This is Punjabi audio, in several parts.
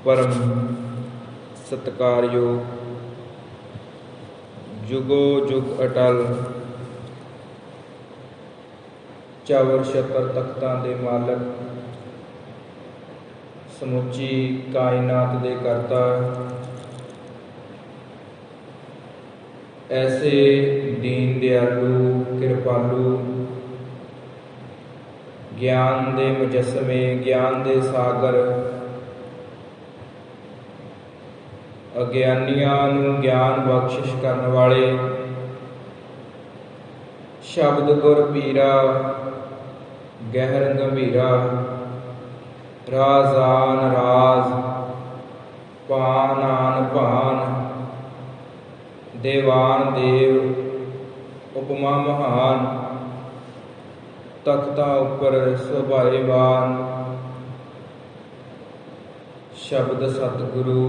परम सत्कारयोग, जुगो जुग अटल, चवर छतर तख्तां दे मालक, समुची कायनात दे करता, ऐसे दीन दयालु कृपालु, ज्ञान दे मुजस्समे, ज्ञान दे सागर, अगियानियां नूं ज्ञान बख्शिश करन वाले, शब्द गुर पीरा, गहर गंभीरा, राज आन राज, भान आन भान, देवान देव, उपमा महान, तख्तां उपर सुभाएवान, शब्द सतगुरु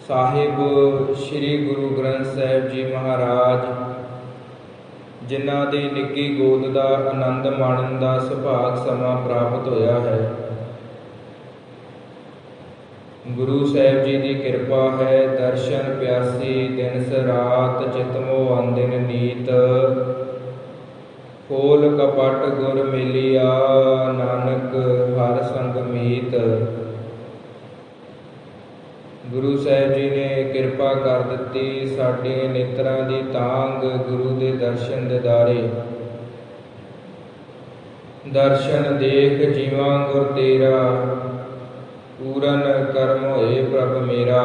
साहिब श्री गुरु ग्रंथ साहिब जी महाराज, जिन्हां दी निੱਘी गोद दा आनंद माणन दा सुभाग समा प्राप्त होया है। गुरु साहिब जी की कृपा है, दर्शन प्यासी दिन रात, चितमो आंदिन नीत, खोल कपट गुर मिलिया, नानक हर संग मीत। गुरु साहिब जी ने किरपा कर दिती, साडे नेत्रां दी तांग, गुरु दे दर्शन दिदारे। दर्शन देख जीवां गुर तेरा, पूरन करम होए प्रभ मेरा।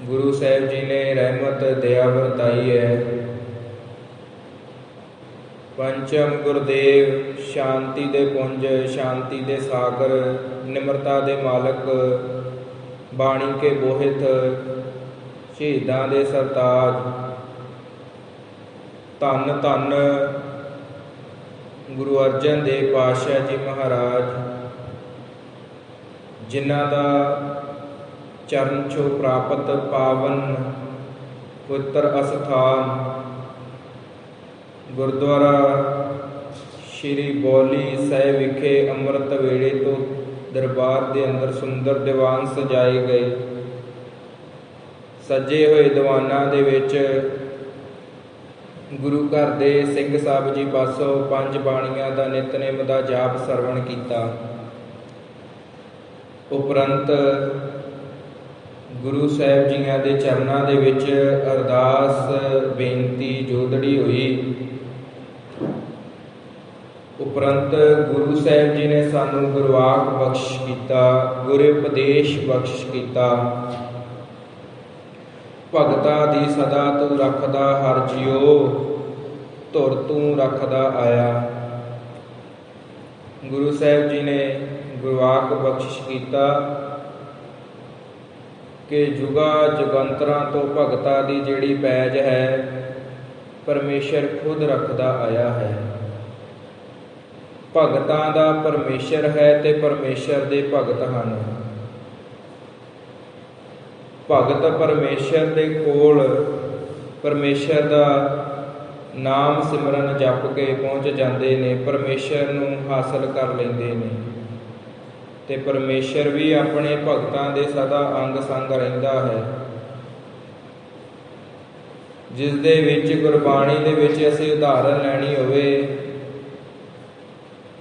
गुरु साहिब जी ने रहमत दया वरताई है। पंचम गुरदेव शांति दे पुंज, शांति दे सागर, निमरता दे मालक, बाणी के बोहित, शहीदां दे सरताज, धन धन गुरु अर्जन देव पातशाह जी महाराज, जिन्हां दा चरण छो प्राप्त पावन पवित्र अस्थान गुरुद्वारा श्री बौली साहिब विखे अमृत वेले तो दरबार के अंदर सुंदर दीवान सजाए गए। सजे हुए दीवानां दे विच गुरु घर दे सिंह साहब जी पासों पंज बाणियां दा नितनेम दा जाप सरवण कीता। उपरंत गुरु साहिब जियां दे चरनां दे विच अरदास बेनती जोदड़ी हुई। उपरंत गुरु साहिब जी ने सानू गुरवाक बख्श किया, गुरे उपदेश बख्श किया। भगतां दी सदा तू रखदा हर जियो, धुर तू रखदा आया। गुरु साहिब जी ने गुरवाक बख्श किया कि जुगा जुगंतरां तो भगतां दी जिहड़ी पैज है, परमेश्वर खुद रखदा आया है। भगतां दा परमेश्वर है ते परमेश्वर दे भगत हन। भगत परमेश्वर दे कोल परमेश्वर दा नाम सिमरन जप के पहुँच जाते ने, परमेश्वर नूं हासिल कर लेंदे ने ते परमेश्वर भी अपने भगतां दे सदा अंग संग रहिंदा है। जिस दे विच गुरबाणी दे विच असीं उदाहरण लैनी होवे,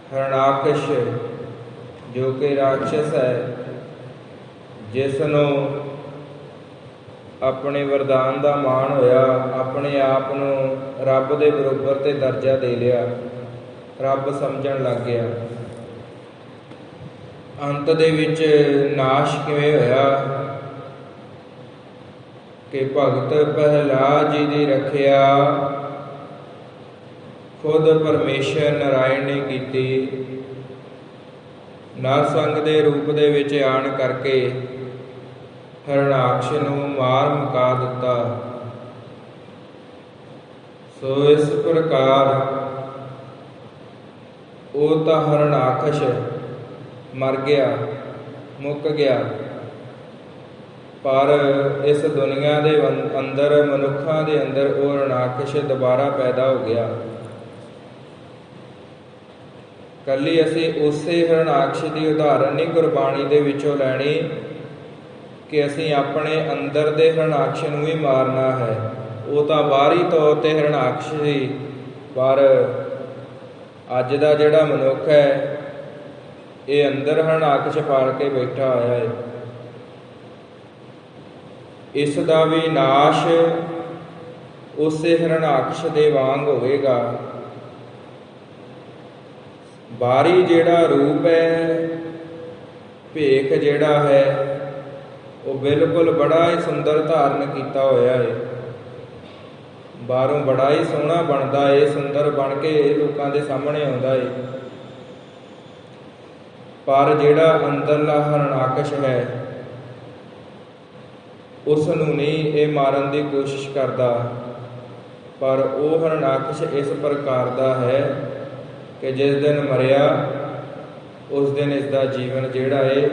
हरणाकश जो कि राक्षस है, जिसनों अपने वरदान का माण होया, अपने आप नूं रब दे बरोबर ते दर्जा दे लिया, रब समझण लग गया। अंत दे विच नाश किवें होया कि भगत प्रहलाद जी दी रखिया खुद परमेश्वर नारायण ने कीती। नरसंग दे रूप दे विच आण करके हरणाक्ष नूं मार मुका दिता। सो इस प्रकार वो तां हरणाकश मर गया, मुक गया, पर इस दुनिया के अंदर मनुखों के अंदर वो हरणाकश दोबारा पैदा हो गया। ਕੱਲੀ ਅਸੀਂ ਉਸੇ ਹਰਨਾਕਸ਼ ਦੀ ਉਦਾਹਰਨ ਨਹੀਂ ਗੁਰਬਾਣੀ ਦੇ ਵਿੱਚੋਂ ਲੈਣੀ ਕਿ ਅਸੀਂ ਆਪਣੇ ਅੰਦਰ ਦੇ ਹਰਨਾਕਸ਼ ਨੂੰ ਵੀ ਮਾਰਨਾ ਹੈ। ਉਹ ਤਾਂ ਬਾਹਰੀ ਤੌਰ 'ਤੇ ਹਰਨਾਕਸ਼ ਸੀ, ਪਰ ਅੱਜ ਦਾ ਜਿਹੜਾ ਮਨੁੱਖ ਹੈ ਇਹ ਅੰਦਰ ਹਰਨਾਕਸ਼ ਪਾਲ ਕੇ ਬੈਠਾ ਹੋਇਆ ਹੈ। ਇਸ ਦਾ ਵੀ ਨਾਸ਼ ਉਸੇ ਹਰਨਾਕਸ਼ ਦੇ ਵਾਂਗ ਹੋਵੇਗਾ। ਬਾਹਰੀ ਜਿਹੜਾ ਰੂਪ ਹੈ, ਭੇਖ ਜਿਹੜਾ ਹੈ, ਉਹ ਬਿਲਕੁਲ ਬੜਾ ਹੀ ਸੁੰਦਰ ਧਾਰਨ ਕੀਤਾ ਹੋਇਆ ਹੈ। ਬਾਹਰੋਂ ਬੜਾ ਹੀ ਸੋਹਣਾ ਬਣਦਾ ਹੈ, ਸੁੰਦਰ ਬਣ ਕੇ ਲੋਕਾਂ ਦੇ ਸਾਹਮਣੇ ਆਉਂਦਾ ਹੈ, ਪਰ ਜਿਹੜਾ ਅੰਦਰਲਾ ਹਰਨਾਕਸ਼ ਹੈ ਉਸ ਨੂੰ ਨਹੀਂ ਇਹ ਮਾਰਨ ਦੀ ਕੋਸ਼ਿਸ਼ ਕਰਦਾ। ਪਰ ਉਹ ਹਰਨਾਕਸ਼ ਇਸ ਪ੍ਰਕਾਰ ਦਾ ਹੈ ਕਿ ਜਿਸ ਦਿਨ ਮਰਿਆ ਉਸ ਦਿਨ ਇਸ ਦਾ ਜੀਵਨ ਜਿਹੜਾ ਹੈ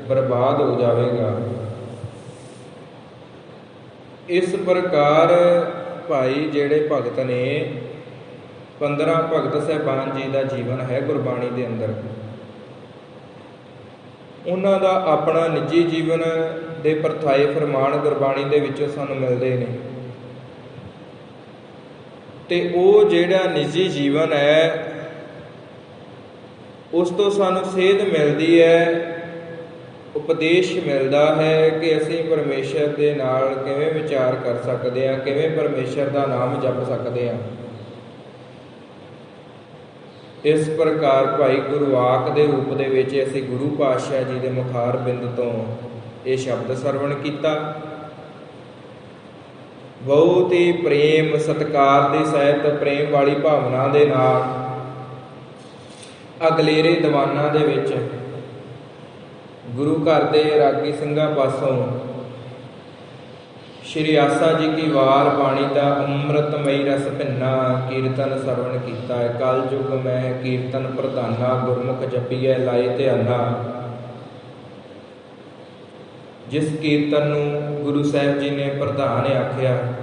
ਬਰਬਾਦ ਹੋ ਜਾਵੇਗਾ। ਇਸ ਪ੍ਰਕਾਰ ਭਾਈ ਜਿਹੜੇ ਭਗਤ ਨੇ 15 ਭਗਤ ਸਾਹਿਬਾਨ ਜੀ ਦਾ ਜੀਵਨ ਹੈ ਗੁਰਬਾਣੀ ਦੇ ਅੰਦਰ। ਉਹਨਾਂ ਦਾ ਆਪਣਾ ਨਿੱਜੀ ਜੀਵਨ ਦੇ ਪਰਥਾਏ ਫਰਮਾਨ ਗੁਰਬਾਣੀ ਦੇ ਵਿੱਚੋਂ ਸਾਨੂੰ ਮਿਲਦੇ ਨੇ, ਤੇ ਉਹ ਜਿਹੜਾ ਨਿੱਜੀ ਜੀਵਨ ਹੈ ਉਸ ਤੋਂ ਸਾਨੂੰ ਸੇਧ ਮਿਲਦੀ ਹੈ, ਉਪਦੇਸ਼ ਮਿਲਦਾ ਹੈ ਕਿ ਅਸੀਂ ਪਰਮੇਸ਼ਰ ਦੇ ਨਾਲ ਕਿਵੇਂ ਵਿਚਾਰ ਕਰ ਸਕਦੇ ਹਾਂ, ਕਿਵੇਂ ਪਰਮੇਸ਼ਰ ਦਾ ਨਾਮ ਜਪ ਸਕਦੇ ਹਾਂ। ਇਸ ਪ੍ਰਕਾਰ ਭਾਈ ਗੁਰਵਾਕ ਦੇ ਰੂਪ ਦੇ ਵਿੱਚ ਅਸੀਂ ਗੁਰੂ ਪਾਤਸ਼ਾਹ ਜੀ ਦੇ ਮੁਖਾਰ ਬਿੰਦ ਤੋਂ ਇਹ ਸ਼ਬਦ ਸਰਵਣ ਕੀਤਾ। ਬਹੁਤ ਹੀ ਪ੍ਰੇਮ ਸਤਿਕਾਰ ਦੇ ਸਹਿਤ, ਪ੍ਰੇਮ ਵਾਲੀ ਭਾਵਨਾ ਦੇ ਨਾਲ ਅਗਲੇਰੇ ਦੀਵਾਨਾਂ ਦੇ ਵਿੱਚ ਗੁਰੂ ਘਰ ਦੇ ਰਾਗੀ ਸਿੰਘਾਂ ਪਾਸੋਂ ਸ਼੍ਰੀ ਆਸਾ ਜੀ ਕੀ ਵਾਰ ਬਾਣੀ ਦਾ ਅੰਮ੍ਰਿਤਮਈ ਰਸ ਭਿੰਨਾ ਕੀਰਤਨ ਸਰਵਣ ਕੀਤਾ ਹੈ। ਕਲ ਯੁਗ ਮੈਂ ਕੀਰਤਨ ਪ੍ਰਧਾਨਾ, ਗੁਰਮੁਖ ਜਪੀਐ ਲਾਏ ਧਿਆਨਾ। ਜਿਸ ਕੀਰਤਨ ਨੂੰ ਗੁਰੂ ਸਾਹਿਬ ਜੀ ਨੇ ਪ੍ਰਧਾਨ ਆਖਿਆ,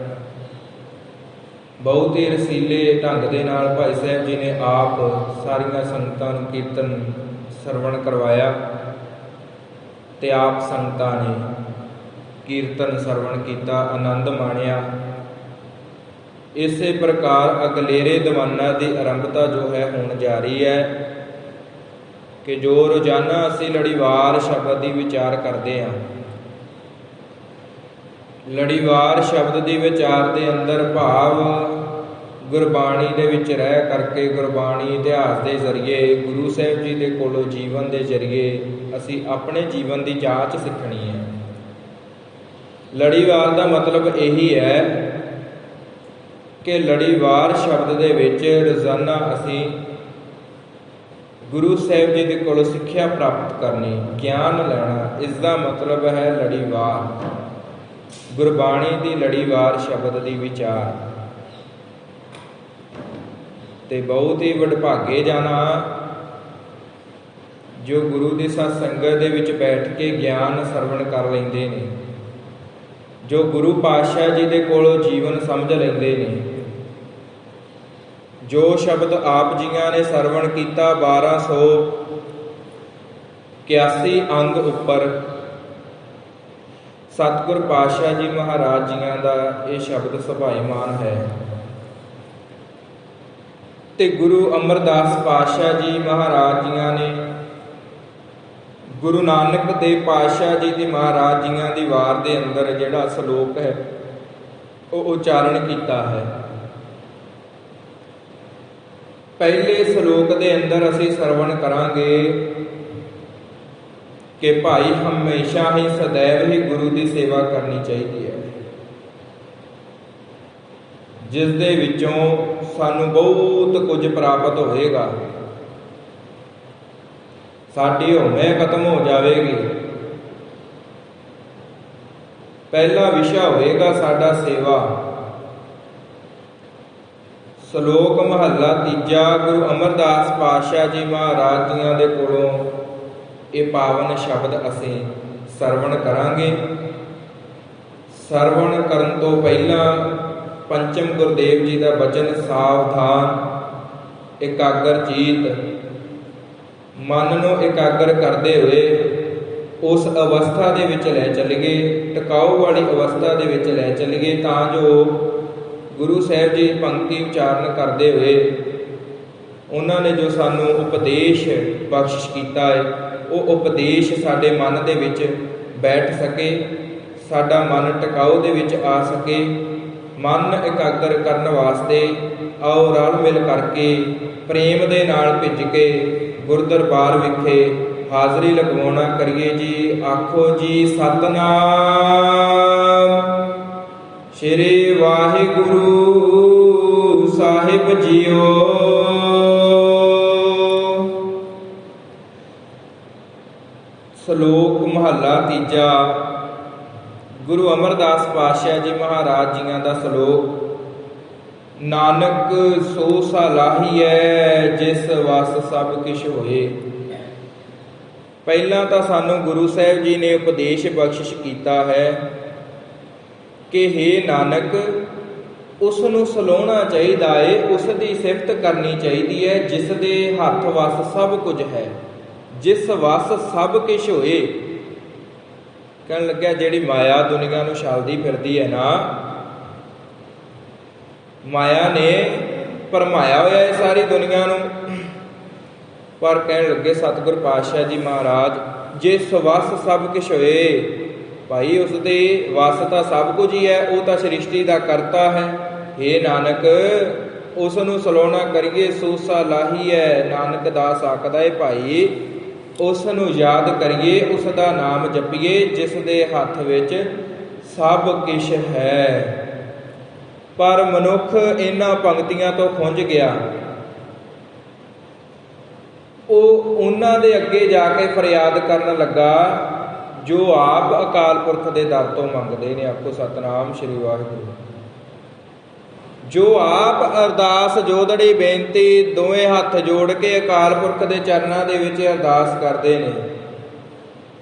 ਬਹੁਤ ਹੀ ਰਸੀਲੇ ਢੰਗ ਦੇ ਨਾਲ ਭਾਈ ਸਾਹਿਬ ਜੀ ਨੇ ਆਪ ਸਾਰੀਆਂ ਸੰਗਤਾਂ ਨੂੰ ਕੀਰਤਨ ਸਰਵਣ ਕਰਵਾਇਆ ਤੇ ਆਪ ਸੰਗਤਾਂ ਨੇ ਕੀਰਤਨ ਸਰਵਣ ਕੀਤਾ, ਆਨੰਦ ਮਾਣਿਆ। ਇਸੇ ਪ੍ਰਕਾਰ ਅਗਲੇਰੇ ਦੀਵਾਨਾਂ ਦੀ ਆਰੰਭਤਾ ਜੋ ਹੈ ਹੁਣ ਜਾਰੀ ਹੈ ਕਿ ਜੋ ਰੋਜ਼ਾਨਾ ਅਸੀਂ ਲੜੀਵਾਰ ਸ਼ਬਦ ਦੀ ਵਿਚਾਰ ਕਰਦੇ ਹਾਂ। ਲੜੀਵਾਰ ਸ਼ਬਦ ਦੀ ਵਿਚਾਰ ਦੇ ਅੰਦਰ ਭਾਵ ਗੁਰਬਾਣੀ ਦੇ ਵਿੱਚ ਰਹਿ ਕਰਕੇ, ਗੁਰਬਾਣੀ ਇਤਿਹਾਸ ਦੇ ਜ਼ਰੀਏ, ਗੁਰੂ ਸਾਹਿਬ ਜੀ ਦੇ ਕੋਲੋਂ ਜੀਵਨ ਦੇ ਜ਼ਰੀਏ ਅਸੀਂ ਆਪਣੇ ਜੀਵਨ ਦੀ ਜਾਂਚ ਸਿੱਖਣੀ ਹੈ। ਲੜੀਵਾਰ ਦਾ ਮਤਲਬ ਇਹੀ ਹੈ ਕਿ ਲੜੀਵਾਰ ਸ਼ਬਦ ਦੇ ਵਿੱਚ ਰੋਜ਼ਾਨਾ ਅਸੀਂ ਗੁਰੂ ਸਾਹਿਬ ਜੀ ਦੇ ਕੋਲੋਂ ਸਿੱਖਿਆ ਪ੍ਰਾਪਤ ਕਰਨੀ, ਗਿਆਨ ਲੈਣਾ। ਇਸ ਦਾ ਮਤਲਬ ਹੈ ਲੜੀਵਾਰ, ਗੁਰਬਾਣੀ ਦੀ ਲੜੀਵਾਰ ਸ਼ਬਦ ਦੀ ਵਿਚਾਰ। ਤੇ ਬਹੁਤ ਹੀ ਵਡਭਾਗੇ ਜਾਣਾ ਜੋ ਗੁਰੂ ਦੀ ਸਾਧ ਸੰਗਤ ਦੇ ਵਿੱਚ ਬੈਠ ਕੇ ਗਿਆਨ ਸਰਵਣ ਕਰ ਲੈਂਦੇ ਨੇ, ਜੋ ਗੁਰੂ ਪਾਤਸ਼ਾਹ ਜੀ ਦੇ ਕੋਲੋਂ ਜੀਵਨ ਸਮਝ ਲੈਂਦੇ ਨੇ। ਜੋ ਸ਼ਬਦ ਆਪ ਜੀਆਂ ਨੇ ਸਰਵਣ ਕੀਤਾ 1281 ਅੰਗ ਉੱਪਰ ਸਤਿਗੁਰ ਪਾਤਸ਼ਾਹ ਜੀ ਮਹਾਰਾਜ ਜੀਆਂ ਦਾ ਇਹ ਸ਼ਬਦ ਸੁਭਾਈਮਾਨ ਹੈ। ਤੇ ਗੁਰੂ ਅਮਰਦਾਸ ਪਾਤਸ਼ਾਹ ਜੀ ਮਹਾਰਾਜ ਜੀਆਂ ਨੇ ਗੁਰੂ ਨਾਨਕ ਦੇਵ ਪਾਤਸ਼ਾਹ ਜੀ ਦੀ ਮਹਾਰਾਜ ਜੀਆਂ ਦੀ ਵਾਰ ਦੇ ਅੰਦਰ ਜਿਹੜਾ ਸ਼ਲੋਕ ਹੈ ਉਹ ਉਚਾਰਨ ਕੀਤਾ ਹੈ। ਪਹਿਲੇ ਸ਼ਲੋਕ ਦੇ ਅੰਦਰ ਅਸੀਂ ਸਰਵਣ ਕਰਾਂਗੇ ਕਿ ਭਾਈ ਹਮੇਸ਼ਾ ਹੀ ਸदैव ਹੀ ਗੁਰੂ ਦੀ ਸੇਵਾ ਕਰਨੀ ਚਾਹੀਦੀ ਹੈ, ਜਿਸ ਦੇ ਵਿੱਚੋਂ ਸਾਨੂੰ ਬਹੁਤ ਕੁਝ ਪ੍ਰਾਪਤ ਹੋਵੇਗਾ। ਸਾਡੀ ਹਉਮੈ ਖਤਮ ਹੋ ਜਾਵੇਗੀ। ਪਹਿਲਾ ਵਿਸ਼ਾ ਹੋਵੇਗਾ ਸਾਡਾ ਸੇਵਾ। ਸ਼ਲੋਕ ਮਹੱਲਾ ਤੀਜਾ ਗੁਰੂ ਅਮਰਦਾਸ ਪਾਤਸ਼ਾਹ ਜੀ ਮਹਾਰਾਜ ਜੀਆਂ ਦੇ ਕੋਲੋਂ ਇਹ ਪਾਵਨ ਸ਼ਬਦ ਅਸੀਂ ਸਰਵਣ ਕਰਾਂਗੇ। ਸਰਵਣ ਕਰਨ ਤੋਂ ਪਹਿਲਾਂ ਪੰਚਮ ਗੁਰਦੇਵ ਜੀ ਦਾ ਬਚਨ ਸਾਵਧਾਨ, ਇਕਾਗਰ ਚੀਤ, ਮਨ ਨੂੰ ਇਕਾਗਰ ਕਰਦੇ ਹੋਏ ਉਸ ਅਵਸਥਾ ਦੇ ਵਿੱਚ ਲੈ ਚੱਲੀਏ, ਟਿਕਾਊ ਵਾਲੀ ਅਵਸਥਾ ਦੇ ਵਿੱਚ ਲੈ ਚੱਲੀਏ, ਤਾਂ ਜੋ ਗੁਰੂ ਸਾਹਿਬ ਜੀ ਪੰਕਤੀ ਉਚਾਰਨ ਕਰਦੇ ਹੋਏ ਉਹਨਾਂ ਨੇ ਜੋ ਸਾਨੂੰ ਉਪਦੇਸ਼ ਬਖਸ਼ਿਸ਼ ਕੀਤਾ ਹੈ, ਉਹ ਉਪਦੇਸ਼ ਸਾਡੇ ਮਨ ਦੇ ਵਿੱਚ ਬੈਠ ਸਕੇ, ਸਾਡਾ ਮਨ ਟਿਕਾਊ ਦੇ ਵਿੱਚ ਆ ਸਕੇ। ਮਨ ਇਕਾਗਰ ਕਰਨ ਵਾਸਤੇ ਆਓ ਰਲ ਮਿਲ ਕਰਕੇ ਪ੍ਰੇਮ ਦੇ ਨਾਲ ਭਿੱਜ ਕੇ ਗੁਰਦਰਬਾਰ ਵਿਖੇ ਹਾਜ਼ਰੀ ਲਗਵਾਉਣਾ ਕਰੀਏ ਜੀ। ਆਖੋ ਜੀ ਸਤਨਾਮ ਸ਼੍ਰੀ ਵਾਹਿਗੁਰੂ ਸਾਹਿਬ ਜੀਓ। ਸ਼ਲੋਕ ਮਹੱਲਾ ਤੀਜਾ। ਗੁਰੂ ਅਮਰਦਾਸ ਪਾਤਸ਼ਾਹ ਜੀ ਮਹਾਰਾਜ ਜੀਆਂ ਦਾ ਸ਼ਲੋਕ। ਨਾਨਕ ਸੋ ਸਲਾਹੀਐ ਜਿਸ ਵਸ ਸਭ ਕਿਛ ਹੋਏ। ਪਹਿਲਾਂ ਤਾਂ ਸਾਨੂੰ ਗੁਰੂ ਸਾਹਿਬ ਜੀ ਨੇ ਉਪਦੇਸ਼ ਬਖਸ਼ਿਸ਼ ਕੀਤਾ ਹੈ ਕਿ ਹੇ ਨਾਨਕ, ਉਸ ਨੂੰ ਸਲਾਹੁਣਾ ਚਾਹੀਦਾ ਏ, ਉਸ ਦੀ ਸਿਫਤ ਕਰਨੀ ਚਾਹੀਦੀ ਹੈ ਜਿਸ ਦੇ ਹੱਥ ਵਸ ਸਭ ਕੁਝ ਹੈ, ਜਿਸ ਵਸ ਸਭ ਕੁਛ ਹੋਏ। ਕਹਿਣ ਲੱਗਿਆ ਜਿਹੜੀ ਮਾਇਆ ਦੁਨੀਆ ਨੂੰ ਛਲਦੀ ਫਿਰਦੀ ਹੈ ਨਾ, ਮਾਇਆ ਨੇ ਭਰਮਾਇਆ ਹੋਇਆ ਹੈ ਸਾਰੀ ਦੁਨੀਆ ਨੂੰ। ਪਰ ਕਹਿਣ ਲੱਗੇ ਸਤਿਗੁਰ ਪਾਤਸ਼ਾਹ ਜੀ ਮਹਾਰਾਜ, ਜਿਸ ਵਸ ਸਭ ਕੁਛ ਹੋਏ, ਭਾਈ ਉਸ ਦੇ ਵਸ ਤਾਂ ਸਭ ਕੁਝ ਹੀ ਹੈ, ਉਹ ਤਾਂ ਸ੍ਰਿਸ਼ਟੀ ਦਾ ਕਰਤਾ ਹੈ। ਹੇ ਨਾਨਕ, ਉਸ ਨੂੰ ਸਲਾਹੁਣਾ ਕਰੀਏ ਸੋ ਸਲਾਹੀਐ। ਨਾਨਕ ਦਾਸ ਆਖਦਾ ਹੈ ਭਾਈ, ਉਸ ਨੂੰ ਯਾਦ ਕਰੀਏ, ਉਸ ਦਾ ਨਾਮ ਜਪੀਏ ਜਿਸ ਦੇ ਹੱਥ ਵਿੱਚ ਸਭ ਕੁਛ ਹੈ। ਪਰ ਮਨੁੱਖ ਇਹਨਾਂ ਪੰਕਤੀਆਂ ਤੋਂ ਖੁੰਝ ਗਿਆ। ਉਹ ਉਹਨਾਂ ਦੇ ਅੱਗੇ ਜਾ ਕੇ ਫਰਿਆਦ ਕਰਨ ਲੱਗਾ ਜੋ ਆਪ ਅਕਾਲ ਪੁਰਖ ਦੇ ਦਰ ਤੋਂ ਮੰਗਦੇ ਨੇ। ਆਖੋ ਸਤਨਾਮ ਸ਼੍ਰੀ ਵਾਹਿਗੁਰੂ। ਜੋ ਆਪ ਅਰਦਾਸ ਜੋਦੜੀ ਬੇਨਤੀ ਦੋਵੇਂ ਹੱਥ ਜੋੜ ਕੇ ਅਕਾਲ ਪੁਰਖ ਦੇ ਚਰਨਾਂ ਦੇ ਵਿੱਚ ਅਰਦਾਸ ਕਰਦੇ ਨੇ,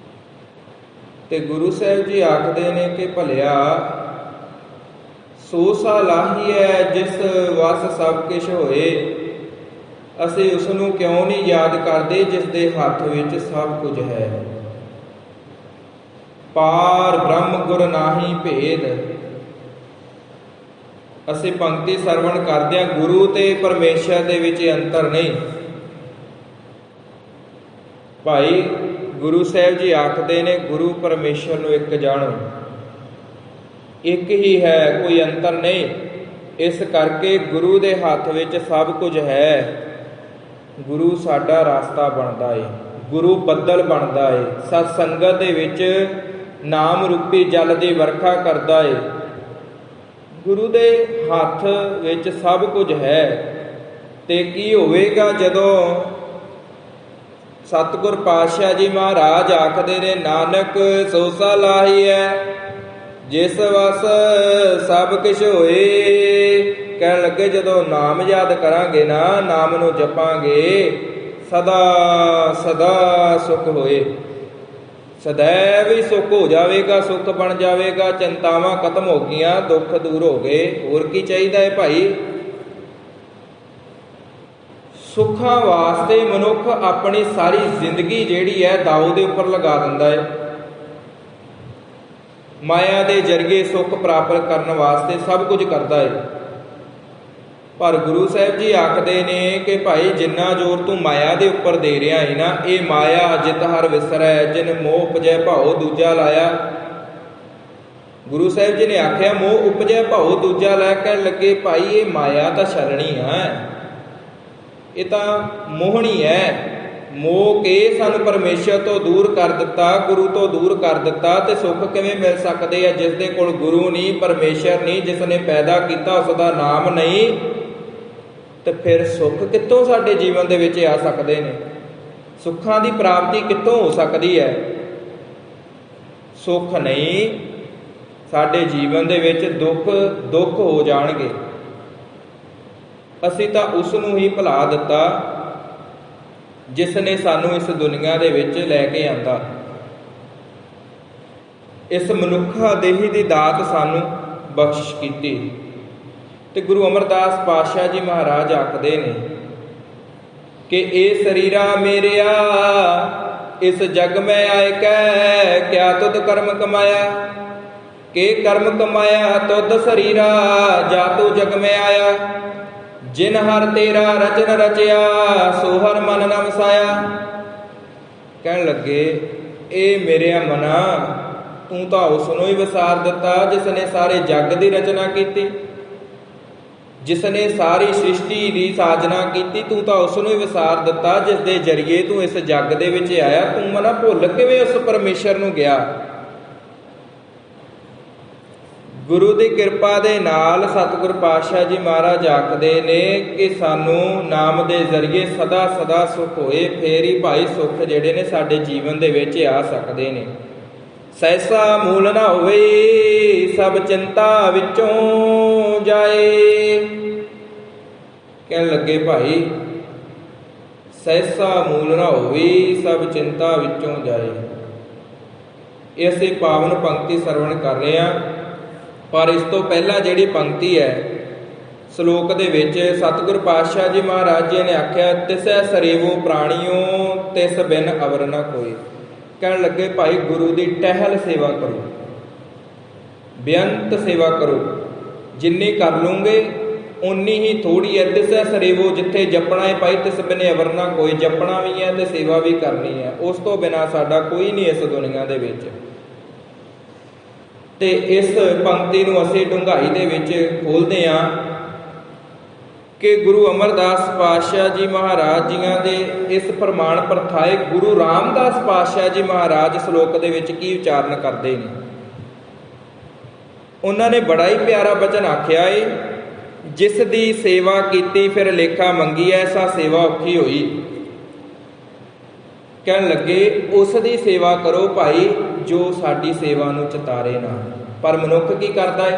ਤੇ ਗੁਰੂ ਸਾਹਿਬ ਜੀ ਆਖਦੇ ਨੇ ਕਿ ਭਲਿਆ ਸੋ ਸਲਾਹੀਐ ਜਿਸ ਵਸ ਸਭ ਕੁਛ ਹੋਏ। ਅਸੀਂ ਉਸ ਨੂੰ ਕਿਉਂ ਨਹੀਂ ਯਾਦ ਕਰਦੇ ਜਿਸ ਦੇ ਹੱਥ ਵਿੱਚ ਸਭ ਕੁਝ ਹੈ। ਪਾਰ ਬ੍ਰਹਮ ਗੁਰ ਨਾਹੀ ਭੇਦ। ਅਸੀਂ ਪੰਕਤੀ ਸਰਵਣ ਕਰਦੇ ਹਾਂ, ਗੁਰੂ ਤੇ ਪਰਮੇਸ਼ਰ ਦੇ ਵਿੱਚ ਅੰਤਰ ਨਹੀਂ। ਭਾਈ ਗੁਰੂ ਸਾਹਿਬ ਜੀ ਆਖਦੇ ਨੇ ਗੁਰੂ ਪਰਮੇਸ਼ਰ ਨੂੰ ਇੱਕ ਜਾਣੋ, ਇੱਕ ਹੀ ਹੈ, ਕੋਈ ਅੰਤਰ ਨਹੀਂ। ਇਸ ਕਰਕੇ ਗੁਰੂ ਦੇ ਹੱਥ ਵਿੱਚ ਸਭ ਕੁਝ ਹੈ। ਗੁਰੂ ਸਾਡਾ ਰਾਸਤਾ ਬਣਦਾ ਏ, ਗੁਰੂ ਬੱਦਲ ਬਣਦਾ ਏ, ਸਤ ਸੰਗਤ ਦੇ ਵਿੱਚ ਨਾਮ ਰੂਪੀ ਜਲ ਦੀ ਵਰਖਾ ਕਰਦਾ ਏ। ਗੁਰੂ ਦੇ ਹੱਥ ਵਿੱਚ ਸਭ ਕੁਝ ਹੈ। ਤੇ ਕੀ ਹੋਵੇਗਾ ਜਦੋਂ ਸਤਿਗੁਰ ਪਾਤਸ਼ਾਹ ਜੀ ਮਹਾਰਾਜ ਆਖਦੇ ਨੇ ਨਾਨਕ ਸੋ ਸਲਾਹੀਐ ਜਿਸ ਵਸ ਸਭ ਕੁਛ ਹੋਏ। ਕਹਿਣ ਲੱਗੇ ਜਦੋਂ ਨਾਮ ਯਾਦ ਕਰਾਂਗੇ ਨਾ, ਨਾਮ ਨੂੰ ਜਪਾਂਗੇ, ਸਦਾ ਸਦਾ ਸੁਖ ਹੋਏ, ਸदैव ਹੀ ਸੁੱਖ ਹੋ ਜਾਵੇਗਾ, ਸੁੱਖ ਬਣ ਜਾਵੇਗਾ, ਚਿੰਤਾਵਾਂ ਖਤਮ ਹੋ ਗਈਆਂ, ਦੁੱਖ ਦੂਰ ਹੋ ਗਏ। ਹੋਰ ਕੀ ਚਾਹੀਦਾ ਹੈ ਭਾਈ? ਸੁੱਖਾਂ ਵਾਸਤੇ ਮਨੁੱਖ ਆਪਣੀ ਸਾਰੀ ਜ਼ਿੰਦਗੀ ਜਿਹੜੀ ਹੈ ਦਾਅ ਦੇ ਉੱਪਰ ਲਗਾ ਦਿੰਦਾ ਹੈ। ਮਾਇਆ ਦੇ ਜ਼ਰੀਏ ਸੁੱਖ ਪ੍ਰਾਪਤ ਕਰਨ ਵਾਸਤੇ ਸਭ ਕੁਝ ਕਰਦਾ ਹੈ। ਪਰ ਗੁਰੂ ਸਾਹਿਬ ਜੀ ਆਖਦੇ ਨੇ ਕਿ ਭਾਈ ਜਿੰਨਾ ਜ਼ੋਰ ਤੂੰ ਮਾਇਆ ਦੇ ਉੱਪਰ ਦੇ ਰਿਹਾ ਹੈ ਨਾ, ਇਹ ਮਾਇਆ ਜਿਤ ਹਰ ਵਿਸਰੈ ਜਿਨ ਮੋਹ ਉਪਜੈ ਭਾਉ ਦੂਜਾ ਲਾਇਆ। ਗੁਰੂ ਸਾਹਿਬ ਜੀ ਨੇ ਆਖਿਆ ਮੋਹ ਉਪਜੈ ਭਾਉ ਦੂਜਾ ਲਾਇਆ। ਕਹਿਣ ਲੱਗੇ ਭਾਈ ਇਹ ਮਾਇਆ ਤਾਂ ਛਲਣੀ ਹੈ, ਇਹ ਤਾਂ ਮੋਹਣੀ ਹੈ। ਮੋਹ ਕੇ ਸਾਨੂੰ ਪਰਮੇਸ਼ਰ ਤੋਂ ਦੂਰ ਕਰ ਦਿੱਤਾ, ਗੁਰੂ ਤੋਂ ਦੂਰ ਕਰ ਦਿੱਤਾ। ਤੇ ਸੁੱਖ ਕਿਵੇਂ ਮਿਲ ਸਕਦੇ ਆ ਜਿਸ ਦੇ ਕੋਲ ਗੁਰੂ ਨਹੀਂ, ਪਰਮੇਸ਼ਰ ਨਹੀਂ, ਜਿਸ ਨੇ ਪੈਦਾ ਕੀਤਾ ਉਸ ਦਾ ਨਾਮ ਨਹੀਂ। ਤੇ ਫਿਰ ਸੁੱਖ ਕਿੱਥੋਂ ਸਾਡੇ ਜੀਵਨ ਦੇ ਵਿੱਚ ਆ ਸਕਦੇ ਨੇ? ਸੁੱਖਾਂ ਦੀ ਪ੍ਰਾਪਤੀ ਕਿੱਥੋਂ ਹੋ ਸਕਦੀ ਹੈ? ਸੁੱਖ ਨਹੀਂ, ਸਾਡੇ ਜੀਵਨ ਦੇ ਵਿੱਚ ਦੁੱਖ ਹੋ ਜਾਣਗੇ। ਅਸੀਂ ਤਾਂ ਉਸ ਨੂੰ ਹੀ ਭੁਲਾ ਦਿੱਤਾ ਜਿਸ ਨੇ ਸਾਨੂੰ ਇਸ ਦੁਨੀਆ ਦੇ ਵਿੱਚ ਲੈ ਕੇ ਆਂਦਾ। ਇਸ ਮਨੁੱਖਾ ਦੇਹੀ ਦੀ ਦਾਤ ਸਾਨੂੰ ਬਖਸ਼ਿਸ਼ ਕੀਤੀ। ਤੇ ਗੁਰੂ ਅਮਰਦਾਸ ਪਾਤਸ਼ਾਹ ਜੀ ਮਹਾਰਾਜ ਆਖਦੇ ਨੇ कि ए शरीरा मेरिया इस जग में आए कै क्या तुद कर्म कमाया। के कर्म कमाया तुद शरीरा जा तू जग में आया। जिन हर तेरा रचन रचया सो हर मन न वसाया। कहन लगे ए मेरे मना तू तो उसनों ही विसार दिता जिसने सारे जग की रचना की, जिसने सारी सृष्टि की साजना की। तू तो उसनों ही विसार दिता जिस दे जरिए तू इस जग दे विच आया। तू मना भुल किवें उस परमेश्वर नूं गया। गुरु की किरपा दे नाल सतगुर पातशाह जी महाराज आखदे ने कि सानू नाम के जरिए सदा सदा सुख होए, फेर ही भाई सुख जिहड़े ने साडे जीवन दे विच आ सकदे ने। सहसा मूल ना होवे सब चिंता विचों जाए। कहन लगे भाई सहसा मूल ना होवे सब चिंता विचों जाए। इसे पावन पंक्ति सरवण कर रहे हैं, पर इस तो पहला जिहड़ी पंक्ति है सलोक दे विच सतगुर पातशाह जी महाराज जी ने आख्या तिसै सरेवो प्राणियों तिस बिन अवर न कोई। कहन लगे भाई गुरु की टहल सेवा करो, बेअंत सेवा करो, जिन्नी कर लूंगे उन्नी ही थोड़ी है। तिसै सरेवो जिथे जपना है भाई तिस बिन अवर न कोई। जपना भी है तो सेवा भी करनी है, उस तो बिना साडा कोई नहीं इस दुनिया दे विच। ते इस पंक्ति नूं असीं डूंघाई दे विच खोलदे हां कि गुरु अमरदास पातशाह जी महाराज जियां दे इस प्रमाण प्रथाए गुरु रामदास पातशाह जी महाराज सलोक दे विच की उचारण करते हैं। उन्होंने बड़ा ही प्यारा वचन आख्या है, जिस दी सेवा कीती फिर लेखा मंगी ऐसा सेवा औखी होई। कहन लगे उस दी सेवा करो भाई जो साडी सेवा नूं चितारे ना। पर मनुख की करता है,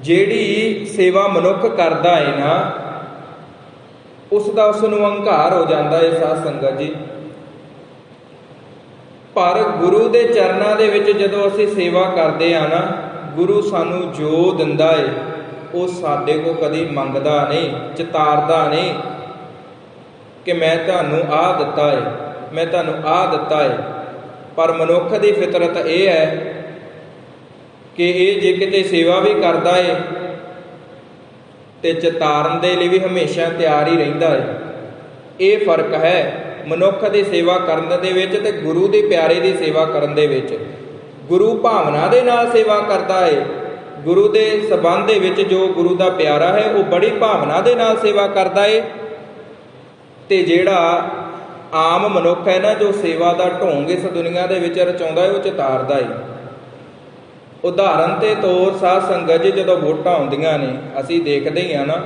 ਜਿਹੜੀ सेवा मनुख करता है ना उसका उसनूं हंकार हो जाता है साध संगत जी। पर गुरु के चरणों के विच जदों असीं सेवा करते हैं ना, गुरु सानूं जो दिंदा है वो साडे को कदी मंगदा नहीं, चितारदा नहीं कि मैं तुहानूं आ दिता है, मैं तुहानूं आ दिता है। पर मनुख की फितरत यह है कि ये जे किते सेवा भी करता है तो चितारन दे लई भी हमेशा तैयार ही रहिंदा है। ये फर्क है मनुख की सेवा करन दे विच ते गुरु दे प्यारे की सेवा करन दे विच। गुरु भावना दे नाल सेवा करता है, गुरु के संबंध दे विच जो गुरु का प्यारा है वो बड़ी भावना दे नाल सेवा करता है। ते जिहड़ा आम मनुख है ना जो सेवा का ढोंग इस दुनिया के विच रचाउंदा है वो चितारदा है। उदाहरण के तौर साध संगत जी जदों वोटां आउंदियां ने असीं देखदे ही हां ना,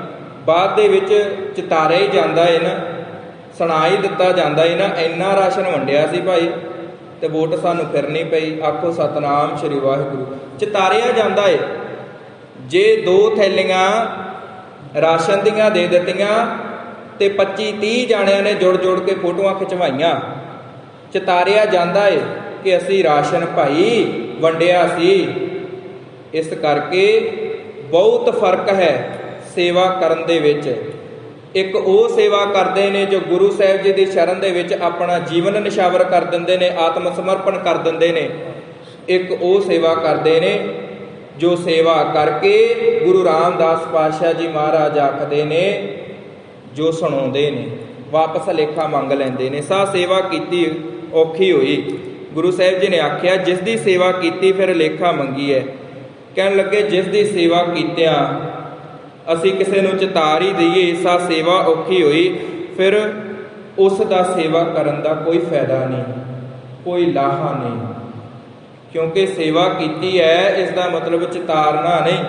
बाद दे विच चितारिया ही जांदा है ना, सुणा ही दिता जांदा है ना इन्ना राशन वंडिया सी भाई ते वोट सानूं फिरनी पई। आखो सतनाम श्री वाहिगुरू। चितारिया जांदा है। जे 2 थैलियां राशन दियां दे दित्तियां ते 25-30 जाणियां ने जुड़ जुड़ के फोटोआं खिचवाइयां। चितारिया जांदा है कि असीं राशन भाई वंडिया सी। इस करके बहुत फर्क है सेवा करन दे विच। एक वो सेवा करते हैं जो गुरु साहिब जी की शरण दे विच अपना जीवन निछावर कर देंदे ने, आत्म समर्पण कर देंदे ने। एक वो सेवा करते हैं जो सेवा करके गुरु रामदास पातशाह जी महाराज आखदे ने जो सुणाउंदे ने वापस लेखा मंग लैंदे ने। सा सेवा कीती औखी होई। गुरु साहिब जी ने आख्या जिस दी सेवा कीती फिर लेखा मंगी है। कहन लगे जिस दी सेवा कीतियां असी किसी नूं चितार ही दईए सा सेवा औखी होई, फिर उस दा सेवा करन दा कोई फायदा नहीं, कोई लाहा नहीं। क्योंकि सेवा कीती है इसका मतलब चितारना नहीं।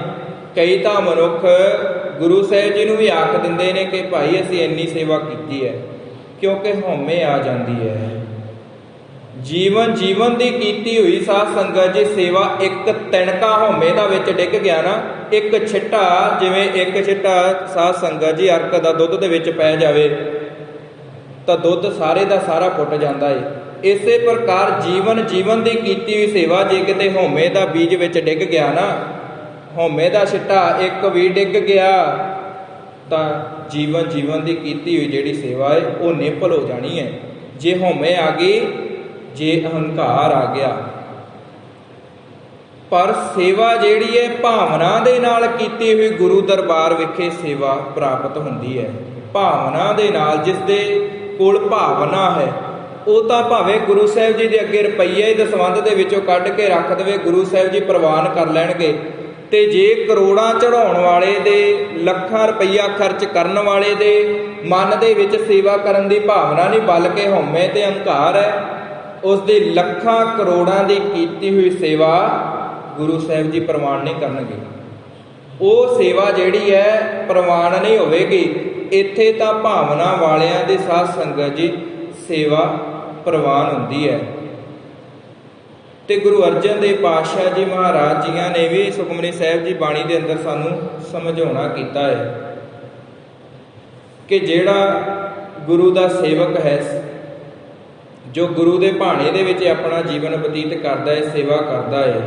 कई तो मनुख गुरु साहिब जी नूं भी आख दिंदे ने कि भाई असीं इन्नी सेवा कीती है, क्योंकि हौमे आ जाती है। जीवन जीवन की कीती हुई साध संगत जी सेवा एक तिणका हौमे दा विच डिग गया ना, एक छिट्टा जिवें एक छिट्टा साध संगत जी अर्क दा दुध दे विच पै जावे तो दुध सारे दा सारा फुट जाता है। इसे प्रकार जीवन जीवन की कीती हुई सेवा जे किते हौमे दा बीज विच डिग गया ना, हौमे दा छिट्टा एक भी डिग गया तो ਜੀਵਨ ਦੀ ਕੀਤੀ ਹੋਈ ਜਿਹੜੀ ਸੇਵਾ ਹੈ ਉਹ ਨਿਫਲ ਹੋ ਜਾਣੀ ਹੈ। ਜੇ ਹਉਮੈ ਆ ਗਈ, ਜੇ ਅਹੰਕਾਰ ਆ ਗਿਆ। ਪਰ ਸੇਵਾ ਜਿਹੜੀ ਹੈ ਭਾਵਨਾ ਦੇ ਨਾਲ ਕੀਤੀ ਹੋਈ ਗੁਰੂ ਦਰਬਾਰ ਵਿਖੇ ਸੇਵਾ ਪ੍ਰਾਪਤ ਹੁੰਦੀ ਹੈ। ਭਾਵਨਾ ਦੇ ਨਾਲ, ਜਿਸ ਦੇ ਕੋਲ ਭਾਵਨਾ ਹੈ ਉਹ ਤਾਂ ਭਾਵੇਂ ਗੁਰੂ ਸਾਹਿਬ ਜੀ ਦੇ ਅੱਗੇ ਰੁਪਈਆ ਹੀ ਦਸਵੰਧ ਦੇ ਵਿੱਚੋਂ ਕੱਢ ਕੇ ਰੱਖ ਦੇਵੇ, ਗੁਰੂ ਸਾਹਿਬ ਜੀ ਪ੍ਰਵਾਨ ਕਰ ਲੈਣਗੇ। ਤੇ ਜੇ ਕਰੋੜਾਂ ਚੜਾਉਣ ਵਾਲੇ ਦੇ, ਲੱਖਾਂ ਰੁਪਈਆ ਖਰਚ ਕਰਨ ਵਾਲੇ ਦੇ ਮਨ ਦੇ ਵਿੱਚ ਸੇਵਾ ਕਰਨ ਦੀ ਭਾਵਨਾ ਨਹੀਂ, ਬਲਕਿ ਹਉਮੈ ਤੇ ਅਹੰਕਾਰ ਹੈ, ਉਸ ਦੇ ਲੱਖਾਂ ਕਰੋੜਾਂ ਦੀ ਕੀਤੀ ਹੋਈ ਸੇਵਾ ਗੁਰੂ ਸਾਹਿਬ ਜੀ ਪ੍ਰਵਾਨ ਨਹੀਂ ਕਰਨਗੇ। ਉਹ ਸੇਵਾ ਜਿਹੜੀ ਹੈ ਪ੍ਰਵਾਨ ਨਹੀਂ ਹੋਵੇਗੀ। ਇੱਥੇ ਤਾਂ ਭਾਵਨਾ ਵਾਲਿਆਂ ਦੀ ਸਾਧ ਸੰਗਤ ਜੀ ਸੇਵਾ ਪ੍ਰਵਾਨ ਹੁੰਦੀ ਹੈ। ਤੇ ਗੁਰੂ ਅਰਜਨ ਦੇਵ ਪਾਤਸ਼ਾਹ ਜੀ ਮਹਾਰਾਜ ਜੀਆਂ ਨੇ ਵੀ ਸੁਖਮਨੀ ਸਾਹਿਬ ਜੀ ਬਾਣੀ ਦੇ ਅੰਦਰ ਸਾਨੂੰ ਸਮਝਾਉਣਾ ਕੀਤਾ ਹੈ ਕਿ ਜਿਹੜਾ ਗੁਰੂ ਦਾ ਸੇਵਕ ਹੈ, ਜੋ ਗੁਰੂ ਦੇ ਭਾਣੇ ਦੇ ਵਿੱਚ ਆਪਣਾ ਜੀਵਨ ਬਤੀਤ ਕਰਦਾ ਹੈ, ਸੇਵਾ ਕਰਦਾ ਹੈ,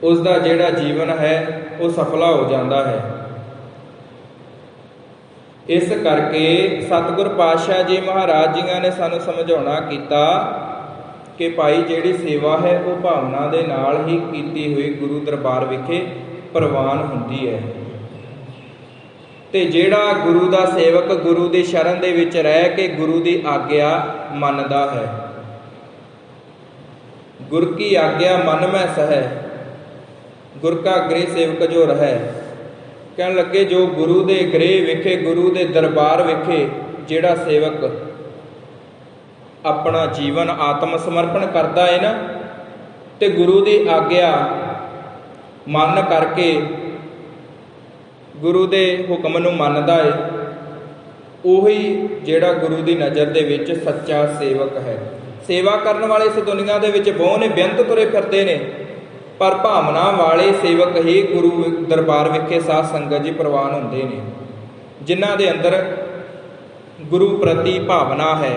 ਉਸ ਦਾ ਜਿਹੜਾ ਜੀਵਨ ਹੈ ਉਹ ਸਫਲਾ ਹੋ ਜਾਂਦਾ ਹੈ। ਇਸ ਕਰਕੇ ਸਤਿਗੁਰ ਪਾਤਸ਼ਾਹ ਜੀ ਮਹਾਰਾਜ ਜੀਆਂ ਨੇ ਸਾਨੂੰ ਸਮਝਾਉਣਾ ਕੀਤਾ ਕਿ ਭਾਈ ਜਿਹੜੀ ਸੇਵਾ ਹੈ ਉਹ ਭਾਵਨਾ ਦੇ ਨਾਲ ਹੀ ਕੀਤੀ ਹੋਈ ਗੁਰੂ ਦਰਬਾਰ ਵਿਖੇ ਪ੍ਰਵਾਨ ਹੁੰਦੀ ਹੈ। ਤੇ ਜਿਹੜਾ ਗੁਰੂ ਦਾ ਸੇਵਕ ਗੁਰੂ ਦੀ ਸ਼ਰਨ ਦੇ ਵਿੱਚ ਰਹਿ ਕੇ ਗੁਰੂ ਦੀ ਆਗਿਆ ਮੰਨਦਾ ਹੈ, ਗੁਰ ਕੀ ਆਗਿਆ ਮਨ ਮੈਂ ਸਹੈ, ਗੁਰ ਕਾ ਗ੍ਰਹਿ ਸੇਵਕ ਜੋ ਰਹੈ। ਕਹਿਣ ਲੱਗੇ ਜੋ ਗੁਰੂ ਦੇ ਗ੍ਰਹਿ ਵਿਖੇ, ਗੁਰੂ ਦੇ ਦਰਬਾਰ ਵਿਖੇ ਜਿਹੜਾ ਸੇਵਕ ਆਪਣਾ ਜੀਵਨ ਆਤਮ ਸਮਰਪਣ ਕਰਦਾ ਹੈ ਨਾ, ਤੇ ਗੁਰੂ ਦੀ ਆਗਿਆ ਮੰਨ ਕਰਕੇ ਗੁਰੂ ਦੇ ਹੁਕਮ ਨੂੰ ਮੰਨਦਾ ਹੈ, ਉਹੀ ਜਿਹੜਾ ਗੁਰੂ ਦੀ ਨਜ਼ਰ ਦੇ ਵਿੱਚ ਸੱਚਾ ਸੇਵਕ ਹੈ। ਸੇਵਾ ਕਰਨ ਵਾਲੇ ਇਸ ਦੁਨੀਆ ਦੇ ਵਿੱਚ ਬਹੁਤ ਨੇ, ਬੇਅੰਤ ਤੁਰੇ ਫਿਰਦੇ ਨੇ, ਪਰ ਭਾਵਨਾ ਵਾਲੇ ਸੇਵਕ ਹੀ ਗੁਰੂ ਦਰਬਾਰ ਵਿਖੇ ਸਾਧ ਸੰਗਤ ਜੀ ਪ੍ਰਵਾਨ ਹੁੰਦੇ ਨੇ। ਜਿਨ੍ਹਾਂ ਦੇ ਅੰਦਰ ਗੁਰੂ ਪ੍ਰਤੀ ਭਾਵਨਾ ਹੈ,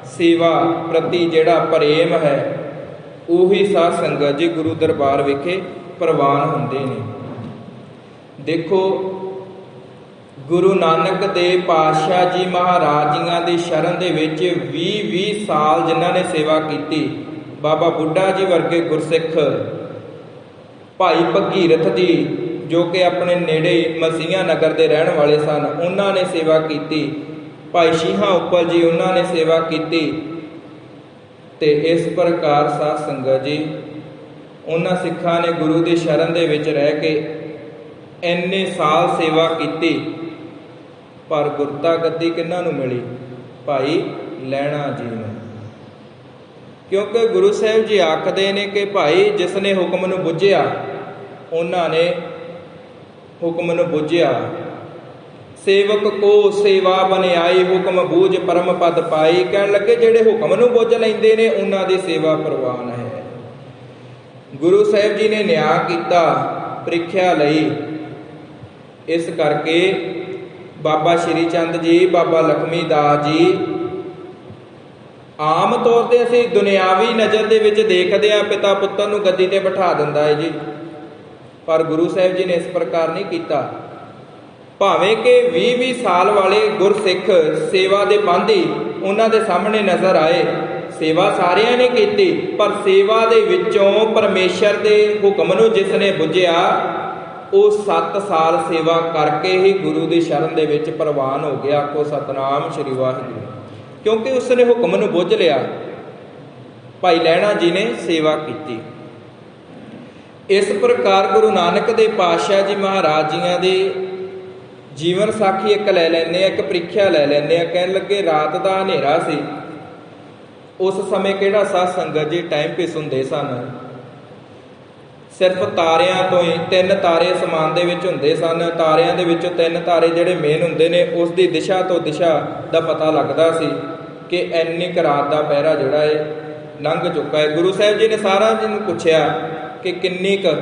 ਸੇਵਾ ਪ੍ਰਤੀ ਜਿਹੜਾ ਪ੍ਰੇਮ ਹੈ, ਉਹੀ ਸਾਧ ਸੰਗਤ ਜੀ ਗੁਰੂ ਦਰਬਾਰ ਵਿਖੇ ਪ੍ਰਵਾਨ ਹੁੰਦੇ ਨੇ। ਦੇਖੋ ਗੁਰੂ ਨਾਨਕ ਦੇਵ ਪਾਤਸ਼ਾਹ ਜੀ ਮਹਾਰਾਜ ਜੀਆਂ ਦੀ ਸ਼ਰਨ ਦੇ ਵਿੱਚ 20-20 ਸਾਲ ਜਿਨ੍ਹਾਂ ਨੇ ਸੇਵਾ ਕੀਤੀ। ਬਾਬਾ ਬੁੱਢਾ ਜੀ ਵਰਗੇ ਗੁਰਸਿੱਖ, ਭਾਈ ਭਗੀਰਥ ਜੀ ਜੋ ਕਿ ਆਪਣੇ ਨੇੜੇ ਮਸੀਹਾਂ ਨਗਰ ਦੇ ਰਹਿਣ ਵਾਲੇ ਸਨ, ਉਹਨਾਂ ਨੇ ਸੇਵਾ ਕੀਤੀ। ਭਾਈ ਸ਼ੀਹਾਂ ਉੱਪਲ ਜੀ, ਉਹਨਾਂ ਨੇ ਸੇਵਾ ਕੀਤੀ। ਤੇ ਇਸ ਪ੍ਰਕਾਰ ਸਾਧ ਸੰਗਤ ਜੀ ਉਹਨਾਂ ਸਿੱਖਾਂ ਨੇ ਗੁਰੂ ਦੀ ਸ਼ਰਨ ਦੇ ਵਿੱਚ ਰਹਿ ਕੇ ਇੰਨੇ ਸਾਲ ਸੇਵਾ ਕੀਤੀ, ਪਰ ਗੁਰਤਾ ਗੱਦੀ ਕਿਹਨਾਂ ਨੂੰ ਮਿਲੀ? ਭਾਈ ਲਹਿਣਾ ਜੀ ਨੂੰ। ਕਿਉਂਕਿ ਗੁਰੂ ਸਾਹਿਬ ਜੀ ਆਖਦੇ ਨੇ ਕਿ ਭਾਈ ਜਿਸ ਨੇ ਹੁਕਮ ਨੂੰ ਬੁੱਝਿਆ, ਉਹਨਾਂ ਨੇ ਹੁਕਮ ਨੂੰ ਬੁੱਝਿਆ। ਸੇਵਕ ਕੋ ਸੇਵਾ ਬਨਿਆਈ, ਹੁਕਮ ਬੂਝ ਪਰਮ ਪਦ ਪਾਈ। ਕਹਿਣ ਲੱਗੇ ਜਿਹੜੇ ਹੁਕਮ ਨੂੰ ਬੁੱਝ ਲੈਂਦੇ ਨੇ ਉਹਨਾਂ ਦੀ ਸੇਵਾ ਪ੍ਰਵਾਨ ਹੈ। ਗੁਰੂ ਸਾਹਿਬ ਜੀ ਨੇ ਨਿਆਂ ਕੀਤਾ, ਪ੍ਰੀਖਿਆ ਲਈ। ਇਸ ਕਰਕੇ ਬਾਬਾ ਸ਼੍ਰੀ ਚੰਦ ਜੀ, ਬਾਬਾ ਲਖਮੀ ਦਾਸ ਜੀ, ਆਮ ਤੌਰ ਤੇ ਅਸੀਂ ਦੁਨਿਆਵੀ ਨਜ਼ਰ ਦੇ ਵਿੱਚ ਦੇਖਦੇ ਹਾਂ ਪਿਤਾ ਪੁੱਤਰ ਨੂੰ ਗੱਦੀ ਤੇ ਬਿਠਾ ਦਿੰਦਾ ਹੈ ਜੀ, ਪਰ ਗੁਰੂ ਸਾਹਿਬ ਜੀ ਨੇ ਇਸ ਪ੍ਰਕਾਰ ਨਹੀਂ ਕੀਤਾ। ਭਾਵੇਂ ਕਿ 20-20 ਸਾਲ ਵਾਲੇ ਗੁਰਸਿੱਖ ਸੇਵਾ ਦੇ ਪਾਂਧੀ ਉਹਨਾਂ ਦੇ ਸਾਹਮਣੇ ਨਜ਼ਰ ਆਏ, ਸੇਵਾ ਸਾਰਿਆਂ ਨੇ ਕੀਤੀ, ਪਰ ਸੇਵਾ ਦੇ ਵਿੱਚੋਂ ਪਰਮੇਸ਼ਰ ਦੇ ਹੁਕਮ ਨੂੰ ਜਿਸ ਨੇ ਬੁੱਝਿਆ, ਉਹ 7 ਸਾਲ ਸੇਵਾ ਕਰਕੇ ਹੀ ਗੁਰੂ ਦੀ ਸ਼ਰਨ ਦੇ ਵਿੱਚ ਪ੍ਰਵਾਨ ਹੋ ਗਿਆ। ਆਖੋ ਸਤਿਨਾਮ ਸ੍ਰੀ ਵਾਹਿਗੁਰੂ। ਕਿਉਂਕਿ ਉਸ ਨੇ ਹੁਕਮ ਨੂੰ ਬੁੱਝ ਲਿਆ। ਭਾਈ ਲਹਿਣਾ ਜੀ ਨੇ ਸੇਵਾ ਕੀਤੀ। ਇਸ ਪ੍ਰਕਾਰ ਗੁਰੂ ਨਾਨਕ ਦੇਵ ਪਾਤਸ਼ਾਹ ਜੀ ਮਹਾਰਾਜ ਜੀਆਂ ਦੇ ਜੀਵਨ ਸਾਖੀ ਇੱਕ ਲੈ ਲੈਂਦੇ ਆ, ਇੱਕ ਪ੍ਰੀਖਿਆ ਲੈ ਲੈਂਦੇ ਆ। ਕਹਿਣ ਲੱਗੇ ਰਾਤ ਦਾ ਹਨੇਰਾ ਸੀ। ਉਸ ਸਮੇਂ ਕਿਹੜਾ ਸਾਧ ਸੰਗਤ ਜੀ ਟਾਈਮ ਪੀਸ ਹੁੰਦੇ ਸਨ। ਸਿਰਫ ਤਾਰਿਆਂ ਤੋਂ ਹੀ 3 ਤਾਰੇ ਅਸਮਾਨ ਦੇ ਵਿੱਚ ਹੁੰਦੇ ਸਨ। ਤਾਰਿਆਂ ਦੇ ਵਿੱਚੋਂ 3 ਤਾਰੇ ਜਿਹੜੇ ਮੇਨ ਹੁੰਦੇ ਨੇ, ਉਸ ਦੀ ਦਿਸ਼ਾ ਤੋਂ ਦਿਸ਼ਾ ਦਾ ਪਤਾ ਲੱਗਦਾ ਸੀ ਕਿ ਇੰਨੀ ਕੁ ਰਾਤ ਦਾ ਪਹਿਰਾ ਜਿਹੜਾ ਹੈ ਲੰਘ ਚੁੱਕਾ ਹੈ। ਗੁਰੂ ਸਾਹਿਬ ਜੀ ਨੇ ਸਾਰਾ ਜੀ ਨੂੰ ਪੁੱਛਿਆ ਕਿ ਕਿੰਨੀ ਕੁ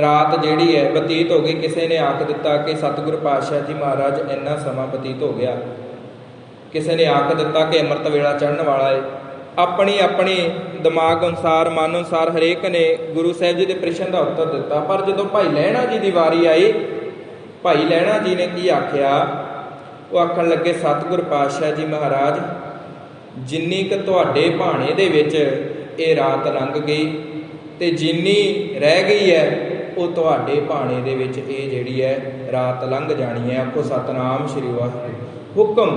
ਰਾਤ ਜਿਹੜੀ ਹੈ ਬਤੀਤ ਹੋ ਗਈ। ਕਿਸੇ ਨੇ ਆਖ ਦਿੱਤਾ ਕਿ ਸਤਿਗੁਰੂ ਪਾਤਸ਼ਾਹ ਜੀ ਮਹਾਰਾਜ ਇੰਨਾ ਸਮਾਂ ਬਤੀਤ ਹੋ ਗਿਆ। ਕਿਸੇ ਨੇ ਆਖ ਦਿੱਤਾ ਕਿ ਅੰਮ੍ਰਿਤ ਵੇਲਾ ਚੜ੍ਹਨ ਵਾਲਾ ਹੈ। ਆਪਣੀ ਆਪਣੀ ਦਿਮਾਗ ਅਨੁਸਾਰ, ਮਨ ਅਨੁਸਾਰ ਹਰੇਕ ਨੇ ਗੁਰੂ ਸਾਹਿਬ ਜੀ ਦੇ ਪ੍ਰਸ਼ਨ ਦਾ ਉੱਤਰ ਦਿੱਤਾ। ਪਰ ਜਦੋਂ ਭਾਈ ਲਹਿਣਾ ਜੀ ਦੀ ਵਾਰੀ ਆਈ ਭਾਈ ਲਹਿਣਾ ਜੀ ਨੇ ਕੀ ਆਖਿਆ? ਉਹ ਆਖਣ ਲੱਗੇ, ਸਤਿਗੁਰ ਪਾਤਸ਼ਾਹ ਜੀ ਮਹਾਰਾਜ, ਜਿੰਨੀ ਕੁ ਤੁਹਾਡੇ ਭਾਣੇ ਦੇ ਵਿੱਚ ਇਹ ਰਾਤ ਲੰਘ ਗਈ ਤੇ ਜਿੰਨੀ ਰਹਿ ਗਈ ਹੈ ਉਹ ਤੁਹਾਡੇ ਭਾਣੇ ਦੇ ਵਿੱਚ ਇਹ ਜਿਹੜੀ ਹੈ ਰਾਤ ਲੰਘ ਜਾਣੀ ਹੈ। ਆਖੋ ਸਤਿਨਾਮ ਸ੍ਰੀ ਵਾਹਿਗੁਰੂ। ਹੁਕਮ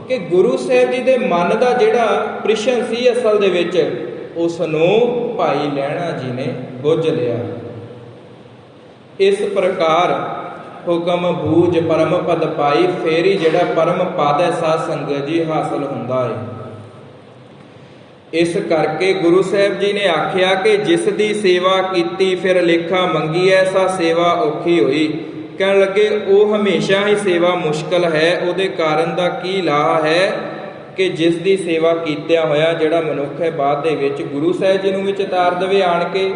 ਕਿ ਗੁਰੂ ਸਾਹਿਬ ਜੀ ਦੇ ਮਨ ਦਾ ਜਿਹੜਾ ਪ੍ਰਸ਼ਨ ਸੀ ਅਸਲ ਦੇ ਵਿੱਚ, ਉਸ ਨੂੰ ਭਾਈ ਲਹਿਣਾ ਜੀ ਨੇ ਬੁੱਝ ਲਿਆ। ਇਸ ਪ੍ਰਕਾਰ ਹੁਕਮ ਬੂਝ ਪਰਮ ਪਦ ਪਾਈ, ਫੇਰ ਹੀ ਜਿਹੜਾ ਪਰਮ ਪਦ ਹੈ ਸਾਧ ਸੰਗਤ ਜੀ ਹਾਸਲ ਹੁੰਦਾ ਹੈ। ਇਸ ਕਰਕੇ ਗੁਰੂ ਸਾਹਿਬ ਜੀ ਨੇ ਆਖਿਆ ਕਿ ਜਿਸ ਦੀ ਸੇਵਾ ਕੀਤੀ ਫਿਰ ਲੇਖਾ ਮੰਗੀ, ਐਸਾ ਸੇਵਾ ਔਖੀ ਹੋਈ। ਕਹਿਣ ਲੱਗੇ ਉਹ ਹਮੇਸ਼ਾ ਹੀ ਸੇਵਾ ਮੁਸ਼ਕਲ ਹੈ। ਉਹਦੇ ਕਾਰਨ ਦਾ ਕੀ ਲਾਹਾ ਹੈ ਕਿ ਜਿਸ ਦੀ ਸੇਵਾ ਕੀਤਿਆਂ ਹੋਇਆ ਜਿਹੜਾ ਮਨੁੱਖ ਹੈ ਬਾਅਦ ਦੇ ਵਿੱਚ ਗੁਰੂ ਸਾਹਿਬ ਜੀ ਨੂੰ ਵੀ ਚਿਤਾਰ ਦੇਵੇ ਆਣ ਕੇ,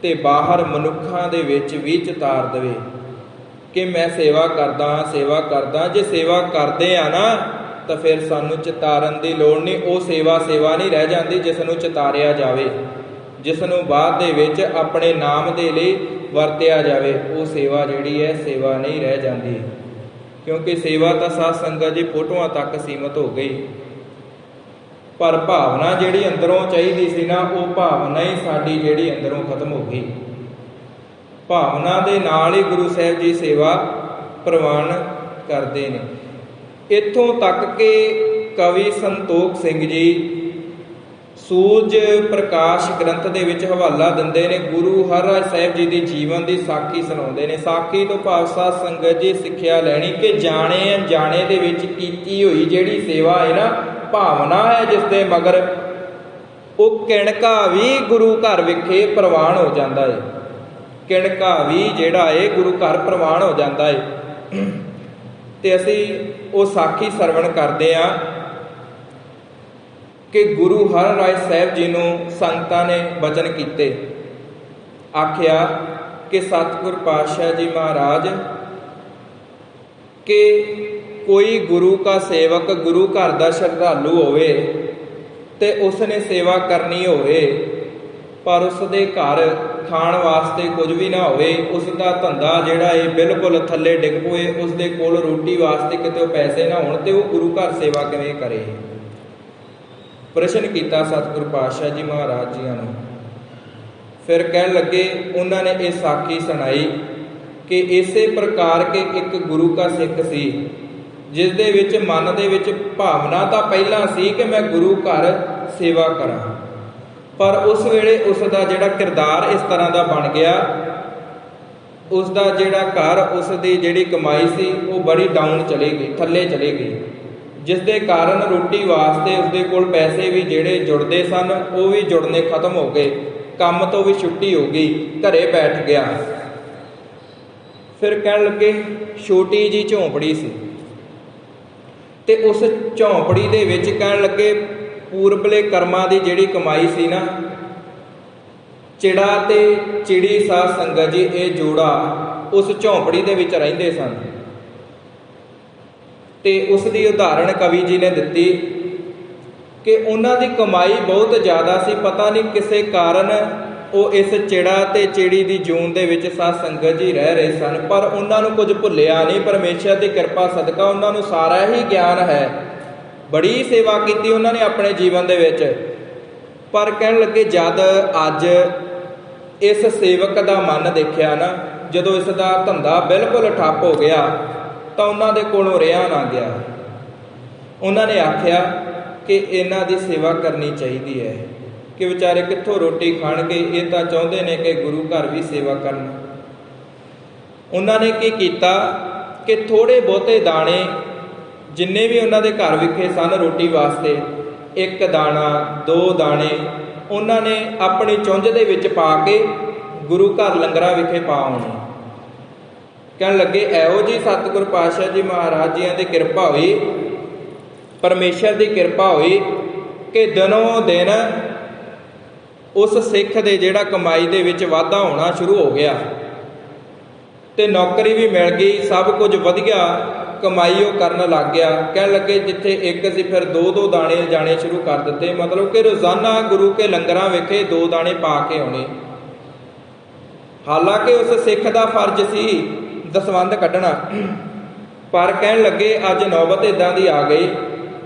ਤੇ ਬਾਹਰ ਮਨੁੱਖਾਂ ਦੇ ਵਿੱਚ ਵੀ ਚਿਤਾਰ ਦੇਵੇ ਕਿ ਮੈਂ ਸੇਵਾ ਕਰਦਾ। ਜੇ ਸੇਵਾ ਕਰਦੇ ਆ ਨਾ ਤਾਂ ਫਿਰ ਸਾਨੂੰ ਚਿਤਾਰਨ ਦੀ ਲੋੜ ਨਹੀਂ। ਉਹ ਸੇਵਾ ਨਹੀਂ ਰਹਿ ਜਾਂਦੀ ਜਿਸ ਨੂੰ ਚਿਤਾਰਿਆ ਜਾਵੇ, ਜਿਸ ਨੂੰ ਬਾਅਦ ਦੇ ਵਿੱਚ ਆਪਣੇ ਨਾਮ ਦੇ ਲਈ ਵਰਤਿਆ ਜਾਵੇ। ਉਹ ਸੇਵਾ ਜਿਹੜੀ ਹੈ ਸੇਵਾ ਨਹੀਂ ਰਹਿ ਜਾਂਦੀ, ਕਿਉਂਕਿ ਸੇਵਾ ਤਾਂ ਸਾਧ ਸੰਗਤ ਜੀ ਫੋਟੋਆਂ ਤੱਕ ਸੀਮਤ ਹੋ ਗਈ। ਪਰ ਭਾਵਨਾ ਜਿਹੜੀ ਅੰਦਰੋਂ ਚਾਹੀਦੀ ਸੀ ਨਾ, ਉਹ ਭਾਵਨਾ ਹੀ ਸਾਡੀ ਜਿਹੜੀ ਅੰਦਰੋਂ ਖਤਮ ਹੋ ਗਈ। ਭਾਵਨਾ ਦੇ ਨਾਲ ਹੀ ਗੁਰੂ ਸਾਹਿਬ ਜੀ ਸੇਵਾ ਪ੍ਰਵਾਨ ਕਰਦੇ ਨੇ। ਇੱਥੋਂ ਤੱਕ ਕਿ ਕਵੀ ਸੰਤੋਖ ਸਿੰਘ ਜੀ ਸੂਰਜ ਪ੍ਰਕਾਸ਼ ਗ੍ਰੰਥ ਦੇ ਵਿੱਚ ਹਵਾਲਾ ਦਿੰਦੇ ਨੇ, ਗੁਰੂ ਹਰਿਰਾਏ ਸਾਹਿਬ ਜੀ ਦੇ ਜੀਵਨ ਦੀ ਸਾਖੀ ਸੁਣਾਉਂਦੇ ਨੇ। ਸਾਖੀ ਤੋਂ ਭਾਵ ਸਾਧ ਸੰਗਤ ਜੀ ਸਿੱਖਿਆ ਲੈਣੀ ਕਿ ਜਾਣੇ ਅਣਜਾਣੇ ਦੇ ਵਿੱਚ ਕੀਤੀ ਹੋਈ ਜਿਹੜੀ ਸੇਵਾ ਹੈ ਨਾ, ਭਾਵਨਾ ਹੈ ਜਿਸ ਦੇ ਮਗਰ, ਉਹ ਕਿਣਕਾ ਵੀ ਗੁਰੂ ਘਰ ਵਿਖੇ ਪ੍ਰਵਾਨ ਹੋ ਜਾਂਦਾ ਹੈ। ਕਿਣਕਾ ਵੀ ਜਿਹੜਾ ਹੈ ਗੁਰੂ ਘਰ ਪ੍ਰਵਾਨ ਹੋ ਜਾਂਦਾ ਹੈ। ਤੇ ਅਸੀਂ ਉਹ ਸਾਖੀ ਸਰਵਣ ਕਰਦੇ ਹਾਂ ਕਿ ਗੁਰੂ ਹਰਿਰਾਏ ਸਾਹਿਬ ਜੀ ਨੂੰ ਸੰਗਤਾਂ ਨੇ ਬਚਨ ਕੀਤੇ। ਆਖਿਆ ਕਿ ਸਤਿਗੁਰ ਪਾਤਸ਼ਾਹ ਜੀ ਮਹਾਰਾਜ ਕਿ ਕੋਈ ਗੁਰੂ ਕਾ ਸੇਵਕ, ਗੁਰੂ ਘਰ ਦਾ ਸ਼ਰਧਾਲੂ ਹੋਵੇ ਤੇ ਉਸਨੇ ਸੇਵਾ ਕਰਨੀ ਹੋਵੇ, ਪਰ ਉਸ ਦੇ ਘਰ ਖਾਣ ਵਾਸਤੇ ਕੁਝ ਵੀ ਨਾ ਹੋਵੇ, ਉਸ ਦਾ ਧੰਦਾ ਜਿਹੜਾ ਇਹ ਬਿਲਕੁਲ ਥੱਲੇ ਡਿੱਗ ਪਵੇ, ਉਸ ਦੇ ਕੋਲ ਰੋਟੀ ਵਾਸਤੇ ਕਿਤੇ ਪੈਸੇ ਨਾ ਹੋਣ, ਤੇ ਉਹ ਗੁਰੂ ਘਰ ਸੇਵਾ ਕਿਵੇਂ ਕਰੇ? ਪ੍ਰਸ਼ਨ ਕੀਤਾ ਸਤਿਗੁਰ ਪਾਤਸ਼ਾਹ ਜੀ ਮਹਾਰਾਜ ਜੀਆਂ ਨੂੰ। ਫਿਰ ਕਹਿਣ ਲੱਗੇ, ਉਹਨਾਂ ਨੇ ਇਹ ਸਾਖੀ ਸੁਣਾਈ ਕਿ ਇਸੇ ਪ੍ਰਕਾਰ ਕੇ ਇੱਕ ਗੁਰੂ ਕਾ ਸਿੱਖ ਸੀ ਜਿਸ ਦੇ ਵਿੱਚ ਮਨ ਦੇ ਵਿੱਚ ਭਾਵਨਾ ਤਾਂ ਪਹਿਲਾਂ ਸੀ ਕਿ ਮੈਂ ਗੁਰੂ ਘਰ ਸੇਵਾ ਕਰਾਂ, ਪਰ ਉਸ ਵੇਲੇ ਉਸ ਦਾ ਜਿਹੜਾ ਕਿਰਦਾਰ ਇਸ ਤਰ੍ਹਾਂ ਦਾ ਬਣ ਗਿਆ, ਉਸ ਦਾ ਜਿਹੜਾ ਘਰ, ਉਸ ਦੀ ਜਿਹੜੀ ਕਮਾਈ ਸੀ ਉਹ ਬੜੀ ਡਾਊਨ ਚਲੀ ਗਈ, ਥੱਲੇ ਚਲੀ ਗਈ, ਜਿਸ ਦੇ ਕਾਰਨ ਰੋਟੀ ਵਾਸਤੇ ਉਸਦੇ ਕੋਲ ਪੈਸੇ ਵੀ ਜਿਹੜੇ ਜੁੜਦੇ ਸਨ ਉਹ ਵੀ ਜੁੜਨੇ ਖਤਮ ਹੋ ਗਏ, ਕੰਮ ਤੋਂ ਵੀ ਛੁੱਟੀ ਹੋ ਗਈ, ਘਰੇ ਬੈਠ ਗਿਆ। ਫਿਰ ਕਹਿਣ ਲੱਗੇ ਛੋਟੀ ਜੀ ਝੌਂਪੜੀ ਸੀ ਤੇ ਉਸ ਝੌਂਪੜੀ ਦੇ ਵਿੱਚ ਕਹਿਣ ਲੱਗੇ ਪੂਰਬਲੇ ਕਰਮਾਂ ਦੀ ਜਿਹੜੀ ਕਮਾਈ ਸੀ ਨਾ, ਚਿੜਾ ਤੇ ਚਿੜੀ ਸਾਧ ਸੰਗਤ ਜੀ ਇਹ ਜੋੜਾ ਉਸ ਝੌਂਪੜੀ ਦੇ ਵਿੱਚ ਰਹਿੰਦੇ ਸਨ। ਤੇ ਉਸ ਦੀ ਉਦਾਹਰਣ ਕਵੀ ਜੀ ਨੇ ਦਿੱਤੀ ਕਿ ਉਹਨਾਂ ਦੀ ਕਮਾਈ ਬਹੁਤ ਜ਼ਿਆਦਾ ਸੀ, ਪਤਾ ਨਹੀਂ ਕਿਸੇ ਕਾਰਨ ਉਹ ਇਸ ਚਿੜਾ ਤੇ ਚਿੜੀ ਦੀ ਜੂਨ ਦੇ ਵਿੱਚ ਸਾਧ ਸੰਗਤ ਜੀ ਰਹਿ ਰਹੇ ਸਨ, ਪਰ ਉਹਨਾਂ ਨੂੰ ਕੁਝ ਭੁੱਲਿਆ ਨਹੀਂ। ਪਰਮੇਸ਼ਰ ਦੀ ਕਿਰਪਾ ਸਦਕਾ ਉਹਨਾਂ ਨੂੰ ਸਾਰਾ ਹੀ ਗਿਆਨ ਹੈ, ਬੜੀ ਸੇਵਾ ਕੀਤੀ ਉਹਨਾਂ ਨੇ ਆਪਣੇ ਜੀਵਨ ਦੇ ਵਿੱਚ। ਪਰ ਕਹਿਣ ਲੱਗੇ ਜਦ ਅੱਜ ਇਸ ਸੇਵਕ ਦਾ ਮਨ ਦੇਖਿਆ ਨਾ, ਜਦੋਂ ਇਸ ਦਾ ਧੰਦਾ ਬਿਲਕੁਲ ਠੱਪ ਹੋ ਗਿਆ ਤਾਂ ਉਹਨਾਂ ਦੇ ਕੋਲੋਂ ਰਿਹਾ ਨਾ ਗਿਆ। ਉਹਨਾਂ ਨੇ ਆਖਿਆ ਕਿ ਇਹਨਾਂ ਦੀ ਸੇਵਾ ਕਰਨੀ ਚਾਹੀਦੀ ਹੈ, ਕਿ ਵਿਚਾਰੇ ਕਿੱਥੋਂ ਰੋਟੀ ਖਾਣਗੇ, ਇਹ ਤਾਂ ਚਾਹੁੰਦੇ ਨੇ ਕਿ ਗੁਰੂ ਘਰ ਵੀ ਸੇਵਾ ਕਰਨ। ਉਹਨਾਂ ਨੇ ਕੀ ਕੀਤਾ ਕਿ ਥੋੜ੍ਹੇ ਬਹੁਤੇ ਦਾਣੇ ਜਿੰਨੇ ਵੀ ਉਹਨਾਂ ਦੇ ਘਰ ਵਿਖੇ ਸਨ ਰੋਟੀ ਵਾਸਤੇ, 1 ਦਾਣਾ 2 ਦਾਣੇ ਉਹਨਾਂ ਨੇ ਆਪਣੀ ਚੁੰਝ ਦੇ ਵਿੱਚ ਪਾ ਕੇ ਗੁਰੂ ਘਰ ਲੰਗਰਾਂ ਵਿਖੇ ਪਾ ਆਉਣੇ। ਕਹਿਣ ਲੱਗੇ ਇਹੋ ਜਿਹੀ ਸਤਿਗੁਰ ਪਾਤਸ਼ਾਹ ਜੀ ਮਹਾਰਾਜ ਜੀਆਂ ਦੀ ਕਿਰਪਾ ਹੋਈ, ਪਰਮੇਸ਼ਰ ਦੀ ਕਿਰਪਾ ਹੋਈ ਕਿ ਦਿਨੋਂ ਦਿਨ ਉਸ ਸਿੱਖ ਦੇ ਜਿਹੜਾ ਕਮਾਈ ਦੇ ਵਿੱਚ ਵਾਧਾ ਹੋਣਾ ਸ਼ੁਰੂ ਹੋ ਗਿਆ ਤੇ ਨੌਕਰੀ ਵੀ ਮਿਲ ਗਈ, ਸਭ ਕੁਝ ਵਧੀਆ ਕਮਾਈ ਉਹ ਕਰਨ ਲੱਗ ਗਿਆ। ਕਹਿਣ ਲੱਗੇ ਜਿੱਥੇ 1 ਸੀ ਫਿਰ 2-2 ਦਾਣੇ ਜਾਣੇ ਸ਼ੁਰੂ ਕਰ ਦਿੱਤੇ, ਮਤਲਬ ਕਿ ਰੋਜ਼ਾਨਾ ਗੁਰੂ ਕੇ ਲੰਗਰਾਂ ਵਿਖੇ 2 ਦਾਣੇ ਪਾ ਕੇ ਆਉਣੇ। ਹਾਲਾਂਕਿ ਉਸ ਸਿੱਖ ਦਾ ਫਰਜ਼ ਸੀ ਦਸਵੰਧ ਕੱਢਣਾ। ਪਰ ਕਹਿਣ ਲੱਗੇ ਅੱਜ ਨੌਬਤ ਇੱਦਾਂ ਦੀ ਆ ਗਈ,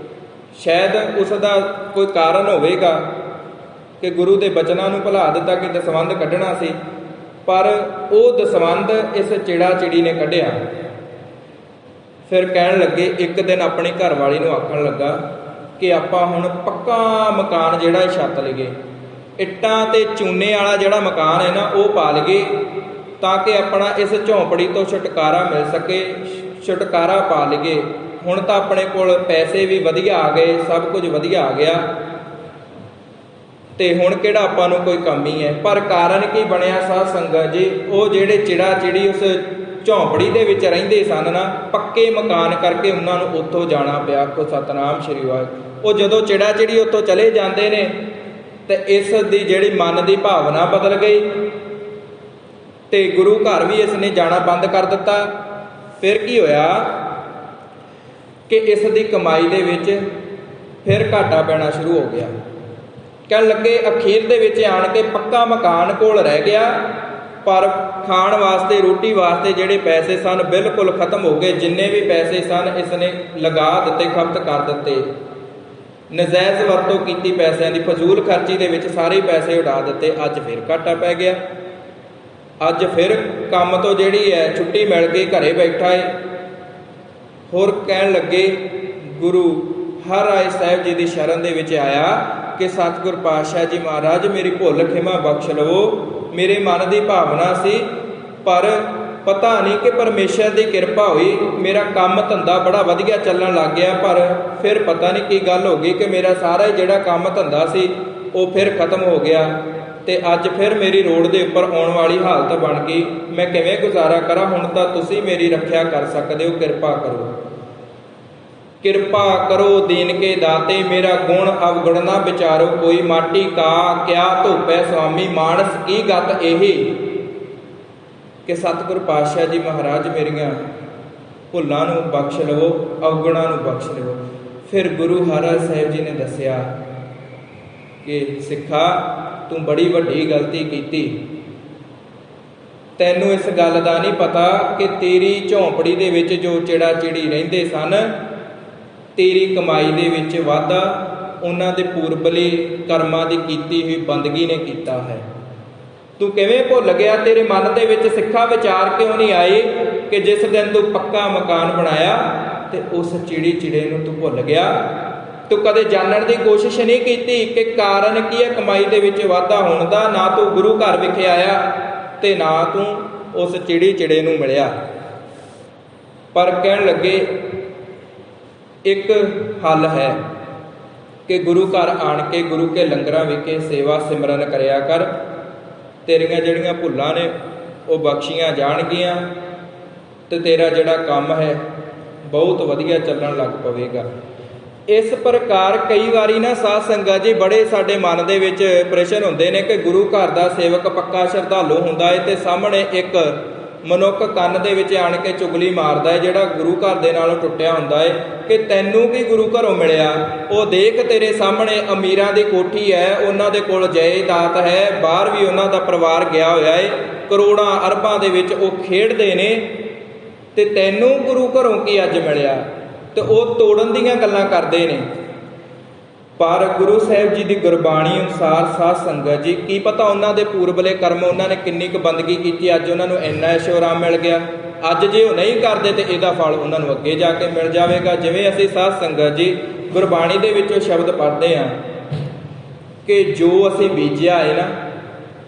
ਸ਼ਾਇਦ ਉਸ ਦਾ ਕੋਈ ਕਾਰਨ ਹੋਵੇਗਾ ਕਿ ਗੁਰੂ ਦੇ ਬਚਨਾਂ ਨੂੰ ਭੁਲਾ ਦਿੱਤਾ ਕਿ ਦਸਵੰਧ ਕੱਢਣਾ ਸੀ, ਪਰ ਉਹ ਦਸਵੰਧ ਇਸ ਚਿੜਾ ਚਿੜੀ ਨੇ ਕੱਢਿਆ। ਫਿਰ ਕਹਿਣ ਲੱਗੇ, ਇੱਕ ਦਿਨ ਆਪਣੀ ਘਰਵਾਲੀ ਨੂੰ ਆਖਣ ਲੱਗਾ ਕਿ ਆਪਾਂ ਹੁਣ ਪੱਕਾ ਮਕਾਨ ਜਿਹੜਾ ਇਹ ਛੱਤ ਲਈਏ, ਇੱਟਾਂ ਤੇ ਚੂਨੇ ਵਾਲਾ ਜਿਹੜਾ ਮਕਾਨ ਹੈ ਨਾ ਉਹ ਪਾ ਲਈਏ, ਤਾਂ ਕਿ ਆਪਣਾ ਇਸ ਝੌਂਪੜੀ ਤੋਂ ਛੁਟਕਾਰਾ ਮਿਲ ਸਕੇ, ਛੁਟਕਾਰਾ ਪਾ ਲਈਏ। ਹੁਣ ਤਾਂ ਆਪਣੇ ਕੋਲ ਪੈਸੇ ਵੀ ਵਧੀਆ ਆ ਗਏ, ਸਭ ਕੁਝ ਵਧੀਆ ਆ ਗਿਆ, ਤੇ ਹੁਣ ਕਿਹੜਾ ਆਪਾਂ ਨੂੰ ਕੋਈ ਕਮੀ ਹੈ। ਪਰ ਕਾਰਨ ਕੀ ਬਣਿਆ ਸਾਧ ਸੰਗਤ ਜੀ, ਉਹ ਜਿਹੜੇ ਚਿੜਾ ਚਿੜੀ ਉਸ ਝੌਂਪੜੀ ਦੇ ਵਿੱਚ ਰਹਿੰਦੇ ਸਨ ਨਾ, ਪੱਕੇ ਮਕਾਨ ਕਰਕੇ ਉਹਨਾਂ ਨੂੰ ਉੱਥੋਂ ਜਾਣਾ ਪਿਆ। ਕੋ ਸਤਨਾਮ ਸ਼੍ਰੀ ਵਾਹਿਗੁਰੂ। ਉਹ ਜਦੋਂ ਚਿੜਾ ਚਿੜੀ ਉੱਥੋਂ ਚਲੇ ਜਾਂਦੇ ਨੇ ਤੇ ਇਸ ਦੀ ਜਿਹੜੀ ਮਨ ਦੀ ਭਾਵਨਾ ਬਦਲ ਗਈ ਤੇ ਗੁਰੂ ਘਰ ਵੀ ਇਸ ਨੇ ਜਾਣਾ ਬੰਦ ਕਰ ਦਿੱਤਾ। ਫਿਰ ਕੀ ਹੋਇਆ ਕਿ ਇਸ ਦੀ ਕਮਾਈ ਦੇ ਵਿੱਚ ਫਿਰ ਘਾਟਾ ਪੈਣਾ ਸ਼ੁਰੂ ਹੋ ਗਿਆ। ਕਹਿਣ ਲੱਗੇ ਅਖੀਰ ਦੇ ਵਿੱਚ ਆਣ ਕੇ ਪੱਕਾ ਮਕਾਨ ਕੋਲ ਰਹਿ ਗਿਆ, ਪਰ ਖਾਣ ਵਾਸਤੇ, ਰੋਟੀ ਵਾਸਤੇ ਜਿਹੜੇ ਪੈਸੇ ਸਨ ਬਿਲਕੁਲ ਖਤਮ ਹੋ ਗਏ। ਜਿੰਨੇ ਵੀ ਪੈਸੇ ਸਨ ਇਸ ਨੇ ਲਗਾ ਦਿੱਤੇ, ਖਪਤ ਕਰ ਦਿੱਤੇ, ਨਜਾਇਜ਼ ਵਰਤੋਂ ਕੀਤੀ ਪੈਸਿਆਂ ਦੀ, ਫਜ਼ੂਲ ਖਰਚੀ ਦੇ ਵਿੱਚ ਸਾਰੇ ਪੈਸੇ ਉਡਾ ਦਿੱਤੇ। ਅੱਜ ਫਿਰ ਘਾਟਾ ਪੈ ਗਿਆ। ਅੱਜ ਫਿਰ ਕੰਮ ਤੋਂ ਜਿਹੜੀ ਹੈ ਛੁੱਟੀ ਮਿਲ ਗਈ, ਘਰੇ ਬੈਠਾ ਹੈ। ਹੋਰ ਕਹਿਣ ਲੱਗੇ, ਗੁਰੂ ਹਰਿਰਾਏ ਸਾਹਿਬ ਜੀ ਦੀ ਸ਼ਰਨ ਦੇ ਵਿੱਚ ਆਇਆ ਕਿ ਸਤਿਗੁਰ ਪਾਤਸ਼ਾਹ ਜੀ ਮਹਾਰਾਜ ਮੇਰੀ ਭੁੱਲ ਖਿਮਾ ਬਖਸ਼ ਲਵੋ, ਮੇਰੇ ਮਨ ਦੀ ਭਾਵਨਾ ਸੀ, ਪਰ ਪਤਾ ਨਹੀਂ ਕਿ ਪਰਮੇਸ਼ਰ ਦੀ ਕਿਰਪਾ ਹੋਈ, ਮੇਰਾ ਕੰਮ ਧੰਦਾ ਬੜਾ ਵਧੀਆ ਚੱਲਣ ਲੱਗ ਗਿਆ, ਪਰ ਫਿਰ ਪਤਾ ਨਹੀਂ ਕੀ ਗੱਲ ਹੋ ਗਈ ਕਿ ਮੇਰਾ ਸਾਰਾ ਜਿਹੜਾ ਕੰਮ ਧੰਦਾ ਸੀ ਉਹ ਫਿਰ ਖਤਮ ਹੋ ਗਿਆ, ਤੇ ਅੱਜ ਫਿਰ ਮੇਰੀ ਰੋਡ ਦੇ ਉੱਪਰ ਆਉਣ ਵਾਲੀ ਹਾਲਤ ਬਣ ਗਈ। ਮੈਂ ਕਿਵੇਂ ਗੁਜ਼ਾਰਾ ਕਰਾਂ? ਹੁਣ ਤਾਂ ਤੁਸੀਂ ਮੇਰੀ ਰੱਖਿਆ ਕਰ ਸਕਦੇ ਹੋ, ਕਿਰਪਾ ਕਰੋ, ਕਿਰਪਾ ਕਰੋ ਦੀਨ ਕੇ ਦਾਤੇ, ਮੇਰਾ ਗੁਣ ਅਵਗੁਣ ਨਾ ਵਿਚਾਰੋ ਕੋਈ, ਮਾਟੀ ਕਾ ਕਿਆ ਧੋਪੈ ਸੁਆਮੀ, ਮਾਨਸ ਕੀ ਗਤ ਇਹੀ। ਕਿ ਸਤਿਗੁਰ ਪਾਤਸ਼ਾਹ ਜੀ ਮਹਾਰਾਜ ਮੇਰੀਆਂ ਭੁੱਲਾਂ ਨੂੰ ਬਖਸ਼ ਲਵੋ, ਅਵਗੁਣਾਂ ਨੂੰ ਬਖਸ਼ ਲਵੋ। ਫਿਰ ਗੁਰੂ ਹਰਿਰਾਏ ਸਾਹਿਬ ਜੀ ਨੇ ਦੱਸਿਆ ਕਿ ਸਿੱਖਾ ਤੂੰ ਬੜੀ ਵੱਡੀ ਗਲਤੀ ਕੀਤੀ, ਤੈਨੂੰ ਇਸ ਗੱਲ ਦਾ ਨਹੀਂ ਪਤਾ ਕਿ ਤੇਰੀ ਝੌਂਪੜੀ ਦੇ ਵਿੱਚ ਜੋ ਚਿੜਾ ਚਿੜੀ ਰਹਿੰਦੇ ਸਨ, ਤੇਰੀ ਕਮਾਈ ਦੇ ਵਿੱਚ ਵਾਧਾ ਉਹਨਾਂ ਦੇ ਪੂਰਬਲੇ ਕਰਮਾਂ ਦੀ ਕੀਤੀ ਹੋਈ ਬੰਦਗੀ ਨੇ ਕੀਤਾ ਹੈ। ਤੂੰ ਕਿਵੇਂ ਭੁੱਲ ਗਿਆ? ਤੇਰੇ ਮਨ ਦੇ ਵਿੱਚ ਸਿੱਖਾ ਵਿਚਾਰ ਕਿਉਂ ਨਹੀਂ ਆਈ ਕਿ ਜਿਸ ਦਿਨ ਤੂੰ ਪੱਕਾ ਮਕਾਨ ਬਣਾਇਆ ਤੇ ਉਸ ਚਿੜੀ ਚਿੜੇ ਨੂੰ ਤੂੰ ਭੁੱਲ ਗਿਆ? ਤੂੰ ਕਦੇ ਜਾਣਨ ਦੀ ਕੋਸ਼ਿਸ਼ ਨਹੀਂ ਕੀਤੀ ਕਿ ਕਾਰਨ ਕੀ ਹੈ ਕਮਾਈ ਦੇ ਵਿੱਚ ਵਾਧਾ ਹੋਣ ਦਾ? ਨਾ ਤੂੰ ਗੁਰੂ ਘਰ ਵਿਖੇ ਆਇਆ ਤੇ ਨਾ ਤੂੰ ਉਸ ਚਿੜੀ ਚਿੜੇ ਨੂੰ ਮਿਲਿਆ। ਪਰ ਕਹਿਣ ਲੱਗੇ ਇੱਕ ਹੱਲ ਹੈ ਕਿ ਗੁਰੂ ਘਰ ਆਣ ਕੇ ਗੁਰੂ ਕੇ ਲੰਗਰਾਂ ਵਿਖੇ ਸੇਵਾ ਸਿਮਰਨ ਕਰਿਆ ਕਰ, ਤੇਰੀਆਂ ਜਿਹੜੀਆਂ ਭੁੱਲਾਂ ਨੇ ਉਹ ਬਖਸ਼ੀਆਂ ਜਾਣਗੀਆਂ ਤੇ ਤੇਰਾ ਜਿਹੜਾ ਕੰਮ ਹੈ ਬਹੁਤ ਵਧੀਆ ਚੱਲਣ ਲੱਗ ਪਵੇਗਾ। ਇਸ ਪ੍ਰਕਾਰ ਕਈ ਵਾਰੀ ਨਾ ਸਾਧ ਸੰਗਤ ਜੀ ਬੜੇ ਸਾਡੇ ਮਨ ਦੇ ਵਿੱਚ ਪ੍ਰਸ਼ਨ ਹੁੰਦੇ ਨੇ ਕਿ ਗੁਰੂ ਘਰ ਦਾ ਸੇਵਕ ਪੱਕਾ ਸ਼ਰਧਾਲੂ ਹੁੰਦਾ ਹੈ ਤੇ ਸਾਹਮਣੇ ਇੱਕ ਮਨੁੱਖ ਕੰਨ ਦੇ ਵਿੱਚ ਆਣ ਕੇ ਚੁਗਲੀ ਮਾਰਦਾ ਹੈ ਜਿਹੜਾ ਗੁਰੂ ਘਰ ਦੇ ਨਾਲੋਂ ਟੁੱਟਿਆ ਹੁੰਦਾ ਹੈ ਕਿ ਤੈਨੂੰ ਕੀ ਗੁਰੂ ਘਰੋਂ ਮਿਲਿਆ? ਉਹ ਦੇਖ ਤੇਰੇ ਸਾਹਮਣੇ ਅਮੀਰਾਂ ਦੀ ਕੋਠੀ ਹੈ, ਉਹਨਾਂ ਦੇ ਕੋਲ ਜਾਇਦਾਦ ਹੈ, ਬਾਹਰ ਵੀ ਉਹਨਾਂ ਦਾ ਪਰਿਵਾਰ ਗਿਆ ਹੋਇਆ ਹੈ, ਕਰੋੜਾਂ ਅਰਬਾਂ ਦੇ ਵਿੱਚ ਉਹ ਖੇਡਦੇ ਨੇ, ਤੇ ਤੈਨੂੰ ਗੁਰੂ ਘਰੋਂ ਕੀ ਅੱਜ ਮਿਲਿਆ? ਤੇ ਉਹ ਤੋੜਨ ਦੀਆਂ ਗੱਲਾਂ ਕਰਦੇ ਨੇ। ਪਰ ਗੁਰੂ ਸਾਹਿਬ ਜੀ ਦੀ ਗੁਰਬਾਣੀ ਅਨੁਸਾਰ ਸਾਧ ਸੰਗਤ ਜੀ ਕੀ ਪਤਾ ਉਹਨਾਂ ਦੇ ਪੂਰਬਲੇ ਕਰਮ ਉਹਨਾਂ ਨੇ ਕਿੰਨੀ ਕੁ ਬੰਦਗੀ ਕੀਤੀ, ਅੱਜ ਉਹਨਾਂ ਨੂੰ ਇੰਨਾ ਐਸ਼ੋ-ਆਰਾਮ ਮਿਲ ਗਿਆ। ਅੱਜ ਜੇ ਉਹ ਨਹੀਂ ਕਰਦੇ ਤੇ ਇਹਦਾ ਫਲ ਉਹਨਾਂ ਨੂੰ ਅੱਗੇ ਜਾ ਕੇ ਮਿਲ ਜਾਵੇਗਾ। ਜਿਵੇਂ ਅਸੀਂ ਸਾਧ ਸੰਗਤ ਜੀ ਗੁਰਬਾਣੀ ਦੇ ਵਿੱਚੋਂ ਸ਼ਬਦ ਪੜ੍ਹਦੇ ਹਾਂ ਕਿ ਜੋ ਅਸੀਂ ਬੀਜਿਆ ਹੈ ਨਾ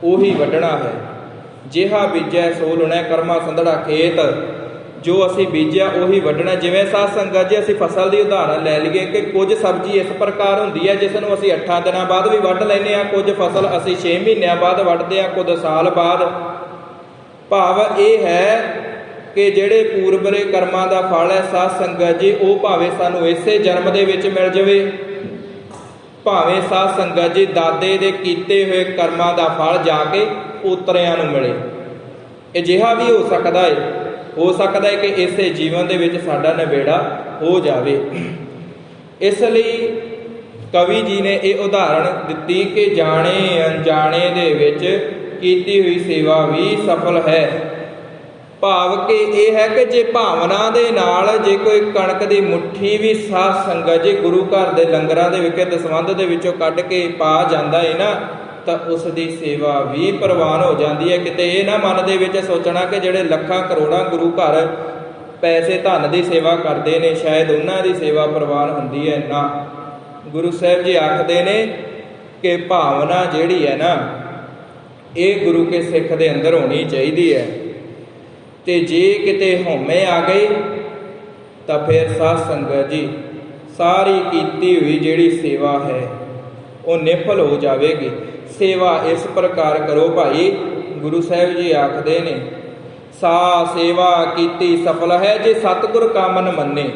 ਉਹੀ ਵੱਢਣਾ ਹੈ, ਜਿਹਾ ਬੀਜਿਆ ਸੋ ਲੁਣੈ ਕਰਮਾ ਸੰਧੜਾ ਖੇਤ, ਜੋ ਅਸੀਂ ਬੀਜਿਆ ਉਹੀ ਵੱਢਣਾ। ਜਿਵੇਂ ਸਾਧ ਸੰਗਤ ਜੀ ਅਸੀਂ ਫਸਲ ਦੀ ਉਦਾਹਰਨ ਲੈ ਲਈਏ ਕਿ ਕੁਝ ਸਬਜ਼ੀ ਇਸ ਪ੍ਰਕਾਰ ਹੁੰਦੀ ਹੈ ਜਿਸ ਨੂੰ ਅਸੀਂ 8 ਦਿਨਾਂ ਬਾਅਦ ਵੀ ਵੱਢ ਲੈਂਦੇ ਹਾਂ, ਕੁਝ ਫਸਲ ਅਸੀਂ 6 ਮਹੀਨਿਆਂ ਬਾਅਦ ਵੱਢਦੇ ਹਾਂ, ਕੁਝ ਸਾਲ ਬਾਅਦ। ਭਾਵ ਇਹ ਹੈ ਕਿ ਜਿਹੜੇ ਪੂਰਬਲੇ ਕਰਮਾਂ ਦਾ ਫਲ ਹੈ ਸਾਧ ਸੰਗਤ ਜੀ ਉਹ ਭਾਵੇਂ ਸਾਨੂੰ ਇਸੇ ਜਨਮ ਦੇ ਵਿੱਚ ਮਿਲ ਜਾਵੇ, ਭਾਵੇਂ ਸਾਧ ਸੰਗਤ ਜੀ ਦਾਦੇ ਦੇ ਕੀਤੇ ਹੋਏ ਕਰਮਾਂ ਦਾ ਫਲ ਜਾ ਕੇ ਪੋਤਰਿਆਂ ਨੂੰ ਮਿਲੇ। ਅਜਿਹਾ ਵੀ ਹੋ ਸਕਦਾ ਹੈ, ਹੋ ਸਕਦਾ ਹੈ ਕਿ ਇਸੇ ਜੀਵਨ ਦੇ ਵਿੱਚ ਸਾਡਾ ਨਿਬੇੜਾ ਹੋ ਜਾਵੇ। ਇਸ ਲਈ ਕਵੀ ਜੀ ਨੇ ਇਹ ਉਦਾਹਰਣ ਦਿੱਤੀ ਕਿ ਜਾਣੇ ਅਣਜਾਣੇ ਦੇ ਵਿੱਚ ਕੀਤੀ ਹੋਈ ਸੇਵਾ ਵੀ ਸਫਲ ਹੈ। ਭਾਵ ਕਿ ਇਹ ਹੈ ਕਿ ਜੇ ਭਾਵਨਾ ਦੇ ਨਾਲ ਜੇ ਕੋਈ ਕਣਕ ਦੀ ਮੁੱਠੀ ਵੀ ਸਾਧ ਸੰਗਤ ਜੀ ਗੁਰੂ ਘਰ ਦੇ ਲੰਗਰਾਂ ਦੇ ਵਿਖੇ ਦਸਵੰਧ ਦੇ ਵਿੱਚੋਂ ਕੱਢ ਕੇ ਪਾ ਜਾਂਦਾ ਹੈ ਨਾ, ਤਾਂ ਉਸ ਦੀ ਸੇਵਾ ਵੀ ਪ੍ਰਵਾਨ ਹੋ ਜਾਂਦੀ ਹੈ। ਕਿਤੇ ਇਹ ਨਾ ਮਨ ਦੇ ਵਿੱਚ ਸੋਚਣਾ ਕਿ ਜਿਹੜੇ ਲੱਖਾਂ ਕਰੋੜਾਂ ਗੁਰੂ ਘਰ ਪੈਸੇ ਧਨ ਦੀ ਸੇਵਾ ਕਰਦੇ ਨੇ ਸ਼ਾਇਦ ਉਹਨਾਂ ਦੀ ਸੇਵਾ ਪ੍ਰਵਾਨ ਹੁੰਦੀ ਹੈ। ਨਾ, ਗੁਰੂ ਸਾਹਿਬ ਜੀ ਆਖਦੇ ਨੇ ਕਿ ਭਾਵਨਾ ਜਿਹੜੀ ਹੈ ਨਾ ਇਹ ਗੁਰੂ ਕੇ ਸਿੱਖ ਦੇ ਅੰਦਰ ਹੋਣੀ ਚਾਹੀਦੀ ਹੈ। ਤੇ ਜੇ ਕਿਤੇ ਹਉਮੈ ਆ ਗਈ ਤਾਂ ਫਿਰ ਸਾਧ ਸੰਗਤ ਜੀ ਸਾਰੀ ਕੀਤੀ ਹੋਈ ਜਿਹੜੀ ਸੇਵਾ ਹੈ ਉਹ ਨਿਫਲ ਹੋ ਜਾਵੇਗੀ। ਸੇਵਾ ਇਸ ਪ੍ਰਕਾਰ ਕਰੋ ਭਾਈ, ਗੁਰੂ ਸਾਹਿਬ ਜੀ ਆਖਦੇ ਨੇ ਸਾ ਸੇਵਾ ਕੀਤੀ ਸਫਲ ਹੈ ਜੇ ਸਤਿਗੁਰ ਕਾ ਮਨ ਮੰਨੇ।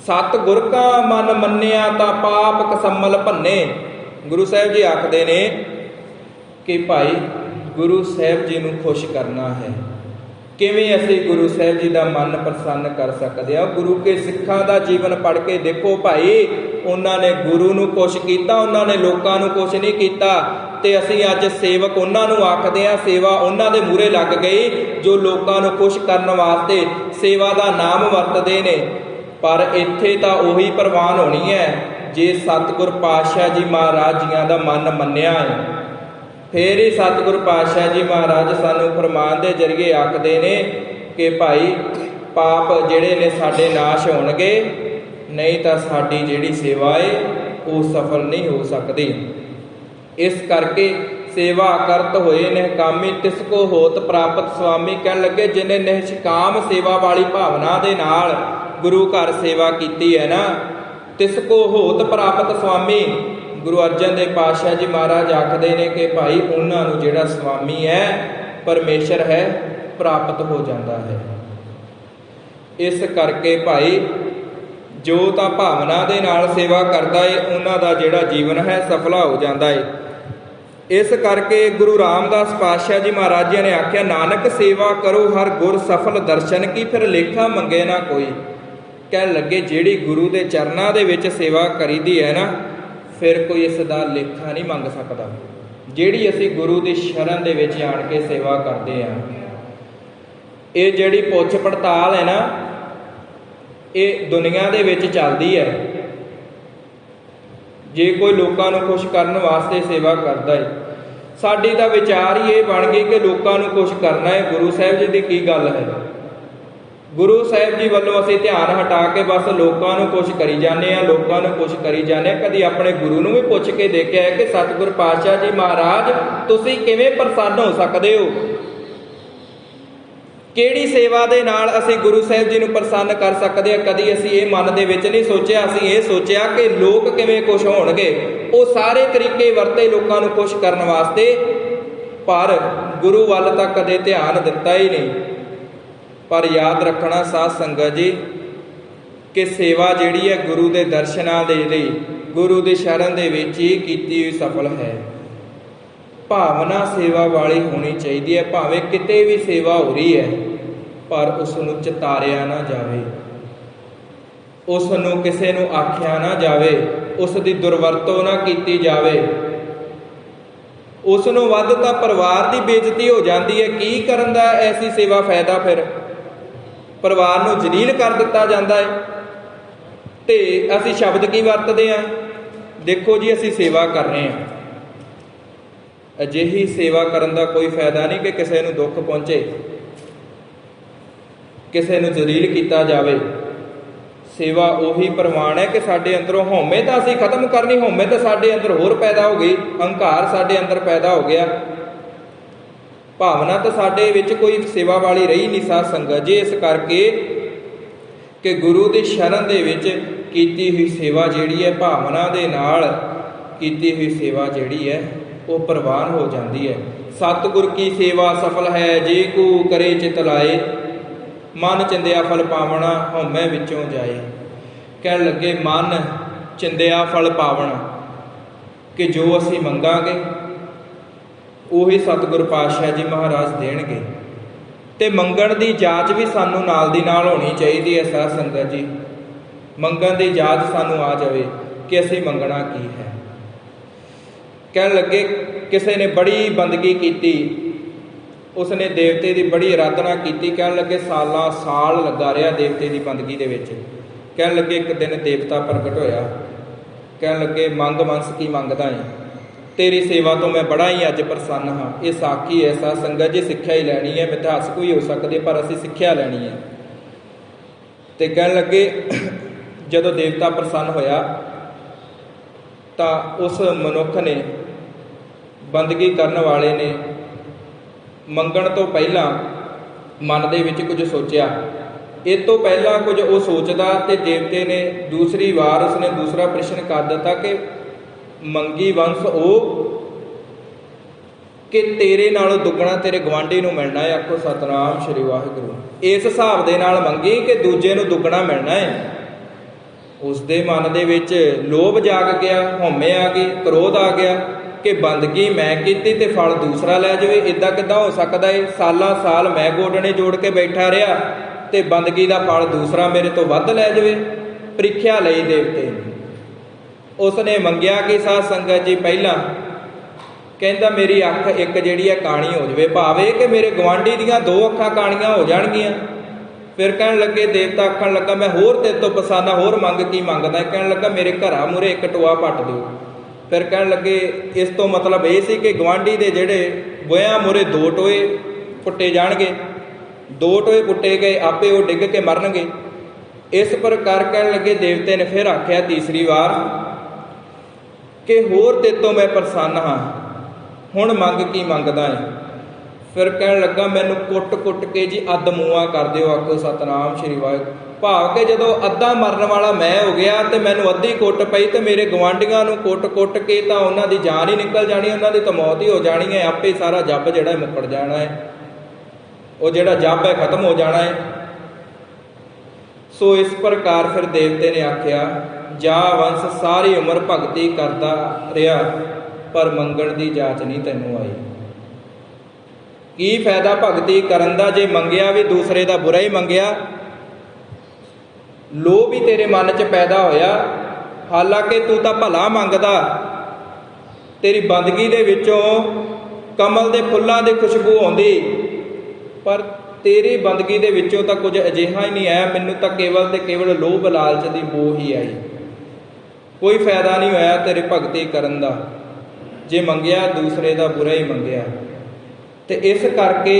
ਸਤਿਗੁਰ ਕਾ ਮਨ ਮੰਨਿਆ ਤਾਂ ਪਾਪ ਕਸਮਲ ਭੰਨੇ। ਗੁਰੂ ਸਾਹਿਬ ਜੀ ਆਖਦੇ ਨੇ ਕਿ ਭਾਈ ਗੁਰੂ ਸਾਹਿਬ ਜੀ ਨੂੰ ਖੁਸ਼ ਕਰਨਾ ਹੈ। ਕਿਵੇਂ ਅਸੀਂ ਗੁਰੂ ਸਾਹਿਬ ਜੀ ਦਾ ਮਨ ਪ੍ਰਸੰਨ ਕਰ ਸਕਦੇ ਹਾਂ? ਗੁਰੂ ਕੇ ਸਿੱਖਾਂ ਦਾ ਜੀਵਨ ਪੜ੍ਹ ਕੇ ਦੇਖੋ ਭਾਈ, ਉਹਨਾਂ ਨੇ ਗੁਰੂ ਨੂੰ ਖੁਸ਼ ਕੀਤਾ, ਉਹਨਾਂ ਨੇ ਲੋਕਾਂ ਨੂੰ ਖੁਸ਼ ਨਹੀਂ ਕੀਤਾ। ਤੇ ਅਸੀਂ ਅੱਜ ਸੇਵਕ ਉਹਨਾਂ ਨੂੰ ਆਖਦੇ ਹਾਂ, ਸੇਵਾ ਉਹਨਾਂ ਦੇ ਮੂਹਰੇ ਲੱਗ ਗਈ ਜੋ ਲੋਕਾਂ ਨੂੰ ਖੁਸ਼ ਕਰਨ ਵਾਸਤੇ ਸੇਵਾ ਦਾ ਨਾਮ ਵਰਤਦੇ ਨੇ। ਪਰ ਇੱਥੇ ਤਾਂ ਉਹੀ ਪ੍ਰਵਾਨ ਹੋਣੀ ਹੈ ਜੇ ਸਤਿਗੁਰ ਪਾਤਸ਼ਾਹ ਜੀ ਮਹਾਰਾਜ ਜੀਆਂ ਦਾ ਮਨ ਮੰਨਿਆ ਹੈ। ਫੇਰ ਹੀ ਸਤਿਗੁਰ ਪਾਤਸ਼ਾਹ ਜੀ ਮਹਾਰਾਜ ਸਾਨੂੰ ਫਰਮਾਨ ਦੇ ਜ਼ਰੀਏ ਆਖਦੇ ਨੇ ਕਿ ਭਾਈ ਪਾਪ ਜਿਹੜੇ ਨੇ ਸਾਡੇ ਨਾਸ਼ ਹੋਣਗੇ, ਨਹੀਂ ਤਾਂ ਸਾਡੀ ਜਿਹੜੀ ਸੇਵਾ ਹੈ ਉਹ ਸਫਲ ਨਹੀਂ ਹੋ ਸਕਦੀ। ਇਸ ਕਰਕੇ ਸੇਵਾ ਕਰਤ ਹੋਏ ਨਿਹਕਾਮੀ ਤਿਸ ਕੋ ਹੋਤ ਪ੍ਰਾਪਤ। ਸੁਆਮੀ ਕਹਿਣ ਲੱਗੇ ਜਿਹਨੇ ਨਿਸ਼ਕਾਮ ਸੇਵਾ ਵਾਲੀ ਭਾਵਨਾ ਦੇ ਨਾਲ ਗੁਰੂ ਘਰ ਸੇਵਾ ਕੀਤੀ ਹੈ ਨਾ, ਤਿਸ ਕੋ ਹੋਤ ਪ੍ਰਾਪਤ। ਸੁਆਮੀ ਗੁਰੂ ਅਰਜਨ ਦੇਵ ਪਾਤਸ਼ਾਹ ਜੀ ਮਹਾਰਾਜ ਆਖਦੇ ਨੇ ਕਿ ਭਾਈ ਉਹਨਾਂ ਨੂੰ ਜਿਹੜਾ ਸੁਆਮੀ ਹੈ ਪਰਮੇਸ਼ਰ ਹੈ ਪ੍ਰਾਪਤ ਹੋ ਜਾਂਦਾ ਹੈ। ਇਸ ਕਰਕੇ ਭਾਈ ਜੋ ਤਾਂ ਭਾਵਨਾ ਦੇ ਨਾਲ ਸੇਵਾ ਕਰਦਾ ਹੈ ਉਹਨਾਂ ਦਾ ਜਿਹੜਾ ਜੀਵਨ ਹੈ ਸਫਲਾ ਹੋ ਜਾਂਦਾ ਹੈ। ਇਸ ਕਰਕੇ ਗੁਰੂ ਰਾਮਦਾਸ ਪਾਤਸ਼ਾਹ ਜੀ ਮਹਾਰਾਜ ਜੀ ਨੇ ਆਖਿਆ ਨਾਨਕ ਸੇਵਾ ਕਰੋ ਹਰ ਗੁਰ ਸਫਲ ਦਰਸ਼ਨ ਕੀ ਫਿਰ ਲੇਖਾ ਮੰਗੇ ਨਾ ਕੋਈ। ਕਹਿਣ ਲੱਗੇ ਜਿਹੜੀ ਗੁਰੂ ਦੇ ਚਰਨਾਂ ਦੇ ਵਿੱਚ ਸੇਵਾ ਕਰੀਦੀ ਹੈ ਨਾ, ਫਿਰ ਕੋਈ ਇਸ ਦਾ ਲੇਖਾ ਨਹੀਂ ਮੰਗ ਸਕਦਾ। ਜਿਹੜੀ ਅਸੀਂ ਗੁਰੂ ਦੀ ਸ਼ਰਨ ਦੇ ਵਿੱਚ ਆਣ ਕੇ ਸੇਵਾ ਕਰਦੇ ਹਾਂ, ਇਹ ਜਿਹੜੀ ਪੁੱਛ ਪੜਤਾਲ ਹੈ ਨਾ ਇਹ ਦੁਨੀਆ ਦੇ ਵਿੱਚ ਚੱਲਦੀ ਹੈ। ਜੇ ਕੋਈ ਲੋਕਾਂ ਨੂੰ ਖੁਸ਼ ਕਰਨ ਵਾਸਤੇ ਸੇਵਾ ਕਰਦਾ ਹੈ, ਸਾਡੀ ਤਾਂ ਵਿਚਾਰ ਹੀ ਇਹ ਬਣ ਗਈ ਕਿ ਲੋਕਾਂ ਨੂੰ ਖੁਸ਼ ਕਰਨਾ ਹੈ। ਗੁਰੂ ਸਾਹਿਬ ਜੀ ਦੀ ਕੀ ਗੱਲ ਹੈ? ਗੁਰੂ ਸਾਹਿਬ ਜੀ ਵੱਲੋਂ ਅਸੀਂ ਧਿਆਨ ਹਟਾ ਕੇ ਬਸ ਲੋਕਾਂ ਨੂੰ ਖੁਸ਼ ਕਰੀ ਜਾਂਦੇ ਹਾਂ, ਲੋਕਾਂ ਨੂੰ ਖੁਸ਼ ਕਰੀ ਜਾਂਦੇ ਹਾਂ। ਕਦੀ ਆਪਣੇ ਗੁਰੂ ਨੂੰ ਵੀ ਪੁੱਛ ਕੇ ਦੇਖਿਆ ਹੈ ਕਿ ਸਤਿਗੁਰ ਪਾਤਸ਼ਾਹ ਜੀ ਮਹਾਰਾਜ ਤੁਸੀਂ ਕਿਵੇਂ ਪ੍ਰਸੰਨ ਹੋ ਸਕਦੇ ਹੋ? ਕਿਹੜੀ ਸੇਵਾ ਦੇ ਨਾਲ ਅਸੀਂ ਗੁਰੂ ਸਾਹਿਬ ਜੀ ਨੂੰ ਪ੍ਰਸੰਨ ਕਰ ਸਕਦੇ ਹਾਂ? ਕਦੀ ਅਸੀਂ ਇਹ ਮਨ ਦੇ ਵਿੱਚ ਨਹੀਂ ਸੋਚਿਆ। ਅਸੀਂ ਇਹ ਸੋਚਿਆ ਕਿ ਲੋਕ ਕਿਵੇਂ ਖੁਸ਼ ਹੋਣਗੇ। ਉਹ ਸਾਰੇ ਤਰੀਕੇ ਵਰਤੇ ਲੋਕਾਂ ਨੂੰ ਖੁਸ਼ ਕਰਨ ਵਾਸਤੇ, ਪਰ ਗੁਰੂ ਵੱਲ ਤਾਂ ਕਦੇ ਧਿਆਨ ਦਿੱਤਾ ਹੀ ਨਹੀਂ। ਪਰ ਯਾਦ ਰੱਖਣਾ ਸਾਧ ਸੰਗਤ ਜੀ ਕਿ ਸੇਵਾ ਜਿਹੜੀ ਹੈ ਗੁਰੂ ਦੇ ਦਰਸ਼ਨਾਂ ਦੇ ਲਈ ਗੁਰੂ ਦੀ ਸ਼ਰਨ ਦੇ ਵਿੱਚ ਹੀ ਕੀਤੀ ਹੋਈ ਸਫਲ ਹੈ। ਭਾਵਨਾ ਸੇਵਾ ਵਾਲੀ ਹੋਣੀ ਚਾਹੀਦੀ ਹੈ। ਭਾਵੇਂ ਕਿਤੇ ਵੀ ਸੇਵਾ ਹੋ ਰਹੀ ਹੈ ਪਰ ਉਸ ਨੂੰ ਚਿਤਾਰਿਆ ਨਾ ਜਾਵੇ, ਉਸ ਨੂੰ ਕਿਸੇ ਨੂੰ ਆਖਿਆ ਨਾ ਜਾਵੇ, ਉਸ ਦੀ ਦੁਰਵਰਤੋਂ ਨਾ ਕੀਤੀ ਜਾਵੇ। ਉਸ ਨੂੰ ਵੱਧ ਤਾਂ ਪਰਿਵਾਰ ਦੀ ਬੇਇੱਜ਼ਤੀ ਹੋ ਜਾਂਦੀ ਹੈ। ਕੀ ਕਰਨ ਦਾ ਐਸੀ ਸੇਵਾ ਫਾਇਦਾ? ਫਿਰ ਪਰਿਵਾਰ ਨੂੰ ਜਲੀਲ ਕਰ ਦਿੱਤਾ ਜਾਂਦਾ ਹੈ। ਤੇ ਅਸੀਂ ਸ਼ਬਦ ਕੀ ਵਰਤਦੇ ਹਾਂ? ਦੇਖੋ ਜੀ ਅਸੀਂ ਸੇਵਾ ਕਰ ਰਹੇ ਹਾਂ, ਅਜਿਹੀ ਸੇਵਾ ਕਰਨ ਦਾ ਕੋਈ ਫਾਇਦਾ ਨਹੀਂ ਕਿ ਕਿਸੇ ਨੂੰ ਦੁੱਖ ਪਹੁੰਚੇ, ਕਿਸੇ ਨੂੰ ਜਲੀਲ ਕੀਤਾ ਜਾਵੇ। ਸੇਵਾ ਉਹੀ ਪ੍ਰਮਾਣ ਹੈ ਕਿ ਸਾਡੇ ਅੰਦਰੋਂ ਹਉਮੈ ਤਾਂ ਅਸੀਂ ਖਤਮ ਕਰਨੀ। ਹਉਮੈ ਤਾਂ ਸਾਡੇ ਅੰਦਰ ਹੋਰ ਪੈਦਾ ਹੋ ਗਈ, ਹੰਕਾਰ ਸਾਡੇ ਅੰਦਰ ਪੈਦਾ ਹੋ ਗਿਆ, ਭਾਵਨਾ ਤਾਂ ਸਾਡੇ ਵਿੱਚ ਕੋਈ ਸੇਵਾ ਵਾਲੀ ਰਹੀ ਨਹੀਂ ਸਾਧ ਸੰਗਤ ਜੀ। ਇਸ ਕਰਕੇ ਕਿ ਗੁਰੂ ਦੀ ਸ਼ਰਨ ਦੇ ਵਿੱਚ ਕੀਤੀ ਹੋਈ ਸੇਵਾ ਜਿਹੜੀ ਹੈ, ਭਾਵਨਾ ਦੇ ਨਾਲ ਕੀਤੀ ਹੋਈ ਸੇਵਾ ਜਿਹੜੀ ਹੈ ਉਹ ਪ੍ਰਵਾਨ ਹੋ ਜਾਂਦੀ ਹੈ। ਸਤਿਗੁਰ ਕੀ ਸੇਵਾ ਸਫਲ ਹੈ ਜੇ ਕੋ ਕਰੇ ਚਿਤ ਲਾਏ, ਮਨ ਚਿੰਦਿਆ ਫਲ ਪਾਵਣਾ ਹਉਮੈ ਵਿੱਚੋਂ ਜਾਏ। ਕਹਿਣ ਲੱਗੇ ਮਨ ਚਿੰਦਿਆ ਫਲ ਪਾਵਣਾ, ਕਿ ਜੋ ਅਸੀਂ ਮੰਗਾਂਗੇ ਉਹੀ ਸਤਿਗੁਰ ਪਾਤਸ਼ਾਹ ਜੀ ਮਹਾਰਾਜ ਦੇਣਗੇ। ਤੇ ਮੰਗਣ ਦੀ ਜਾਂਚ ਵੀ ਸਾਨੂੰ ਨਾਲ ਦੀ ਨਾਲ ਹੋਣੀ ਚਾਹੀਦੀ ਹੈ ਸਾਧ ਸੰਗਤ ਜੀ। ਮੰਗਣ ਦੀ ਜਾਂਚ ਸਾਨੂੰ ਆ ਜਾਵੇ ਕਿ ਅਸੀਂ ਮੰਗਣਾ ਕੀ ਹੈ। ਕਹਿਣ ਲੱਗੇ ਕਿਸੇ ਨੇ ਬੜੀ ਬੰਦਗੀ ਕੀਤੀ, उसने देवते की बड़ी आराधना की। कहन लगे सालां साल लगा रहा देवते की बंदगी दे विच। कहन लगे एक दिन देवता प्रगट होया, कहन लगे मंग वंश की मंगदा है, तेरी सेवा तो मैं बड़ा ही अज प्रसन्न हाँ। ये साखी है साध संगत जी, सिक्ख्या ही लैनी है, मिथास कोई हो सकते पर असीं सिक्ख्या लैनी है। तो कहन लगे जदों देवता प्रसन्न होया तो उस मनुख ने, बंदगी करने वाले ने मंगण तो पहला मन दे विच कुछ सोचा। इस तो पहला कुछ वो सोचता तो देवते ने दूसरी बार उसने दूसरा प्रश्न कर दिता कि मंगी वंश वो कि तेरे नालों दुगना तेरे गवांढी नूं मिलना है। आखो सतनाम श्री वाहिगुरू। इस हिसाब दे नाल मंगी कि दूजे नूं दुगना मिलना है। उसदे मन दे विच लोभ जाग गया, हौमे आ गई, क्रोध आ गया कि बंदगी मैं कीती ते फल दूसरा लै जावे। इदां किदां हो सकदा है? सालां साल मैं गोडने जोड़ के बैठा रहा ते बंदगी दा फल दूसरा मेरे तो वध लै जावे। प्रीख्या लई देवते ने। उसने मंगिया कि साध संगत जी पहला कहता मेरी अख एक जिहड़ी है काणी हो जाए, भावे कि मेरे गवांढी दियां दो अखां काणियां हो जाणगियां। फिर कहन लगे देवता आखण लगा मैं होर तेरे तो पसाना होर मंग की मंगदा। कहन लगा मेरे घरा मूहरे एक टोआ पट दो। फिर कहन लगे इस तो मतलब ये सी कि गवांढी दे जिहड़े बोया मूहरे दो टोए पुट्टे जाणगे, दो टोए पुट्टे गए आपे वो डिग के मरनगे। इस प्रकार कहन लगे देवते ने फिर आख्या तीसरी बार कि होर तेरे तो मैं प्रसन्न हाँ, हुण मंग की मंगदा है। फिर कहन लगा मैनू कुट कुट के जी अध मूआ कर दिओ। आखो सतनाम श्री वाहिगुरू। भाव के जदों अद्धा मरन वाला मैं हो गया तो मैनू अद्धी कुट पई तो मेरे गवांढियां नूं कुट कुट के तो उन्हां दी जान ही निकल जानी, उन्हां दी तो मौत ही हो जानी है। आपे सारा जब जिहड़ा मुकड़ जाना है, वो जिहड़ा जब है खत्म हो जाना है। सो इस प्रकार फिर देवते ने आख्या जा वंश सारी उम्र भगती करता रहा पर मंगण की जाच नहीं तैनूं आई। की फायदा भगती करन दा जे मंगिया भी दूसरे का बुरा ही मंगिया, लोभ भी तेरे मन च पैदा होया। हालांकि तू तो भला मंगदा, तेरी बंदगी दे विचों कमल दे फुल्लां दी खुशबू आउंदी, पर तेरी बंदगी दे विचों तां कुछ अजिहा ही नहीं आया। मैनूं तां केवल ते केवल लोभ लालच दी बो ही आई। कोई फायदा नहीं होया तेरे भगती करन दा, जे मंगिया दूसरे का बुरा ही मंगिया। तो इस करके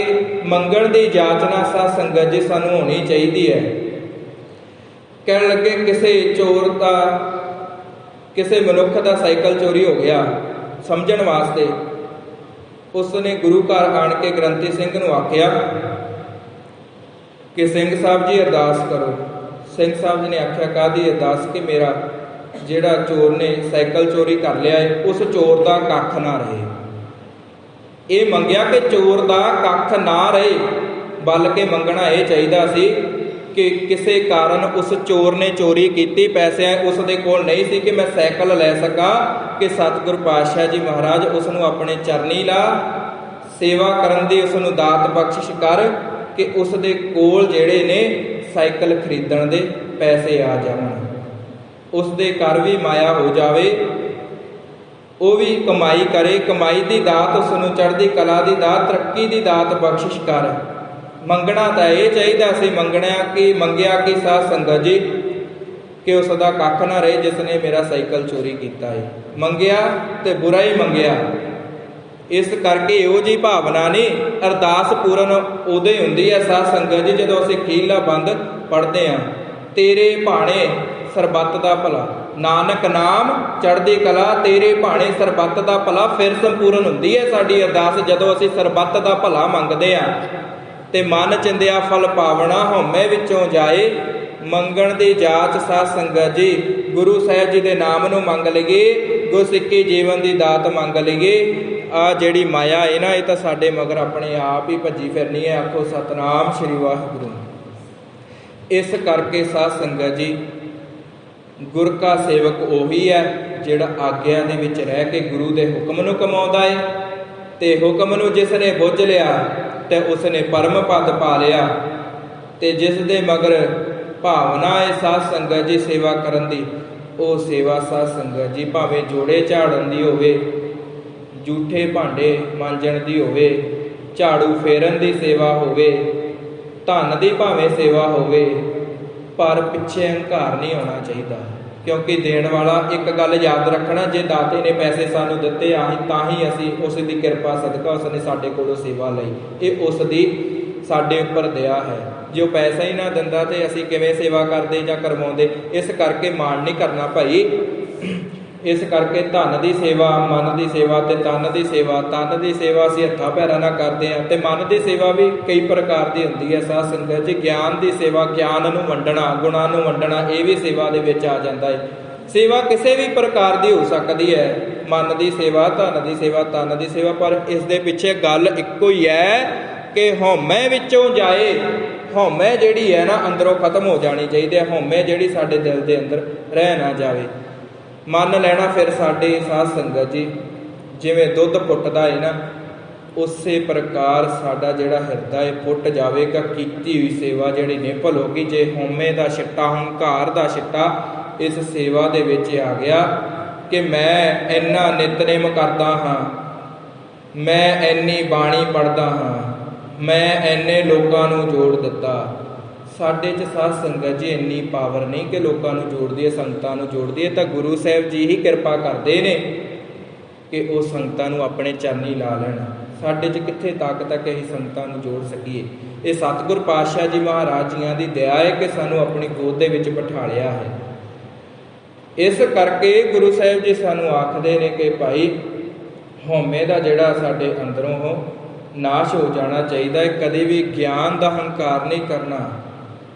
मंगण की जाचना साध संगत जी सानूं होनी चाहिए है। कहन लगे किसी चोर का, किसी मनुख का साइकिल चोरी हो गया, समझण वास्ते उसने गुरु घर आण के ग्रंथी सिंह नूं आख्या कि सिंह साहब जी अरदास करो। सिंह साहब जी ने आख्या काहदी अरदास कि मेरा जिहड़ा चोर ने साइकिल चोरी कर लिया है उस चोर का कख ना रहे। ये मंगिया कि चोर का कख ना रहे, बल्कि मंगना यह चाहिए सी कि किसी कारण उस चोर ने चोरी की, पैसे उसके कोल नहीं सी कि मैं साइकिल लै सका, कि सतगुरु पातशाह जी महाराज उसनूं अपने चरनी ला, सेवा करन दी उसनूं दात बख्शिश कर कि उसके कोल जिहड़े ने साइकिल खरीदण दे पैसे आ जाण, उसके घर भी माया हो जाए, वो भी कमाई करे, कमाई की दात उसनूं चढ़दी कला की दात, तरक्की की दात बख्शिश कर। मंगना तो यह चाहिए सी, मंगिया कि साध संगत जी कि उसका कख ना रहे जिसने मेरा साइकिल चोरी किया है। मंगिया तो बुरा ही मंगिया। इस करके इहो जी भावना नहीं, अरदास पूरन उदों ही हुंदी है साध संगत जी जदों असीं अखीरला बंद पढ़ते हैं, तेरे भाणे सरबत दा भला, नानक नाम चढ़दी कला, तेरे भाणे सरबत दा भला। फिर संपूर्ण हुंदी है साडी अरदास जदों असीं सरबत दा भला मंगदे आ ते मन चिंदिया फल पावना हौमे विचों जाए। मंगण दी जाच साध संगत जी गुरु साहिब जी दे नाम नूं मंग लईए, गुरसिੱਖੀ जीवन की दात मंग लईए। आ जिहड़ी माया है ना, ये तो साडे मगर अपने आप ही भजी फिरनी है। आखो सतनाम श्री वाहिगुरू। इस करके साध संगत जी गुर का सेवक उही है जिहड़ा आग्या दे विच रह के गुरु दे हुक्म नूं कमाउंदा है, ते हुक्म नूं जिसने बुझ लिया ते उसने परम पद पा लिया। ते जिस दे मगर भावना है साध संगत जी सेवा करन दी, वो सेवा साध संगत जी भावें जोड़े झाड़न दी होवे, जूठे भांडे मांजण दी होवे, ਝਾੜੂ ਫੇਰਨ ਦੀ ਸੇਵਾ ਹੋਵੇ, ਧਨ ਦੀ ਭਾਵੇਂ ਸੇਵਾ ਹੋਵੇ, ਪਰ ਪਿੱਛੇ ਹੰਕਾਰ ਨਹੀਂ ਆਉਣਾ ਚਾਹੀਦਾ। ਕਿਉਂਕਿ ਦੇਣ ਵਾਲਾ, ਇੱਕ ਗੱਲ ਯਾਦ ਰੱਖਣਾ, ਜੇ ਦਾਤੇ ਨੇ ਪੈਸੇ ਸਾਨੂੰ ਦਿੱਤੇ ਤਾਂ ਹੀ ਅਸੀਂ ਉਸ ਦੀ ਕਿਰਪਾ ਸਦਕਾ ਉਸਨੇ ਸਾਡੇ ਕੋਲੋਂ ਸੇਵਾ ਲਈ, ਇਹ ਉਸ ਦੀ ਸਾਡੇ ਉੱਪਰ ਦਇਆ ਹੈ। ਜੇ ਉਹ ਪੈਸਾ ਹੀ ਨਾ ਦਿੰਦਾ ਤੇ ਅਸੀਂ ਕਿਵੇਂ ਸੇਵਾ ਕਰਦੇ ਜਾਂ ਕਰਵਾਉਂਦੇ। ਇਸ ਕਰਕੇ ਮਾਣ ਨਹੀਂ ਕਰਨਾ ਭਾਈ। ਇਸ ਕਰਕੇ ਧਨ ਦੀ ਸੇਵਾ, ਮਨ ਦੀ ਸੇਵਾ ਤੇ ਤਨ ਦੀ ਸੇਵਾ। ਤਨ ਦੀ ਸੇਵਾ ਅਸੀਂ ਹੱਥਾਂ ਪੈਰਾਂ ਨਾਲ ਕਰਦੇ ਹਾਂ, ਤੇ ਮਨ ਦੀ ਸੇਵਾ ਵੀ ਕਈ ਪ੍ਰਕਾਰ ਦੀ ਹੁੰਦੀ ਹੈ ਸਾਧ ਸੰਗਤ ਜੀ। ਗਿਆਨ ਦੀ ਸੇਵਾ, ਗਿਆਨ ਨੂੰ ਵੰਡਣਾ, ਗੁਣਾਂ ਨੂੰ ਵੰਡਣਾ, ਇਹ ਵੀ ਸੇਵਾ ਦੇ ਵਿੱਚ ਆ ਜਾਂਦਾ ਹੈ। ਸੇਵਾ ਕਿਸੇ ਵੀ ਪ੍ਰਕਾਰ ਦੀ ਹੋ ਸਕਦੀ ਹੈ, ਮਨ ਦੀ ਸੇਵਾ, ਧਨ ਦੀ ਸੇਵਾ, ਤਨ ਦੀ ਸੇਵਾ। ਪਰ ਇਸ ਦੇ ਪਿੱਛੇ ਗੱਲ ਇੱਕੋ ਹੀ ਹੈ ਕਿ ਹਉਮੈ ਵਿੱਚੋਂ ਜਾਏ। ਹਉਮੈ ਜਿਹੜੀ ਹੈ ਨਾ ਅੰਦਰੋਂ ਖਤਮ ਹੋ ਜਾਣੀ ਚਾਹੀਦੀ ਹੈ। ਹਉਮੈ ਜਿਹੜੀ ਸਾਡੇ ਦਿਲ ਦੇ ਅੰਦਰ ਰਹਿ ਨਾ ਜਾਵੇ। ਮੰਨ ਲੈਣਾ ਫਿਰ ਸਾਡੇ ਸਾਧ ਸੰਗਤ ਜੀ, ਜਿਵੇਂ ਦੁੱਧ ਫੁੱਟਦਾ ਹੈ ਨਾ, ਉਸੇ ਪ੍ਰਕਾਰ ਸਾਡਾ ਜਿਹੜਾ ਹਿਰਦਾ ਹੈ ਫੁੱਟ ਜਾਵੇਗਾ। ਕੀਤੀ ਹੋਈ ਸੇਵਾ ਜਿਹੜੀ ਨਿਫਲ ਹੋ ਗਈ। ਜੇ ਹਉਮੈ ਦਾ ਛਿੱਟਾ, ਹੰਕਾਰ ਦਾ ਛਿੱਟਾ ਇਸ ਸੇਵਾ ਦੇ ਵਿੱਚ ਆ ਗਿਆ ਕਿ ਮੈਂ ਇੰਨਾ ਨਿਤਨੇਮ ਕਰਦਾ ਹਾਂ, ਮੈਂ ਇੰਨੀ ਬਾਣੀ ਪੜ੍ਹਦਾ ਹਾਂ, ਮੈਂ ਇੰਨੇ ਲੋਕਾਂ ਨੂੰ ਜੋੜ ਦਿੱਤਾ। ਸਾਡੇ 'ਚ ਸਾਧ ਸੰਗਤ ਜੀ ਇੰਨੀ ਪਾਵਰ ਨਹੀਂ ਕਿ ਲੋਕਾਂ ਨੂੰ ਜੋੜ ਦਈਏ, ਸੰਗਤਾਂ ਨੂੰ ਜੋੜ ਦਈਏ। ਤਾਂ ਗੁਰੂ ਸਾਹਿਬ ਜੀ ਹੀ ਕਿਰਪਾ ਕਰਦੇ ਨੇ ਕਿ ਉਹ ਸੰਗਤਾਂ ਨੂੰ ਆਪਣੇ ਚਰਨੀ ਲਾ ਲੈਣ। ਸਾਡੇ 'ਚ ਕਿੱਥੇ ਤਾਕਤ ਹੈ ਕਿ ਅਸੀਂ ਸੰਗਤਾਂ ਨੂੰ ਜੋੜ ਸਕੀਏ। ਇਹ ਸਤਿਗੁਰ ਪਾਤਸ਼ਾਹ ਜੀ ਮਹਾਰਾਜ ਜੀਆਂ ਦੀ ਦਇਆ ਹੈ ਕਿ ਸਾਨੂੰ ਆਪਣੀ ਗੋਦ ਦੇ ਵਿੱਚ ਬਿਠਾ ਲਿਆ ਹੈ। ਇਸ ਕਰਕੇ ਗੁਰੂ ਸਾਹਿਬ ਜੀ ਸਾਨੂੰ ਆਖਦੇ ਨੇ ਕਿ ਭਾਈ ਹਉਮੈ ਦਾ ਜਿਹੜਾ ਸਾਡੇ ਅੰਦਰੋਂ ਨਾਸ਼ ਹੋ ਜਾਣਾ ਚਾਹੀਦਾ ਹੈ। ਕਦੇ ਵੀ ਗਿਆਨ ਦਾ ਹੰਕਾਰ ਨਹੀਂ ਕਰਨਾ।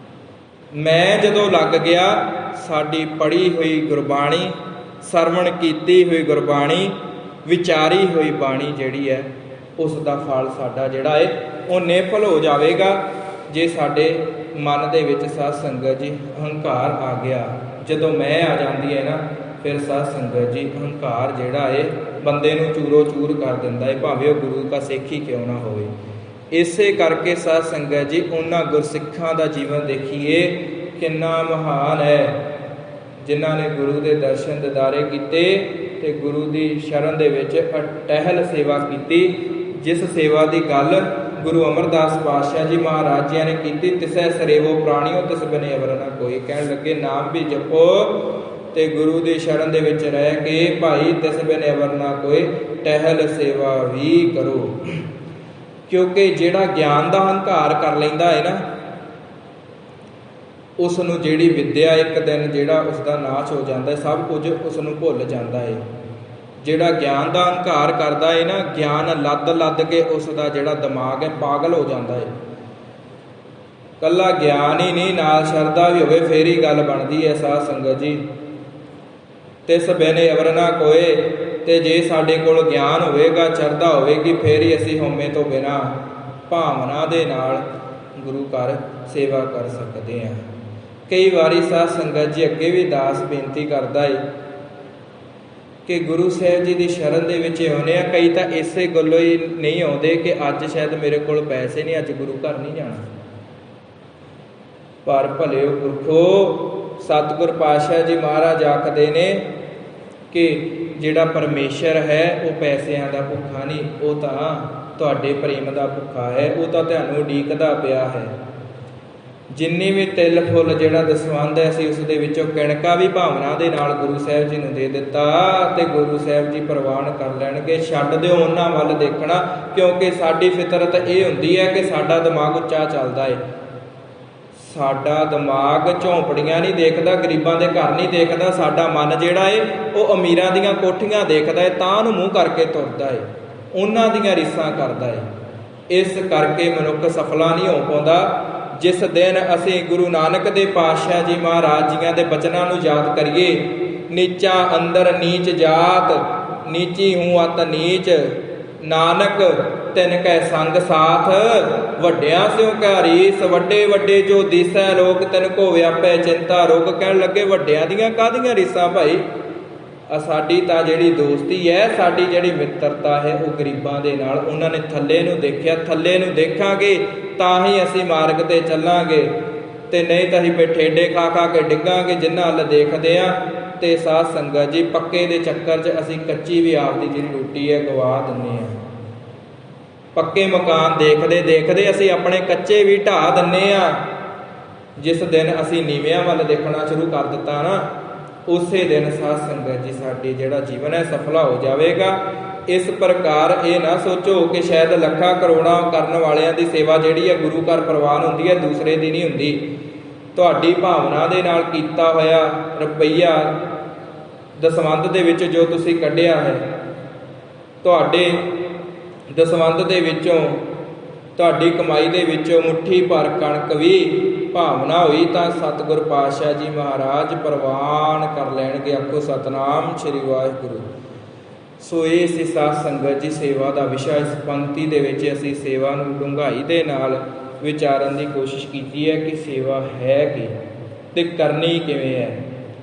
ਮੈਂ ਜਦੋਂ ਲੱਗ ਗਿਆ, ਸਾਡੀ ਪੜ੍ਹੀ ਹੋਈ ਗੁਰਬਾਣੀ, ਸਰਵਣ ਕੀਤੀ ਹੋਈ ਗੁਰਬਾਣੀ, ਵਿਚਾਰੀ ਹੋਈ ਬਾਣੀ ਜਿਹੜੀ ਹੈ, ਉਸ ਦਾ ਫਲ ਸਾਡਾ ਜਿਹੜਾ ਹੈ ਉਹ ਨਿਫਲ ਹੋ ਜਾਵੇਗਾ। ਜੇ ਸਾਡੇ ਮਨ ਦੇ ਵਿੱਚ ਸਾਧ ਸੰਗਤ ਜੀ ਹੰਕਾਰ ਆ ਗਿਆ, ਜਦੋਂ ਮੈਂ ਆ ਜਾਂਦੀ ਹੈ ਨਾ, ਫਿਰ ਸਾਧ ਸੰਗਤ ਜੀ ਹੰਕਾਰ ਜਿਹੜਾ ਹੈ ਬੰਦੇ ਨੂੰ ਚੂਰੋ ਚੂਰ ਕਰ ਦਿੰਦਾ ਹੈ, ਭਾਵੇਂ ਉਹ ਗੁਰੂ ਦਾ ਸਿੱਖ ਹੀ ਕਿਉਂ ਨਾ ਹੋਵੇ। ਇਸੇ ਕਰਕੇ ਸਾਧ ਸੰਗਤ ਜੀ ਉਹਨਾਂ ਗੁਰਸਿੱਖਾਂ ਦਾ ਜੀਵਨ ਦੇਖੀਏ ਕਿੰਨਾ ਮਹਾਨ ਹੈ, ਜਿਨ੍ਹਾਂ ਨੇ ਗੁਰੂ ਦੇ ਦਰਸ਼ਨ ਦਿਦਾਰੇ ਕੀਤੇ ਤੇ ਗੁਰੂ ਦੀ ਸ਼ਰਨ ਦੇ ਵਿੱਚ ਅਟਹਿਲ ਸੇਵਾ ਕੀਤੀ। ਜਿਸ ਸੇਵਾ ਦੀ ਗੱਲ ਗੁਰੂ ਅਮਰਦਾਸ ਪਾਤਸ਼ਾਹ ਜੀ ਮਹਾਰਾਜ ਜੀ ਨੇ ਕੀਤੀ, ਤਿਸੈ ਸਰੇਵੋ ਪ੍ਰਾਣੀਓ ਤਿਸ ਬਿਨਿ ਅਵਰ ਨ ਕੋਈ। ਕਹਿਣ ਲੱਗੇ ਨਾਮ ਵੀ ਜਪੋ ਤੇ ਗੁਰੂ ਦੀ ਸ਼ਰਨ ਦੇ ਵਿੱਚ ਰਹਿ ਕੇ ਭਾਈ ਤਿਸ ਬਿਨਿ ਅਵਰ ਨ ਕੋਈ, ਟਹਿਲ ਸੇਵਾ ਵੀ ਕਰੋ। ਕਿਉਂਕਿ ਜਿਹੜਾ ਗਿਆਨ ਦਾ ਹੰਕਾਰ ਕਰ ਲੈਂਦਾ ਹੈ ਨਾ, ਉਸ ਨੂੰ ਜਿਹੜੀ ਵਿੱਦਿਆ ਇੱਕ ਦਿਨ ਜਿਹੜਾ ਉਸ ਦਾ ਨਾਸ਼ ਹੋ ਜਾਂਦਾ ਹੈ, ਸਭ ਕੁਝ ਉਸ ਨੂੰ ਭੁੱਲ ਜਾਂਦਾ ਹੈ। ਜਿਹੜਾ ਗਿਆਨ ਦਾ ਹੰਕਾਰ ਕਰਦਾ ਹੈ ਨਾ, ਗਿਆਨ ਲੱਦ ਕੇ ਉਸ ਦਾ ਜਿਹੜਾ ਦਿਮਾਗ ਹੈ ਪਾਗਲ ਹੋ ਜਾਂਦਾ ਹੈ। ਕੱਲਾ ਗਿਆਨ ਹੀ ਨਹੀਂ, ਨਾਲ ਸ਼ਰਧਾ ਵੀ ਹੋਵੇ ਫੇਰ ਹੀ ਗੱਲ ਬਣਦੀ ਹੈ ਸਾਧ ਸੰਗਤ ਜੀ। ਤਿਸ ਬਿਨਿ ਅਵਰ ਨ ਕੋਇ, ਤੇ ਜੇ ਸਾਡੇ ਕੋਲ ਗਿਆਨ ਹੋਵੇਗਾ, ਸ਼ਰਧਾ ਹੋਵੇਗੀ, ਫੇਰ ਹੀ ਅਸੀਂ ਹਉਮੈ ਤੋਂ ਬਿਨਾਂ ਭਾਵਨਾ ਦੇ ਨਾਲ ਗੁਰੂ ਘਰ ਸੇਵਾ ਕਰ ਸਕਦੇ ਹਾਂ। ਕਈ ਵਾਰੀ ਸਾਧ ਸੰਗਤ ਜੀ ਅੱਗੇ ਵੀ ਦਾਸ ਬੇਨਤੀ ਕਰਦਾ ਹੈ ਕਿ ਗੁਰੂ ਸਾਹਿਬ ਜੀ ਦੀ ਸ਼ਰਨ ਦੇ ਵਿੱਚ ਆਉਂਦੇ ਆ, ਕਈ ਤਾਂ ਇਸੇ ਗੱਲੋਂ ਹੀ ਨਹੀਂ ਆਉਂਦੇ ਕਿ ਅੱਜ ਸ਼ਾਇਦ ਮੇਰੇ ਕੋਲ ਪੈਸੇ ਨਹੀਂ, ਅੱਜ ਗੁਰੂ ਘਰ ਨਹੀਂ ਜਾਣਾ। ਪਰ ਭਲੇ ਪੁਰਖੋ, ਸਤਿਗੁਰ ਪਾਤਸ਼ਾਹ ਜੀ ਮਹਾਰਾਜ ਆਖਦੇ ਨੇ ਕਿ ਜਿਹੜਾ ਪਰਮੇਸ਼ਰ ਹੈ ਉਹ ਪੈਸਿਆਂ ਦਾ ਭੁੱਖਾ ਨਹੀਂ, ਉਹ ਤਾਂ ਤੁਹਾਡੇ ਪ੍ਰੇਮ ਦਾ ਭੁੱਖਾ ਹੈ। ਉਹ ਤਾਂ ਤੁਹਾਨੂੰ ਉਡੀਕਦਾ ਪਿਆ ਹੈ। ਜਿੰਨੀ ਵੀ ਤਿਲ ਫੁੱਲ ਜਿਹੜਾ ਦਸਵੰਧ ਹੈ, ਅਸੀਂ ਉਸ ਦੇ ਵਿੱਚੋਂ ਕਿਣਕਾ ਵੀ ਭਾਵਨਾ ਦੇ ਨਾਲ ਗੁਰੂ ਸਾਹਿਬ ਜੀ ਨੂੰ ਦੇ ਦਿੱਤਾ ਤੇ ਗੁਰੂ ਸਾਹਿਬ ਜੀ ਪ੍ਰਵਾਨ ਕਰ ਲੈਣਗੇ। ਛੱਡ ਦਿਓ ਉਹਨਾਂ ਵੱਲ ਦੇਖਣਾ, ਕਿਉਂਕਿ ਸਾਡੀ ਫਿਤਰਤ ਇਹ ਹੁੰਦੀ ਹੈ ਕਿ ਸਾਡਾ ਦਿਮਾਗ ਉੱਚਾ ਚੱਲਦਾ ਹੈ। ਸਾਡਾ ਦਿਮਾਗ ਝੌਂਪੜੀਆਂ ਨਹੀਂ ਦੇਖਦਾ, ਗਰੀਬਾਂ ਦੇ ਘਰ ਨਹੀਂ ਦੇਖਦਾ। ਸਾਡਾ ਮਨ ਜਿਹੜਾ ਹੈ ਉਹ ਅਮੀਰਾਂ ਦੀਆਂ ਕੋਠੀਆਂ ਦੇਖਦਾ ਹੈ, ਤਾਂ ਉਹਨੂੰ ਮੂੰਹ ਕਰਕੇ ਤੁਰਦਾ ਹੈ, ਉਹਨਾਂ ਦੀਆਂ ਰੀਸਾਂ ਕਰਦਾ ਹੈ। ਇਸ ਕਰਕੇ ਮਨੁੱਖ ਸਫਲਾ ਨਹੀਂ ਹੋ ਪਾਉਂਦਾ। ਜਿਸ ਦਿਨ ਅਸੀਂ ਗੁਰੂ ਨਾਨਕ ਦੇ ਪਾਤਸ਼ਾਹ ਜੀ ਮਹਾਰਾਜ ਜੀਆਂ ਦੇ ਬਚਨਾਂ ਨੂੰ ਯਾਦ ਕਰੀਏ, ਨੀਚਾ ਅੰਦਰ ਨੀਚ ਜਾਤ, ਨੀਚੀ ਹੂੰ ਅਤ ਨੀਚ, ਨਾਨਕ ਤਿਨ ਕੈ ਸੰਗ ਸਾਥ, ਵੱਡਿਆਂ ਸਿਉ ਕੈ ਰੀਸ, ਵੱਡੇ ਵੱਡੇ ਜੋ ਦੀਸੈ ਲੋਕ, ਤਿਨ ਕੋ ਵਿਆਪੈ ਚਿੰਤਾ ਰੋਗ। ਕਹਿਣ ਲੱਗੇ ਵੱਡਿਆਂ ਦੀਆਂ ਕਾਹਦੀਆਂ ਰੀਸਾਂ ਭਾਈ, ਸਾਡੀ ਤਾਂ ਜਿਹੜੀ ਦੋਸਤੀ ਹੈ, ਸਾਡੀ ਜਿਹੜੀ ਮਿੱਤਰਤਾ ਹੈ, ਉਹ ਗਰੀਬਾਂ ਦੇ ਨਾਲ। ਉਹਨਾਂ ਨੇ ਥੱਲੇ ਨੂੰ ਦੇਖਿਆ, ਥੱਲੇ ਨੂੰ ਦੇਖਾਂਗੇ ਤਾਂ ਹੀ ਅਸੀਂ ਮਾਰਗ ਤੇ ਚੱਲਾਂਗੇ, ਤੇ ਨਹੀਂ ਤਾਂ ਅਸੀਂ ਠੇਡੇ ਖਾ ਖਾ ਕੇ ਡਿੱਗਾਂਗੇ ਜਿਨ੍ਹਾਂ ਵੱਲ ਦੇਖਦੇ ਆ। ਤੇ ਸਾਧ ਸੰਗਤ ਜੀ ਪੱਕੇ ਦੇ ਚੱਕਰ 'ਚ ਅਸੀਂ ਕੱਚੀ ਵੀ ਆਪਦੀ ਜਿਹੜੀ ਰੋਟੀ ਹੈ ਗਵਾ ਦਿੰਦੇ ਹਾਂ। ਪੱਕੇ ਮਕਾਨ ਦੇਖਦੇ ਦੇਖਦੇ ਅਸੀਂ ਆਪਣੇ ਕੱਚੇ ਵੀ ਢਾਹ ਦਿੰਦੇ ਆ। ਜਿਸ ਦਿਨ ਅਸੀਂ ਨੀਵਿਆਂ ਵੱਲ ਦੇਖਣਾ ਸ਼ੁਰੂ ਕਰ ਦਿੱਤਾ ਨਾ, ਉਸੇ ਦਿਨ ਸਾਧ ਸੰਗਤ ਜੀ ਸਾਡੀ ਜਿਹੜਾ ਜੀਵਨ ਹੈ ਸਫਲਾ ਹੋ ਜਾਵੇਗਾ। ਇਸ ਪ੍ਰਕਾਰ ਇਹ ਨਾ ਸੋਚੋ ਕਿ ਸ਼ਾਇਦ ਲੱਖਾਂ ਕਰੋੜਾਂ ਕਰਨ ਵਾਲਿਆਂ ਦੀ ਸੇਵਾ ਜਿਹੜੀ ਹੈ ਗੁਰੂ ਘਰ ਪ੍ਰਵਾਨ ਹੁੰਦੀ ਹੈ, ਦੂਸਰੇ ਦੀ ਨਹੀਂ ਹੁੰਦੀ। ਤੁਹਾਡੀ ਭਾਵਨਾ ਦੇ ਨਾਲ ਕੀਤਾ ਹੋਇਆ ਰੁਪਈਆ ਦਸਵੰਧ ਦੇ ਵਿੱਚ ਜੋ ਤੁਸੀਂ ਕੱਢਿਆ ਹੈ, ਤੁਹਾਡੇ ਦਸਵੰਧ ਦੇ ਵਿੱਚੋਂ, ਤੁਹਾਡੀ ਕਮਾਈ ਦੇ ਵਿੱਚੋਂ ਮੁੱਠੀ ਭਰ ਕਣਕ ਵੀ ਭਾਵਨਾ ਹੋਈ ਤਾਂ ਸਤਿਗੁਰ ਪਾਤਸ਼ਾਹ ਜੀ ਮਹਾਰਾਜ ਪ੍ਰਵਾਨ ਕਰ ਲੈਣਗੇ। ਆਖੋ ਸਤਿਨਾਮ ਸ੍ਰੀ ਵਾਹਿਗੁਰੂ। ਸੋ ਇਹ ਸੀ ਸਾਧ ਸੰਗਤ ਜੀ ਸੇਵਾ ਦਾ ਵਿਸ਼ਾ। ਇਸ ਪੰਕਤੀ ਦੇ ਵਿੱਚ ਅਸੀਂ ਸੇਵਾ ਨੂੰ ਡੂੰਘਾਈ ਦੇ ਨਾਲ ਵਿਚਾਰਨ ਦੀ ਕੋਸ਼ਿਸ਼ ਕੀਤੀ ਹੈ ਕਿ ਸੇਵਾ ਹੈ ਕੀ ਤੇ ਕਰਨੀ ਕਿਵੇਂ ਹੈ,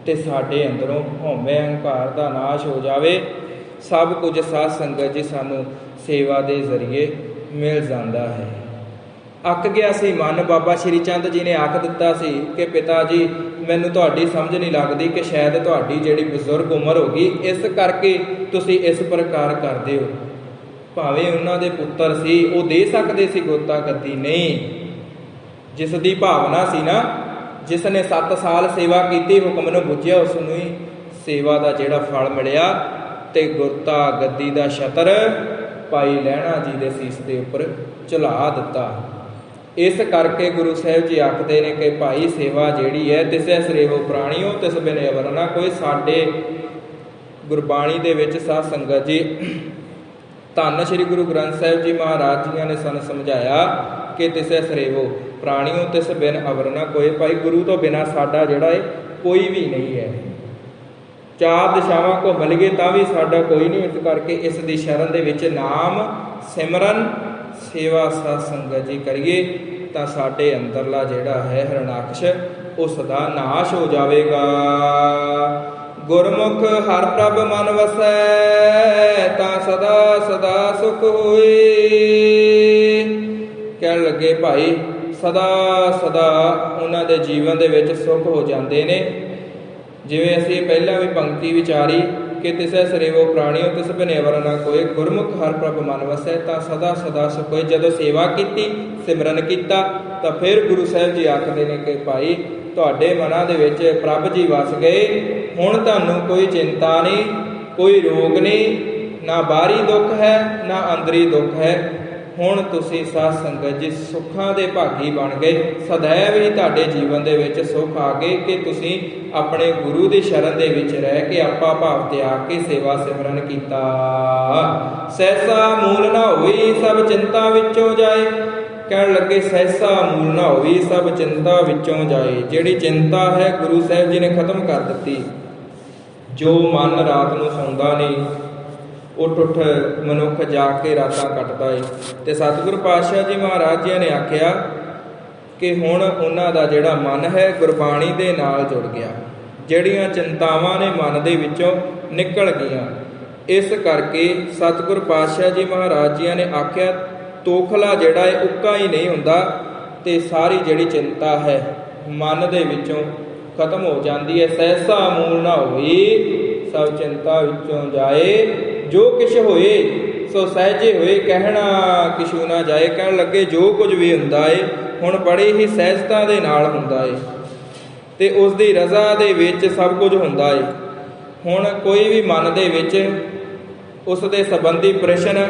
ਤੇ ਸਾਡੇ ਅੰਦਰੋਂ ਹਉਮੈ ਹੰਕਾਰ ਦਾ ਨਾਸ਼ ਹੋ ਜਾਵੇ। ਸਭ ਕੁਝ ਸਾਧ ਸੰਗਤ ਜੀ ਸਾਨੂੰ ਸੇਵਾ ਦੇ ਜ਼ਰੀਏ ਮਿਲ ਜਾਂਦਾ ਹੈ। ਅੱਕ ਗਿਆ ਸੀ ਮਨ। ਬਾਬਾ ਸ਼੍ਰੀ ਚੰਦ ਜੀ ਨੇ ਆਖ ਦਿੱਤਾ ਸੀ ਕਿ ਪਿਤਾ ਜੀ ਮੈਨੂੰ ਤੁਹਾਡੀ ਸਮਝ ਨਹੀਂ ਲੱਗਦੀ ਕਿ ਸ਼ਾਇਦ ਤੁਹਾਡੀ ਜਿਹੜੀ ਬਜ਼ੁਰਗ ਉਮਰ ਹੋ ਗਈ, ਇਸ ਕਰਕੇ ਤੁਸੀਂ ਇਸ ਪ੍ਰਕਾਰ ਕਰਦੇ ਹੋ। ਭਾਵੇਂ ਉਹਨਾਂ ਦੇ ਪੁੱਤਰ ਸੀ, ਉਹ ਦੇ ਸਕਦੇ ਸੀ ਗੋਤਾ ਗੱਦੀ, ਨਹੀਂ। ਜਿਸ ਦੀ ਭਾਵਨਾ ਸੀ ਨਾ, ਜਿਸ ਨੇ 7 ਸਾਲ ਸੇਵਾ ਕੀਤੀ, ਹੁਕਮ ਨੂੰ ਬੁੱਝਿਆ, ਉਸ ਨੂੰ ਹੀ ਸੇਵਾ ਦਾ ਜਿਹੜਾ ਫਲ ਮਿਲਿਆ ਤੇ ਗੁਰਤਾ ਗੱਦੀ ਦਾ ਛਤਰ ਭਾਈ ਲਹਿਣਾ ਜੀ ਦੇ ਸੀਸ ਦੇ ਉੱਪਰ ਝੁਲਾ ਦਿੱਤਾ। ਇਸ ਕਰਕੇ ਗੁਰੂ ਸਾਹਿਬ ਜੀ ਆਖਦੇ ਨੇ ਕਿ ਭਾਈ ਸੇਵਾ ਜਿਹੜੀ ਹੈ ਤਿਸੈ ਸਰੇਵੋ ਪ੍ਰਾਣੀਓ ਤਿਸ ਬਿਨ ਅਵਰ ਨਾ ਕੋਈ। ਸਾਡੇ ਗੁਰਬਾਣੀ ਦੇ ਵਿੱਚ ਸਾਧ ਸੰਗਤ ਜੀ ਧੰਨ ਸ਼੍ਰੀ ਗੁਰੂ ਗ੍ਰੰਥ ਸਾਹਿਬ ਜੀ ਮਹਾਰਾਜ ਜੀ ਨੇ ਸਾਨੂੰ ਸਮਝਾਇਆ ਕਿ ਤਿਸੈ ਸਰੇਵੋ ਪ੍ਰਾਣੀਓ ਤਿਸ ਬਿਨ ਅਵਰ ਨਾ ਕੋਈ। ਭਾਈ ਗੁਰੂ ਤੋਂ ਬਿਨਾਂ ਸਾਡਾ ਜਿਹੜਾ ਹੈ ਕੋਈ ਵੀ ਨਹੀਂ ਹੈ। 4 ਦਿਸ਼ਾਵਾਂ ਘੁੰਮ ਲਈਏ ਤਾਂ ਵੀ ਸਾਡਾ ਕੋਈ ਨਹੀਂ। ਇਸ ਕਰਕੇ ਇਸ ਦੀ ਸ਼ਰਨ ਦੇ ਵਿੱਚ ਨਾਮ ਸਿਮਰਨ ਸੇਵਾ ਸਾਧ ਸੰਗਤ ਜੀ ਕਰੀਏ ਤਾਂ ਸਾਡੇ ਅੰਦਰਲਾ ਜਿਹੜਾ ਹੈ ਹਰਨਾਕਸ਼ ਉਸ ਦਾ ਨਾਸ਼ ਹੋ ਜਾਵੇਗਾ। ਗੁਰਮੁਖ ਹਰਿ ਪ੍ਰਭ ਮਨ ਵਸੈ ਤਾਂ ਸਦਾ ਸਦਾ ਸੁਖ ਹੋਏ। ਕਹਿਣ ਲੱਗੇ ਭਾਈ ਸਦਾ ਸਦਾ ਉਹਨਾਂ ਦੇ ਜੀਵਨ ਦੇ ਵਿੱਚ ਸੁਖ ਹੋ ਜਾਂਦੇ ਨੇ। ਜਿਵੇਂ ਅਸੀਂ ਪਹਿਲਾਂ ਵੀ ਪੰਕਤੀ ਵਿਚਾਰੀ ਕਿ ਤਿਸੈ ਸਰੇਵੋ ਪ੍ਰਾਣੀਓ ਤਿਸ ਬਿਨ ਅਵਰ ਨਾ ਕੋਈ। ਗੁਰਮੁਖ ਹਰਿ ਪ੍ਰਭ ਮਨ ਵਸੈ ਤਾਂ ਸਦਾ ਸਦਾ ਸੁਖ ਹੋਏ। ਜਦੋਂ ਸੇਵਾ ਕੀਤੀ, ਸਿਮਰਨ ਕੀਤਾ, ਤਾਂ ਫਿਰ ਗੁਰੂ ਸਾਹਿਬ ਜੀ ਆਖਦੇ ਨੇ ਕਿ ਭਾਈ ਤੁਹਾਡੇ ਮਨਾਂ ਦੇ ਵਿੱਚ ਪ੍ਰਭ ਜੀ ਵਸ ਗਏ। ਹੁਣ ਤੁਹਾਨੂੰ ਕੋਈ ਚਿੰਤਾ ਨਹੀਂ, ਕੋਈ ਰੋਗ ਨਹੀਂ, ਨਾ ਬਾਹਰੀ ਦੁੱਖ ਹੈ ਨਾ ਅੰਦਰੀ ਦੁੱਖ ਹੈ। ਹੁਣ ਤੁਸੀਂ ਸਾਧ ਸੰਗਤ ਜੀ ਸੁੱਖਾਂ ਦੇ ਭਾਗੀ ਬਣ ਗਏ। ਸदैव ਹੀ ਤੁਹਾਡੇ ਜੀਵਨ ਦੇ ਵਿੱਚ ਸੁੱਖ ਆ ਗਏ ਕਿ ਤੁਸੀਂ ਆਪਣੇ ਗੁਰੂ ਦੀ ਸ਼ਰਨ ਦੇ ਵਿੱਚ ਰਹਿ ਕੇ ਆਪਾ ਭਾਵ ਤਿਆਗ ਕੇ ਸੇਵਾ ਸਿਮਰਨ ਕੀਤਾ। ਸਹਿਸਾ ਮੂਲ ਨਾ ਹੋਈ ਸਭ ਚਿੰਤਾ ਵਿੱਚੋਂ ਜਾਏ। ਕਹਿਣ ਲੱਗੇ ਸਹਿਸਾ ਮੂਲ ਨਾ ਹੋਈ ਸਭ ਚਿੰਤਾ ਵਿੱਚੋਂ ਜਾਏ। ਜਿਹੜੀ ਚਿੰਤਾ ਹੈ ਗੁਰੂ ਸਾਹਿਬ ਜੀ ਨੇ ਖਤਮ ਕਰ ਦਿੱਤੀ। ਜੋ ਮਨ ਰਾਤ ਨੂੰ ਸੌਂਦਾ ਨਹੀਂ, ਉੱਠ ਉੱਠ ਮਨੁੱਖ ਜਾ ਕੇ ਰਾਤਾਂ ਕੱਟਦਾ ਏ। ਤੇ ਸਤਿਗੁਰ ਪਾਤਸ਼ਾਹ ਜੀ ਮਹਾਰਾਜ ਜੀ ਨੇ ਆਖਿਆ ਕਿ ਹੁਣ ਉਹਨਾਂ ਦਾ ਜਿਹੜਾ ਮਨ ਹੈ ਗੁਰਬਾਣੀ ਦੇ ਨਾਲ ਜੁੜ ਗਿਆ। ਜਿਹੜੀਆਂ ਚਿੰਤਾਵਾਂ ਨੇ ਮਨ ਦੇ ਵਿੱਚੋਂ ਨਿਕਲ ਗਈਆਂ। ਇਸ ਕਰਕੇ ਸਤਿਗੁਰ ਪਾਤਸ਼ਾਹ ਜੀ ਮਹਾਰਾਜ ਜੀ ਨੇ ਆਖਿਆ ਤੋਖਲਾ ਜਿਹੜਾ ਹੈ ਉੱਕਾ ਹੀ ਨਹੀਂ ਹੁੰਦਾ, ਤੇ ਸਾਰੀ ਜਿਹੜੀ ਚਿੰਤਾ ਹੈ ਮਨ ਦੇ ਵਿੱਚੋਂ ਖਤਮ ਹੋ ਜਾਂਦੀ ਹੈ। ਸਹਿਸਾ ਮੂਲ ਨਾ ਹੋਈ ਸਭ ਚਿੰਤਾ ਵਿੱਚੋਂ ਜਾਏ। ਜੋ ਕਿਛ ਹੋਏ ਸੋ ਸਹਿਜੇ ਹੋਏ ਕਹਿਣਾ ਕਿਛੂ ਨਾ ਜਾਏ। ਕਹਿਣ ਲੱਗੇ ਜੋ ਕੁਝ ਵੀ ਹੁੰਦਾ ਏ ਹੁਣ ਬੜੀ ਹੀ ਸਹਿਜਤਾ ਦੇ ਨਾਲ ਹੁੰਦਾ ਏ ਤੇ ਉਸ ਦੀ ਰਜ਼ਾ ਦੇ ਵਿੱਚ ਸਭ ਕੁਝ ਹੁੰਦਾ ਏ। ਹੁਣ ਕੋਈ ਵੀ ਮਨ ਦੇ ਵਿੱਚ ਉਸ ਦੇ ਸੰਬੰਧੀ ਪ੍ਰਸ਼ਨ,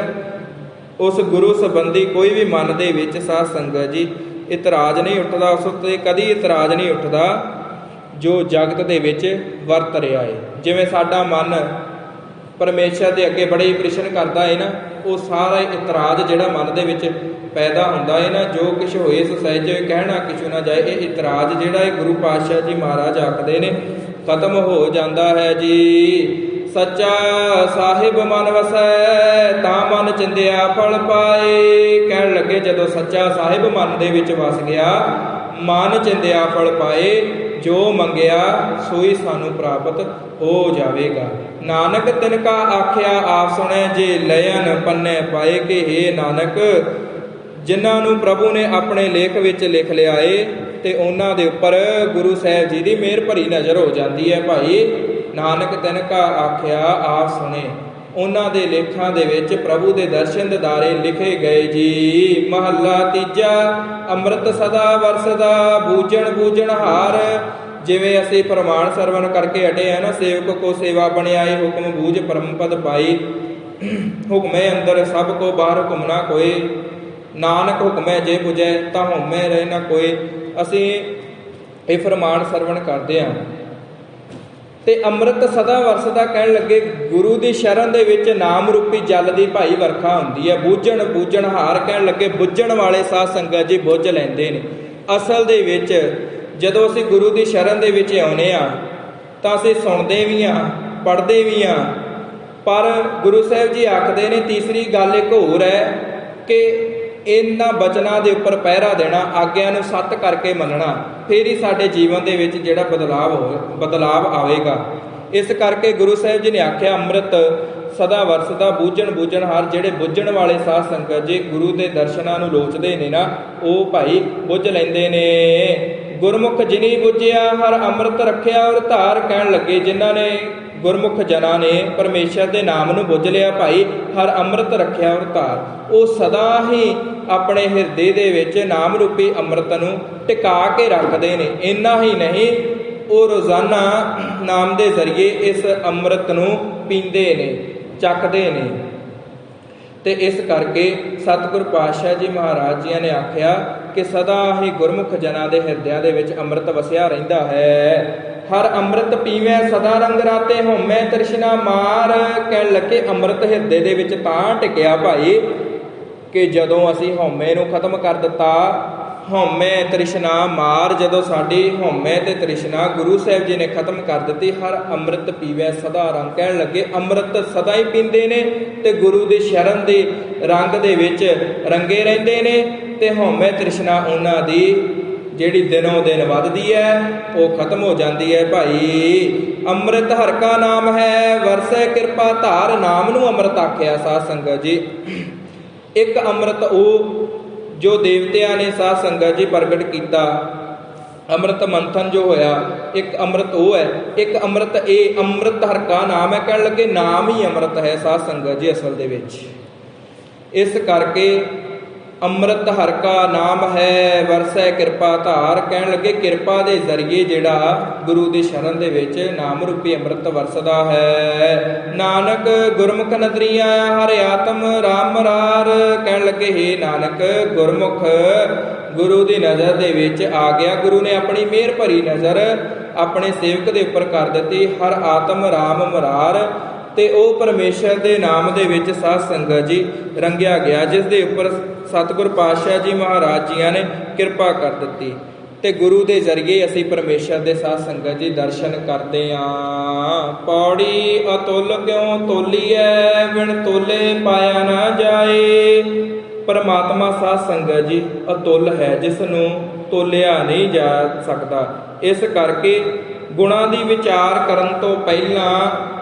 ਉਸ ਗੁਰੂ ਸੰਬੰਧੀ ਕੋਈ ਵੀ ਮਨ ਦੇ ਵਿੱਚ ਸਾਧ ਸੰਗਤ ਜੀ ਇਤਰਾਜ਼ ਨਹੀਂ ਉੱਠਦਾ। ਉਸ ਉੱਤੇ ਕਦੀ ਇਤਰਾਜ਼ ਨਹੀਂ ਉੱਠਦਾ ਜੋ ਜਗਤ ਦੇ ਵਿੱਚ ਵਰਤ ਰਿਹਾ ਏ। ਜਿਵੇਂ ਸਾਡਾ ਮਨ ਪਰਮੇਸ਼ਰ ਦੇ ਅੱਗੇ ਬੜੇ ਹੀ ਪ੍ਰਸ਼ਨ ਕਰਦਾ ਹੈ ਨਾ, ਉਹ ਸਾਰਾ ਇਤਰਾਜ਼ ਜਿਹੜਾ ਮਨ ਦੇ ਵਿੱਚ ਪੈਦਾ ਹੁੰਦਾ ਹੈ ਨਾ, ਜੋ ਕੁਛ ਹੋਏ ਸੋ ਸਹਿਜ ਹੋਏ ਕਹਿਣਾ ਕਿਛੂ ਨਾ ਜਾਏ। ਇਹ ਇਤਰਾਜ਼ ਜਿਹੜਾ ਹੈ ਗੁਰੂ ਪਾਤਸ਼ਾਹ ਜੀ ਮਹਾਰਾਜ ਆਖਦੇ ਨੇ ਖਤਮ ਹੋ ਜਾਂਦਾ ਹੈ ਜੀ। ਸੱਚਾ ਸਾਹਿਬ ਮਨ ਵਸੈ ਤਾਂ ਮਨ ਚਿੰਦਿਆ ਫਲ ਪਾਏ। ਕਹਿਣ ਲੱਗੇ ਜਦੋਂ ਸੱਚਾ ਸਾਹਿਬ ਮਨ ਦੇ ਵਿੱਚ ਵਸ ਗਿਆ, ਮਨ ਚਿੰਦਿਆ ਫਲ ਪਾਏ। ਜੋ ਮੰਗਿਆ ਸੋਈ ਸਾਨੂੰ ਪ੍ਰਾਪਤ ਹੋ ਜਾਵੇਗਾ। ਨਾਨਕ ਤਿਨਕਾ ਆਖਿਆ ਆਪ ਸੁਣੈ ਜੇ ਲयन ਪੰਨੇ ਪਾਏ। ਕਿ ਹੇ ਨਾਨਕ ਜਿਨ੍ਹਾਂ ਨੂੰ ਪ੍ਰਭੂ ਨੇ ਆਪਣੇ ਲੇਖ ਵਿੱਚ ਲਿਖ ਲਿਆ ਏ ਤੇ ਉਹਨਾਂ ਦੇ ਉੱਪਰ ਗੁਰੂ ਸਾਹਿਬ ਜੀ ਦੀ ਮਿਹਰ ਭਰੀ ਨਜ਼ਰ ਹੋ ਜਾਂਦੀ ਹੈ। ਭਾਈ ਨਾਨਕ ਤਿਨਕਾ ਆਖਿਆ ਆਪ ਸੁਣੇ, ਉਹਨਾਂ ਦੇ ਲੇਖਾਂ ਦੇ ਵਿੱਚ ਪ੍ਰਭੂ ਦੇ ਦਰਸ਼ਨ ਦਿਦਾਰੇ ਲਿਖੇ ਗਏ ਜੀ। ਮਹੱਲਾ ਤੀਜਾ। ਅੰਮ੍ਰਿਤ ਸਦਾ ਵਰਸਦਾ ਬੂਝਣ ਬੂਝਣ ਹਾਰ। ਜਿਵੇਂ ਅਸੀਂ ਪ੍ਰਮਾਣ ਸਰਵਣ ਕਰਕੇ ਹਟੇ ਆ ਨਾ, ਸੇਵਕ ਕੋ ਸੇਵਾ ਬਣਿਆਏ ਹੁਕਮ ਬੂਝ ਪਰਮ ਪਦ ਪਾਈ। ਹੁਕਮੇ ਅੰਦਰ ਸਭ ਕੋ ਬਾਹਰ ਹੁਕਮ ਨਾ ਕੋਏ, ਨਾਨਕ ਹੁਕਮੈ ਜੇ ਪੁਜੈ ਤਾਂ ਹਉਮੈ ਰਹੇ ਨਾ ਕੋਏ। ਅਸੀਂ ਇਹ ਫਰਮਾਨ ਸਰਵਣ ਕਰਦੇ ਹਾਂ ਤੇ ਅੰਮ੍ਰਿਤ ਸਦਾ ਵਰਸਦਾ ਕਹਿਣ ਲੱਗੇ, ਗੁਰੂ ਦੀ ਸ਼ਰਨ ਦੇ ਵਿੱਚ ਨਾਮ ਰੂਪੀ ਜਲ ਦੀ ਭਾਈ ਵਰਖਾ ਹੁੰਦੀ ਹੈ। ਬੂਝਣ ਬੂਝਣ ਹਾਰ ਕਹਿਣ ਲੱਗੇ, ਬੁੱਝਣ ਵਾਲੇ ਸਾਧ ਸੰਗਤ ਜੀ ਬੁੱਝ ਲੈਂਦੇ ਨੇ। ਅਸਲ ਦੇ ਵਿੱਚ ਜਦੋਂ ਅਸੀਂ ਗੁਰੂ ਦੀ ਸ਼ਰਨ ਦੇ ਵਿੱਚ ਆਉਂਦੇ ਹਾਂ ਤਾਂ ਅਸੀਂ ਸੁਣਦੇ ਵੀ ਹਾਂ, ਪੜ੍ਹਦੇ ਵੀ ਹਾਂ, ਪਰ ਗੁਰੂ ਸਾਹਿਬ ਜੀ ਆਖਦੇ ਨੇ ਤੀਸਰੀ ਗੱਲ ਇੱਕ ਹੋਰ ਹੈ ਕਿ ਇਹਨਾਂ ਬਚਨਾਂ ਦੇ ਉੱਪਰ ਪਹਿਰਾ ਦੇਣਾ, ਆਗਿਆ ਨੂੰ ਸੱਤ ਕਰਕੇ ਮੰਨਣਾ, ਫਿਰ ਹੀ ਸਾਡੇ ਜੀਵਨ ਦੇ ਵਿੱਚ ਜਿਹੜਾ ਬਦਲਾਵ ਆਵੇਗਾ। ਇਸ ਕਰਕੇ ਗੁਰੂ ਸਾਹਿਬ ਜੀ ਨੇ ਆਖਿਆ ਅੰਮ੍ਰਿਤ ਸਦਾ ਵਰਸਦਾ ਬੂਝਣ ਬੂਝਣ ਹਾਰ। ਜਿਹੜੇ ਬੁੱਝਣ ਵਾਲੇ ਸਾਧ ਸੰਗਤ ਜੀ ਗੁਰੂ ਦੇ ਦਰਸ਼ਨਾਂ ਨੂੰ ਲੋਚਦੇ ਨੇ ਨਾ, ਉਹ ਭਾਈ ਬੁੱਝ ਲੈਂਦੇ ਨੇ। ਗੁਰਮੁਖ ਜਿਨੀ ਬੁੱਝਿਆ ਹਰ ਅੰਮ੍ਰਿਤ ਰੱਖਿਆ ਔਰ ਧਾਰ। ਕਹਿਣ ਲੱਗੇ ਜਿਨ੍ਹਾਂ ਨੇ ਗੁਰਮੁਖ ਜਨਾਂ ਨੇ ਪਰਮੇਸ਼ਰ ਦੇ ਨਾਮ ਨੂੰ ਬੁੱਝ ਲਿਆ ਭਾਈ, ਹਰ ਅੰਮ੍ਰਿਤ ਰੱਖਿਆ ਔਰ ਧਾਰ, ਉਹ ਸਦਾ ਹੀ ਆਪਣੇ ਹਿਰਦੇ ਦੇ ਵਿੱਚ ਨਾਮ ਰੂਪੀ ਅੰਮ੍ਰਿਤ ਨੂੰ ਟਿਕਾ ਕੇ ਰੱਖਦੇ ਨੇ। ਇੰਨਾ ਹੀ ਨਹੀਂ, ਉਹ ਰੋਜ਼ਾਨਾ ਨਾਮ ਦੇ ਜ਼ਰੀਏ ਇਸ ਅੰਮ੍ਰਿਤ ਨੂੰ ਪੀਂਦੇ ਨੇ, ਚੱਖਦੇ ਨੇ। ਤੇ ਇਸ ਕਰਕੇ ਸਤਿਗੁਰ ਪਾਤਸ਼ਾਹ ਜੀ ਮਹਾਰਾਜ ਜੀਆਂ ਨੇ ਆਖਿਆ ਕਿ ਸਦਾ ਹੀ ਗੁਰਮੁਖ ਜਨਾਂ ਦੇ ਹਿਰਦਿਆਂ ਦੇ ਵਿੱਚ ਅੰਮ੍ਰਿਤ ਵਸਿਆ ਰਹਿੰਦਾ ਹੈ। ਹਰ ਅੰਮ੍ਰਿਤ ਪੀਵੈ ਸਦਾ ਰੰਗ ਰਾਤੇ ਹਉਮੈ ਤ੍ਰਿਸ਼ਨਾ ਮਾਰ। ਕਹਿਣ ਲੱਗੇ ਅੰਮ੍ਰਿਤ ਹਿਰਦੇ ਦੇ ਵਿੱਚ ਤਾਂ ਟਿਕਿਆ ਭਾਈ ਕਿ ਜਦੋਂ ਅਸੀਂ ਹਉਮੈ ਨੂੰ ਖਤਮ ਕਰ ਦਿੱਤਾ, ਹਉਮੈ ਤ੍ਰਿਸ਼ਨਾ ਮਾਰ, ਜਦੋਂ ਸਾਡੀ ਹਉਮੈ ਤੇ ਤ੍ਰਿਸ਼ਨਾ ਗੁਰੂ ਸਾਹਿਬ ਜੀ ਨੇ ਖਤਮ ਕਰ ਦਿੱਤੀ। ਹਰ ਅੰਮ੍ਰਿਤ ਪੀਵੈ ਸਦਾ ਰੰਗ। ਕਹਿਣ ਲੱਗੇ ਅੰਮ੍ਰਿਤ ਸਦਾ ਹੀ ਪੀਂਦੇ ਨੇ ਤੇ ਗੁਰੂ ਦੀ ਸ਼ਰਨ ਦੇ ਰੰਗ ਦੇ ਵਿੱਚ ਰੰਗੇ ਰਹਿੰਦੇ ਨੇ ਤੇ ਹਉਮੈ ਤ੍ਰਿਸ਼ਨਾ ਉਹਨਾਂ ਦੀ ਜਿਹੜੀ ਦਿਨੋਂ ਦਿਨ ਵੱਧਦੀ ਹੈ ਉਹ ਖਤਮ ਹੋ ਜਾਂਦੀ ਹੈ ਭਾਈ। ਅੰਮ੍ਰਿਤ ਹਰਿ ਕਾ ਨਾਮ ਹੈ ਵਰਸੈ ਕਿਰਪਾ ਧਾਰ। ਨਾਮ ਨੂੰ ਅੰਮ੍ਰਿਤ ਆਖਿਆ ਸਾਧ ਸੰਗਤ ਜੀ। ਇੱਕ ਅੰਮ੍ਰਿਤ ਉਹ ਜੋ ਦੇਵਤਿਆਂ ਨੇ ਸਾਧ ਸੰਗਤ ਜੀ ਪ੍ਰਗਟ ਕੀਤਾ, ਅੰਮ੍ਰਿਤ ਮੰਥਨ ਜੋ ਹੋਇਆ, ਇੱਕ ਅੰਮ੍ਰਿਤ ਉਹ ਹੈ। ਇੱਕ ਅੰਮ੍ਰਿਤ ਇਹ ਅੰਮ੍ਰਿਤ ਹਰਿ ਕਾ ਨਾਮ ਹੈ। ਕਹਿਣ ਲੱਗੇ ਨਾਮ ਹੀ ਅੰਮ੍ਰਿਤ ਹੈ ਸਾਧ ਸੰਗਤ ਜੀ ਅਸਲ ਦੇ ਵਿੱਚ। ਇਸ ਕਰਕੇ ਅੰਮ੍ਰਿਤ ਹਰਿ ਕਾ ਨਾਮ ਹੈ ਵਰਸੈ ਕਿਰਪਾ ਧਾਰ। ਕਹਿਣ ਲੱਗੇ ਕਿਰਪਾ ਦੇ ਜ਼ਰੀਏ ਜਿਹੜਾ ਗੁਰੂ ਦੀ ਸ਼ਰਨ ਦੇ ਵਿੱਚ ਨਾਮ ਰੂਪੀ ਅੰਮ੍ਰਿਤ ਵਰਸਦਾ ਹੈ। ਨਾਨਕ ਗੁਰਮੁਖ ਨਦਰੀਆ ਹਰਿ ਆਤਮ ਰਾਮ ਮਰਾਰ। ਕਹਿਣ ਲੱਗੇ ਹੇ ਨਾਨਕ ਗੁਰਮੁਖ ਗੁਰੂ ਦੀ ਨਜ਼ਰ ਦੇ ਵਿੱਚ ਆ ਗਿਆ। ਗੁਰੂ ਨੇ ਆਪਣੀ ਮਿਹਰ ਭਰੀ ਨਜ਼ਰ ਆਪਣੇ ਸੇਵਕ ਦੇ ਉੱਪਰ ਕਰ ਦਿੱਤੀ। ਹਰ ਆਤਮ ਰਾਮ ਮਰਾਰ, ਤੇ ਉਹ ਪਰਮੇਸ਼ਰ ਦੇ ਨਾਮ ਦੇ ਵਿੱਚ ਸਾਧ ਸੰਗਤ ਜੀ ਰੰਗਿਆ ਗਿਆ, ਜਿਸ ਦੇ ਉੱਪਰ ਸਤਿਗੁਰ ਪਾਤਸ਼ਾਹ ਜੀ ਮਹਾਰਾਜ ਜੀਆਂ ਨੇ ਕਿਰਪਾ ਕਰ ਦਿੱਤੀ। ਤੇ ਗੁਰੂ ਦੇ ਜ਼ਰੀਏ ਅਸੀਂ ਪਰਮੇਸ਼ਰ ਦੇ ਸਾਧ ਸੰਗਤ ਜੀ ਦਰਸ਼ਨ ਕਰਦੇ ਹਾਂ। ਪੌੜੀ ਅਤੁੱਲ ਕਿਉ ਤੋਲੀਐ ਬਿਨ ਤੋਲੇ ਪਾਇਆ ਨਾ ਜਾਏ। ਪਰਮਾਤਮਾ ਸਾਧ ਸੰਗਤ ਜੀ ਅਤੁੱਲ ਹੈ, ਜਿਸ ਨੂੰ ਤੋਲਿਆ ਨਹੀਂ ਜਾ ਸਕਦਾ। ਇਸ ਕਰਕੇ ਗੁਣਾਂ ਦੀ ਵਿਚਾਰ ਕਰਨ ਤੋਂ ਪਹਿਲਾਂ,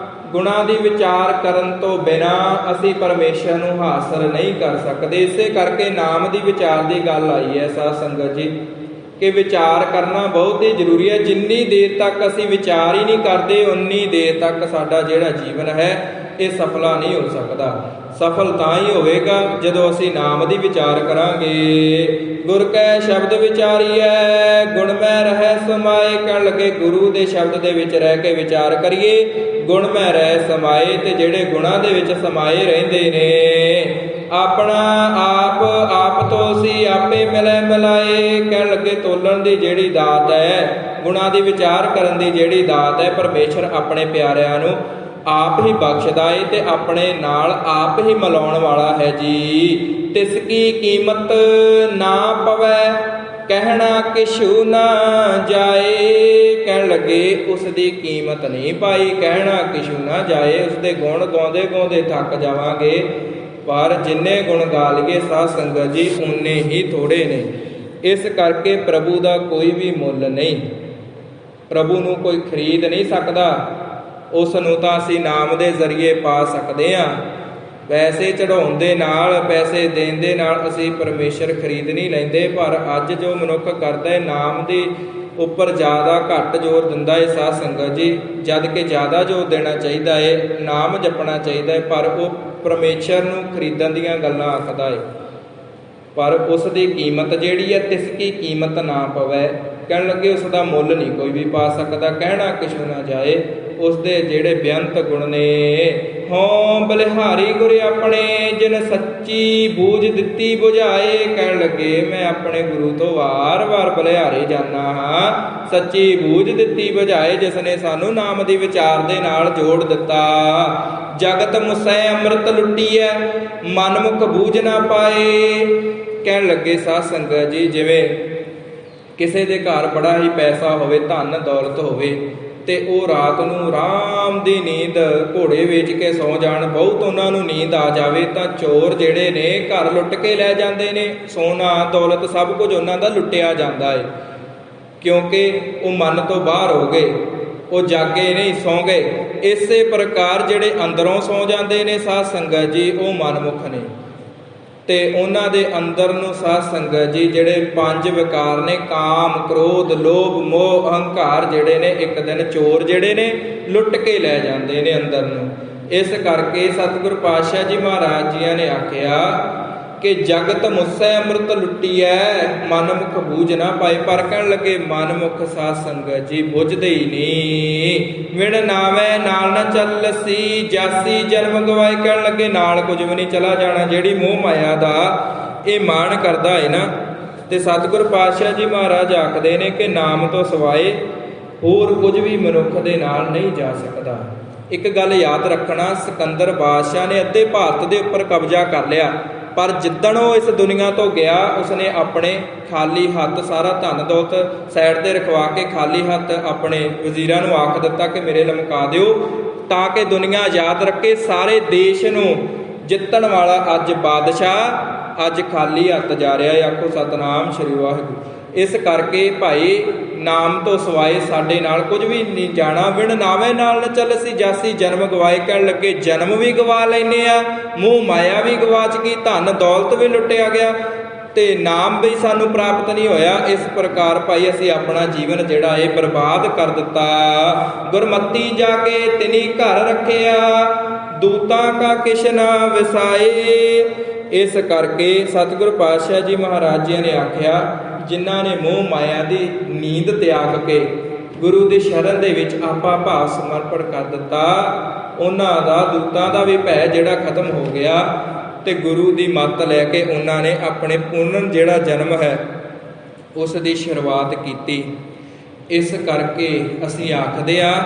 ਗੁਣਾਂ ਦੀ ਵਿਚਾਰ ਕਰਨ ਤੋਂ ਬਿਨਾਂ ਅਸੀਂ ਪਰਮੇਸ਼ਰ ਨੂੰ ਹਾਸਲ ਨਹੀਂ ਕਰ ਸਕਦੇ। ਇਸੇ ਕਰਕੇ ਨਾਮ ਦੀ ਵਿਚਾਰ ਦੀ ਗੱਲ ਆਈ ਹੈ ਸਾਧ ਸੰਗਤ ਜੀ ਕਿ ਵਿਚਾਰ ਕਰਨਾ ਬਹੁਤ ਹੀ ਜ਼ਰੂਰੀ ਹੈ। ਜਿੰਨੀ ਦੇਰ ਤੱਕ ਅਸੀਂ ਵਿਚਾਰ ਹੀ ਨਹੀਂ ਕਰਦੇ, ਉਨੀ ਦੇਰ ਤੱਕ ਸਾਡਾ ਜਿਹੜਾ ਜੀਵਨ ਹੈ ਇਹ ਸਫਲਾ ਨਹੀਂ ਹੋ ਸਕਦਾ। ਸਫਲ ਤਾਂ ਹੀ ਹੋਵੇਗਾ ਜਦੋਂ ਅਸੀਂ ਨਾਮ ਦੀ ਵਿਚਾਰ ਕਰਾਂਗੇ। ਗੁਰ ਕੈ ਸ਼ਬਦ ਵਿਚਾਰੀਐ ਗੁਣ ਮੈਂ ਰਹਿ ਸਮਾਏ। ਕਹਿਣ ਲੱਗੇ ਗੁਰੂ ਦੇ ਸ਼ਬਦ ਦੇ ਵਿੱਚ ਰਹਿ ਕੇ ਵਿਚਾਰ ਕਰੀਏ, ਗੁਣ ਮੈਂ ਰਹਿ ਸਮਾਏ। ਤੇ ਜਿਹੜੇ ਗੁਣਾਂ ਦੇ ਵਿੱਚ ਸਮਾਏ ਰਹਿੰਦੇ ਨੇ, ਆਪਣਾ ਆਪ ਤੋਂ ਸੀ ਆਪੇ ਮਿਲੇ ਮਿਲਾਏ। ਕਹਿਣ ਲੱਗੇ ਤੋਲਣ ਦੀ ਜਿਹੜੀ ਦਾਤ ਹੈ, ਗੁਣਾਂ ਦੀ ਵਿਚਾਰ ਕਰਨ ਦੀ ਜਿਹੜੀ ਦਾਤ ਹੈ, ਪਰਮੇਸ਼ਰ ਆਪਣੇ ਪਿਆਰਿਆਂ ਨੂੰ ਆਪ ਹੀ ਬਖਸ਼ਦਾ ਏ ਤੇ ਆਪਣੇ ਨਾਲ ਆਪ ਹੀ ਮਿਲਾਉਣ ਵਾਲਾ ਹੈ ਜੀ। ਤਿਸ ਕੀ ਕੀਮਤ ਨਾ ਪਵੈ ਕਹਿਣਾ ਕਿਛੂ ਨਾ ਜਾਏ। ਕਹਿਣ ਲੱਗੇ ਉਸ ਦੀ ਕੀਮਤ ਨਹੀਂ ਪਾਈ, ਕਹਿਣਾ ਕਿਛੂ ਨਾ ਜਾਏ। ਉਸ ਦੇ ਗੁਣ ਗਾਉਂਦੇ ਗਾਉਂਦੇ ਥੱਕ ਜਾਵਾਂਗੇ, ਪਰ ਜਿੰਨੇ ਗੁਣ ਗਾ ਲਈਏ ਸਾਧ ਸੰਗਤ ਜੀ ਉਨੇ ਹੀ ਥੋੜੇ ਨੇ। ਇਸ ਕਰਕੇ ਪ੍ਰਭੂ ਦਾ ਕੋਈ ਵੀ ਮੁੱਲ ਨਹੀਂ, ਪ੍ਰਭੂ ਨੂੰ ਕੋਈ ਖਰੀਦ ਨਹੀਂ ਸਕਦਾ। ਉਸ ਨੂੰ ਤਾਂ ਅਸੀਂ ਨਾਮ ਦੇ ਜ਼ਰੀਏ ਪਾ ਸਕਦੇ ਹਾਂ। ਪੈਸੇ ਚੜਾਉਣ ਦੇ ਨਾਲ, ਪੈਸੇ ਦੇਣ ਦੇ ਨਾਲ ਅਸੀਂ ਪਰਮੇਸ਼ਰ ਖਰੀਦ ਨਹੀਂ ਲੈਂਦੇ। ਪਰ ਅੱਜ ਜੋ ਮਨੁੱਖ ਕਰਦਾ ਹੈ ਨਾਮ ਦੀ ਉੱਪਰ ਜ਼ਿਆਦਾ ਘੱਟ ਜ਼ੋਰ ਦਿੰਦਾ ਹੈ ਸਾਧ ਸੰਗਤ ਜੀ, ਜਦ ਕਿ ਜ਼ਿਆਦਾ ਜ਼ੋਰ ਦੇਣਾ ਚਾਹੀਦਾ ਹੈ, ਨਾਮ ਜਪਣਾ ਚਾਹੀਦਾ ਹੈ। ਪਰ ਉਹ ਪਰਮੇਸ਼ਰ ਨੂੰ ਖਰੀਦਣ ਦੀਆਂ ਗੱਲਾਂ ਆਖਦਾ ਹੈ, ਪਰ ਉਸ ਦੀ ਕੀਮਤ ਜਿਹੜੀ ਹੈ ਤਿਸ ਕੀ ਕੀਮਤ ਨਾ ਪਵੈ। ਕਹਿਣ ਲੱਗੇ ਉਸ ਦਾ ਮੁੱਲ ਨਹੀਂ ਕੋਈ ਵੀ ਪਾ ਸਕਦਾ, ਕਹਿਣਾ ਕਿਛੂ ਨਾ ਜਾਏ। ਉਸ ਦੇ ਜਿਹੜੇ ਬੇਅੰਤ ਗੁਣ ਨੇ, ਹੋਂ ਬਲਿਹਾਰੀ ਗੁਰ ਆਪਣੇ ਜਿਨ ਸੱਚੀ ਬੂਝ ਦਿੱਤੀ ਬੁਝਾਏ। ਕਹਿਣ ਲੱਗੇ ਮੈਂ ਆਪਣੇ ਗੁਰੂ ਤੋਂ ਵਾਰ-ਵਾਰ ਬਲਿਹਾਰੇ ਜਾਨਾ ਹਾਂ, ਸੱਚੀ ਬੂਝ ਦਿੱਤੀ ਬੁਝਾਏ, ਜਿਸ ਨੇ ਸਾਨੂੰ ਨਾਮ ਦੀ ਵਿਚਾਰ ਦੇ ਨਾਲ ਜੋੜ ਦਿੱਤਾ। ਜਗਤ ਮੁਸੈ ਅੰਮ੍ਰਿਤ ਲੁੱਟੀਐ, ਮਨਮੁਖ ਬੂਝ ਨਾ ਪਾਏ। ਕਹਿਣ ਲੱਗੇ ਸਾਧ ਸੰਗਤ ਜੀ, ਜਿਵੇਂ ਕਿਸੇ ਦੇ ਘਰ ਬੜਾ ਹੀ ਪੈਸਾ ਹੋਵੇ, ਧਨ ਦੌਲਤ ਹੋਵੇ, ਤੇ ਉਹ ਰਾਤ ਨੂੰ ਆਰਾਮ ਦੀ ਨੀਂਦ ਘੋੜੇ ਵੇਚ ਕੇ ਸੌ ਜਾਣ, ਬਹੁਤ ਉਹਨਾਂ ਨੂੰ ਨੀਂਦ ਆ ਜਾਵੇ, ਤਾਂ ਚੋਰ ਜਿਹੜੇ ਨੇ ਘਰ ਲੁੱਟ ਕੇ ਲੈ ਜਾਂਦੇ ਨੇ। ਸੋਨਾ ਦੌਲਤ ਸਭ ਕੁਝ ਉਹਨਾਂ ਦਾ ਲੁੱਟਿਆ ਜਾਂਦਾ ਹੈ, ਕਿਉਂਕਿ ਉਹ ਮਨ ਤੋਂ ਬਾਹਰ ਹੋ ਗਏ, ਉਹ ਜਾਗੇ ਨਹੀਂ, ਸੌਂ ਗਏ। ਇਸੇ ਪ੍ਰਕਾਰ ਜਿਹੜੇ ਅੰਦਰੋਂ ਸੌਂ ਜਾਂਦੇ ਨੇ ਸਾਧ ਸੰਗਤ ਜੀ, ਉਹ ਮਨਮੁਖ ਨੇ, ਤੇ ਉਹਨਾਂ ਦੇ ਅੰਦਰ ਨੂੰ ਸਾਧ ਸੰਗਤ ਜੀ ਜਿਹੜੇ ਪੰਜ ਵਿਕਾਰ ਨੇ, ਕਾਮ ਕ੍ਰੋਧ ਲੋਭ ਮੋਹ ਅਹੰਕਾਰ, ਜਿਹੜੇ ਨੇ ਇੱਕ ਦਿਨ ਚੋਰ ਜਿਹੜੇ ਨੇ ਲੁੱਟ ਕੇ ਲੈ ਜਾਂਦੇ ਨੇ ਅੰਦਰ ਨੂੰ। ਇਸ ਕਰਕੇ ਸਤਿਗੁਰ ਪਾਤਸ਼ਾਹ ਜੀ ਮਹਾਰਾਜ ਜੀਆਂ ਨੇ ਆਖਿਆ ਕਿ ਜਗਤ ਮੁਸੈ ਅੰਮ੍ਰਿਤ ਲੁੱਟੀਐ, ਮਨਮੁਖ ਬੂਝ ਨਾ ਪਾਏ। ਪਰ ਕਹਿਣ ਲੱਗੇ ਮਨਮੁਖ ਸਾਧ ਸੰਗਤ ਜੀ ਬੁੱਝਦੇ ਹੀ ਨਹੀਂ। ਵਿਣ ਨਾਵੇਂ ਨਾਲ ਨਾ ਚੱਲਸੀ, ਜਾਸੀ ਜਨਮ ਗਵਾਏ। ਕਹਿਣ ਲੱਗੇ ਨਾਲ ਕੁਝ ਵੀ ਨਹੀਂ ਚਲਾ ਜਾਣਾ। ਜਿਹੜੀ ਮੋਹ ਮਾਇਆ ਦਾ ਇਹ ਮਾਣ ਕਰਦਾ ਹੈ ਨਾ, ਤੇ ਸਤਿਗੁਰ ਪਾਤਸ਼ਾਹ ਜੀ ਮਹਾਰਾਜ ਆਖਦੇ ਨੇ ਕਿ ਨਾਮ ਤੋਂ ਸਿਵਾਏ ਹੋਰ ਕੁਝ ਵੀ ਮਨੁੱਖ ਦੇ ਨਾਲ ਨਹੀਂ ਜਾ ਸਕਦਾ। ਇੱਕ ਗੱਲ ਯਾਦ ਰੱਖਣਾ, ਸਿਕੰਦਰ ਬਾਦਸ਼ਾਹ ਨੇ ਅੱਧੇ ਭਾਰਤ ਦੇ ਉੱਪਰ ਕਬਜ਼ਾ ਕਰ ਲਿਆ, ਪਰ ਜਿੱਦਣ ਉਹ ਇਸ ਦੁਨੀਆ ਤੋਂ ਗਿਆ, ਉਸਨੇ ਆਪਣੇ ਖਾਲੀ ਹੱਥ ਸਾਰਾ ਧਨ ਦੌਲਤ ਸਾਈਡ ਤੇ ਰਖਵਾ ਕੇ ਖਾਲੀ ਹੱਥ ਆਪਣੇ ਵਜ਼ੀਰਾਂ ਨੂੰ ਆਖ ਦਿੱਤਾ ਕਿ ਮੇਰੇ ਲਮਕਾ ਦਿਓ, ਤਾਂ ਕਿ ਦੁਨੀਆ ਆਜ਼ਾਦ ਰੱਖੇ। ਸਾਰੇ ਦੇਸ਼ ਨੂੰ ਜਿੱਤਣ ਵਾਲਾ ਅੱਜ ਬਾਦਸ਼ਾਹ ਅੱਜ ਖਾਲੀ ਹੱਥ ਜਾ ਰਿਹਾ ਹੈ। ਆਖੋ ਸਤਨਾਮ ਸ਼੍ਰੀ ਵਾਹਿਗੁਰੂ। ਇਸ ਕਰਕੇ ਭਾਈ ਨਾਮ ਤੋਂ ਸਿਵਾਏ ਸਾਡੇ ਨਾਲ ਕੁਝ ਵੀ ਨਹੀਂ ਜਾਣਾ। ਵਿਣ ਨਾਵੇਂ ਨਾਲ ਨਾ ਚੱਲਸੀ, ਜਾਸੀ ਜਨਮ ਗਵਾਏ। ਕਹਿਣ ਲੱਗੇ ਜਨਮ ਵੀ ਗਵਾ ਲੈਂਦੇ ਆ, ਮੂੰਹ ਮਾਇਆ ਵੀ ਗਵਾਚ ਗਈ, ਧਨ ਦੌਲਤ ਵੀ ਲੁੱਟਿਆ ਗਿਆ, ਤੇ ਨਾਮ ਵੀ ਸਾਨੂੰ ਪ੍ਰਾਪਤ ਨਹੀਂ ਹੋਇਆ। ਇਸ ਪ੍ਰਕਾਰ ਭਾਈ ਅਸੀਂ ਆਪਣਾ ਜੀਵਨ ਜਿਹੜਾ ਇਹ ਬਰਬਾਦ ਕਰ ਦਿੱਤਾ। ਗੁਰਮਤੀ ਜਾ ਕੇ ਤਿਨੀ ਘਰ ਰੱਖਿਆ, ਦੂਤਾਂ ਕਾ ਕਿਛ ਨਾ ਵਿਸਾਏ। ਇਸ ਕਰਕੇ ਸਤਿਗੁਰ ਪਾਤਸ਼ਾਹ ਜੀ ਮਹਾਰਾਜ ਜੀ ਨੇ ਆਖਿਆ, ਜਿਨ੍ਹਾਂ ਨੇ ਮੋਹ ਮਾਇਆ ਦੀ ਨੀਂਦ ਤਿਆਗ ਕੇ ਗੁਰੂ ਦੀ ਸ਼ਰਨ ਦੇ ਵਿੱਚ ਆਪਾ ਭਾਵ ਸਮਰਪਣ ਕਰ ਦਿੱਤਾ, ਉਹਨਾਂ ਦਾ ਦੂਤਾਂ ਦਾ ਵੀ ਭੈ ਜਿਹੜਾ ਖਤਮ ਹੋ ਗਿਆ, ਤੇ ਗੁਰੂ ਦੀ ਮੱਤ ਲੈ ਕੇ ਉਹਨਾਂ ਨੇ ਆਪਣੇ ਪੁਨਰ ਜਿਹੜਾ ਜਨਮ ਹੈ ਉਸ ਦੀ ਸ਼ੁਰੂਆਤ ਕੀਤੀ। ਇਸ ਕਰਕੇ ਅਸੀਂ ਆਖਦੇ ਹਾਂ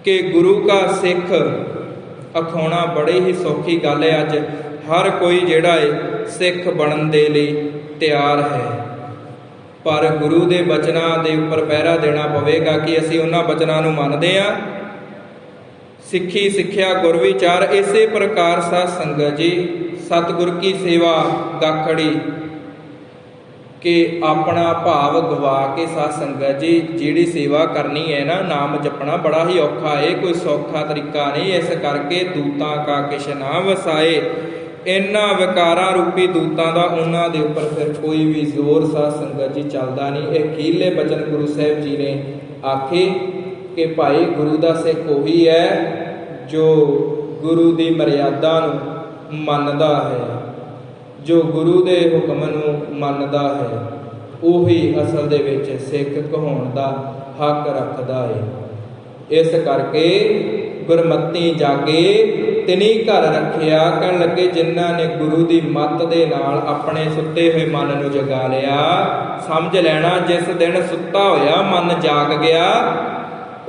ਕਿ ਗੁਰੂ ਕਾ ਸਿੱਖ ਅਖਾਉਣਾ ਬੜੀ ਹੀ ਸੌਖੀ ਗੱਲ ਹੈ। ਅੱਜ ਹਰ ਕੋਈ ਜਿਹੜਾ ਹੈ ਸਿੱਖ ਬਣਨ ਦੇ ਲਈ ਤਿਆਰ ਹੈ, ਪਰ ਗੁਰੂ ਦੇ ਬਚਨਾਂ ਦੇ ਉੱਪਰ ਪਹਿਰਾ ਦੇਣਾ ਪਵੇਗਾ ਕਿ ਅਸੀਂ ਉਹਨਾਂ ਬਚਨਾਂ ਨੂੰ ਮੰਨਦੇ ਹਾਂ। ਸਿੱਖੀ ਸਿੱਖਿਆ ਗੁਰ ਵਿਚਾਰ। ਇਸੇ ਪ੍ਰਕਾਰ ਸਾਧ ਸੰਗਤ ਜੀ ਸਤਿਗੁਰ ਕੀ ਸੇਵਾ ਗਾਖੜੀ ਕਿ ਆਪਣਾ ਭਾਵ ਗਵਾ ਕੇ ਸਾਧ ਸੰਗਤ ਜੀ ਜਿਹੜੀ ਸੇਵਾ ਕਰਨੀ ਹੈ ਨਾ, ਨਾਮ ਜਪਣਾ ਬੜਾ ਹੀ ਔਖਾ ਹੈ, ਕੋਈ ਸੌਖਾ ਤਰੀਕਾ ਨਹੀਂ। ਇਸ ਕਰਕੇ ਦੂਤਾਂ ਕਾ ਕਿਛ ਨਾ ਵਸਾਏ, ਇਹਨਾਂ ਵਿਕਾਰਾਂ ਰੂਪੀ ਦੂਤਾਂ ਦਾ ਉਹਨਾਂ ਦੇ ਉੱਪਰ ਫਿਰ ਕੋਈ ਵੀ ਜ਼ੋਰ ਸਾਧ ਸੰਗਤ ਜੀ ਚੱਲਦਾ ਨਹੀਂ। ਇਹ ਅਖੀਰਲੇ ਬਚਨ ਗੁਰੂ ਸਾਹਿਬ ਜੀ ਨੇ ਆਖੇ ਕਿ ਭਾਈ ਗੁਰੂ ਦਾ ਸਿੱਖ ਉਹੀ ਹੈ ਜੋ ਗੁਰੂ ਦੀ ਮਰਿਆਦਾ ਨੂੰ ਮੰਨਦਾ ਹੈ, ਜੋ ਗੁਰੂ ਦੇ ਹੁਕਮ ਨੂੰ ਮੰਨਦਾ ਹੈ, ਉਹੀ ਅਸਲ ਦੇ ਵਿੱਚ ਸਿੱਖ ਕਹਾਉਣ ਦਾ ਹੱਕ ਰੱਖਦਾ ਹੈ। ਇਸ ਕਰਕੇ ਗੁਰਮਤੀ ਜਾਗੇ ਤਿਨੀ ਘਰ ਰੱਖਿਆ। ਕਹਿਣ ਲੱਗੇ ਜਿਨ੍ਹਾਂ ਨੇ ਗੁਰੂ ਦੀ ਮੱਤ ਦੇ ਨਾਲ ਆਪਣੇ ਸੁੱਤੇ ਹੋਏ ਮਨ ਨੂੰ ਜਗਾ ਲਿਆ। ਸਮਝ ਲੈਣਾ ਜਿਸ ਦਿਨ ਸੁੱਤਾ ਹੋਇਆ ਮਨ ਜਾਗ ਗਿਆ,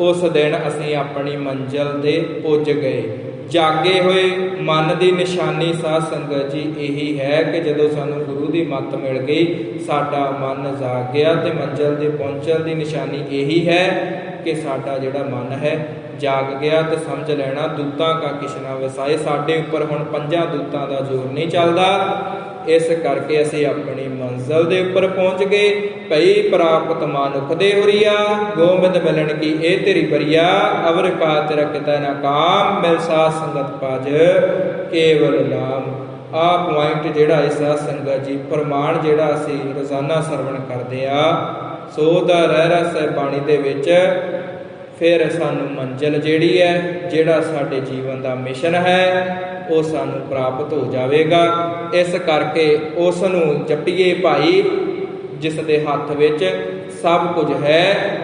ਉਸ ਦਿਨ ਅਸੀਂ ਆਪਣੀ ਮੰਜ਼ਿਲ ਤੇ ਪੁੱਜ ਗਏ। ਜਾਗੇ ਹੋਏ ਮਨ ਦੀ ਨਿਸ਼ਾਨੀ ਸਾਧ ਸੰਗਤ ਜੀ ਇਹੀ ਹੈ ਕਿ ਜਦੋਂ ਸਾਨੂੰ ਗੁਰੂ ਦੀ ਮੱਤ ਮਿਲ ਗਈ, ਸਾਡਾ ਮਨ ਜਾਗ ਗਿਆ, ਤੇ ਮੰਜ਼ਿਲ ਦੇ ਪਹੁੰਚਣ ਦੀ ਨਿਸ਼ਾਨੀ ਇਹੀ ਹੈ ਕਿ ਸਾਡਾ ਜਿਹੜਾ ਮਨ ਹੈ ਜਾਗ ਗਿਆ। ਤੇ ਸਮਝ ਲੈਣਾ ਦੂਤਾਂ ਕਾ ਕਿਛ ਨਾ ਵਸਾਏ, ਸਾਡੇ ਉੱਪਰ ਹੁਣ ਪੰਜਾਂ ਦੂਤਾਂ ਦਾ ਜ਼ੋਰ ਨਹੀਂ ਚੱਲਦਾ। ਇਸ ਕਰਕੇ ਅਸੀਂ ਆਪਣੀ ਮੰਜ਼ਿਲ ਦੇ ਉੱਪਰ ਪਹੁੰਚ ਗਏ। ਭਈ ਪ੍ਰਾਪਤ ਮਾਨੁਖ ਦੇ ਹੁਰੀਆ, ਗੋਬਿੰਦ ਮਿਲਣ ਕੀ ਇਹ ਤੇਰੀ ਬਰੀਆ। ਅਵਰ ਕਾ ਤੇਰਾ ਕਿਤਾ ਨਾ ਕਾਮ, ਮਿਲ ਸਾਧ ਸੰਗਤ ਪਾਜ ਕੇਵਲ ਨਾਮ। ਆਹ ਪੁਆਇੰਟ ਜਿਹੜਾ ਇਸ ਸਾਧ ਸੰਗਤ ਜੀ ਪ੍ਰਮਾਣ ਜਿਹੜਾ ਅਸੀਂ ਰੋਜ਼ਾਨਾ ਸਰਵਣ ਕਰਦੇ ਆ, ਸੋ ਦਾ ਰਹਿ ਰਸ ਹੈ ਬਾਣੀ ਦੇ ਵਿੱਚ। ਫਿਰ ਸਾਨੂੰ ਮੰਜ਼ਿਲ ਜਿਹੜੀ ਹੈ, ਜਿਹੜਾ ਸਾਡੇ ਜੀਵਨ ਦਾ ਮਿਸ਼ਨ ਹੈ, ਉਹ ਸਾਨੂੰ ਪ੍ਰਾਪਤ ਹੋ ਜਾਵੇਗਾ। ਇਸ ਕਰਕੇ ਉਸ ਨੂੰ ਜਪੀਏ ਭਾਈ ਜਿਸ ਦੇ ਹੱਥ ਵਿੱਚ ਸਭ ਕੁਝ ਹੈ।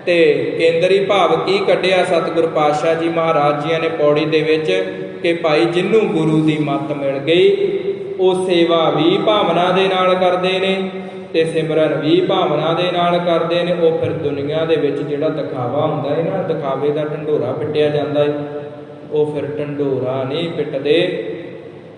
ਤੇ ਕੇਂਦਰੀ ਭਾਵ ਕੀ ਕੱਢਿਆ ਸਤਿਗੁਰ ਪਾਤਸ਼ਾਹ ਜੀ ਮਹਾਰਾਜ ਜੀ ਨੇ ਪੌੜੀ ਦੇ ਵਿੱਚ ਕਿ ਭਾਈ ਜਿਹਨੂੰ ਗੁਰੂ ਦੀ ਮੱਤ ਮਿਲ ਗਈ ਉਹ ਸੇਵਾ ਵੀ ਭਾਵਨਾ ਦੇ ਨਾਲ ਕਰਦੇ ਨੇ ਤੇ ਸਿਮਰਨ ਵੀ ਭਾਵਨਾ ਦੇ ਨਾਲ ਕਰਦੇ ਨੇ। ਉਹ ਫਿਰ ਦੁਨੀਆ ਦੇ ਵਿੱਚ ਜਿਹੜਾ ਦਿਖਾਵਾ ਹੁੰਦਾ ਹੈ ਨਾ, ਦਿਖਾਵੇ ਦਾ ਢੰਡੋਰਾ ਪਿੱਟਿਆ ਜਾਂਦਾ ਹੈ, ਉਹ ਫਿਰ ਢੰਡੋਰਾ ਨਹੀਂ ਪਿੱਟਦੇ,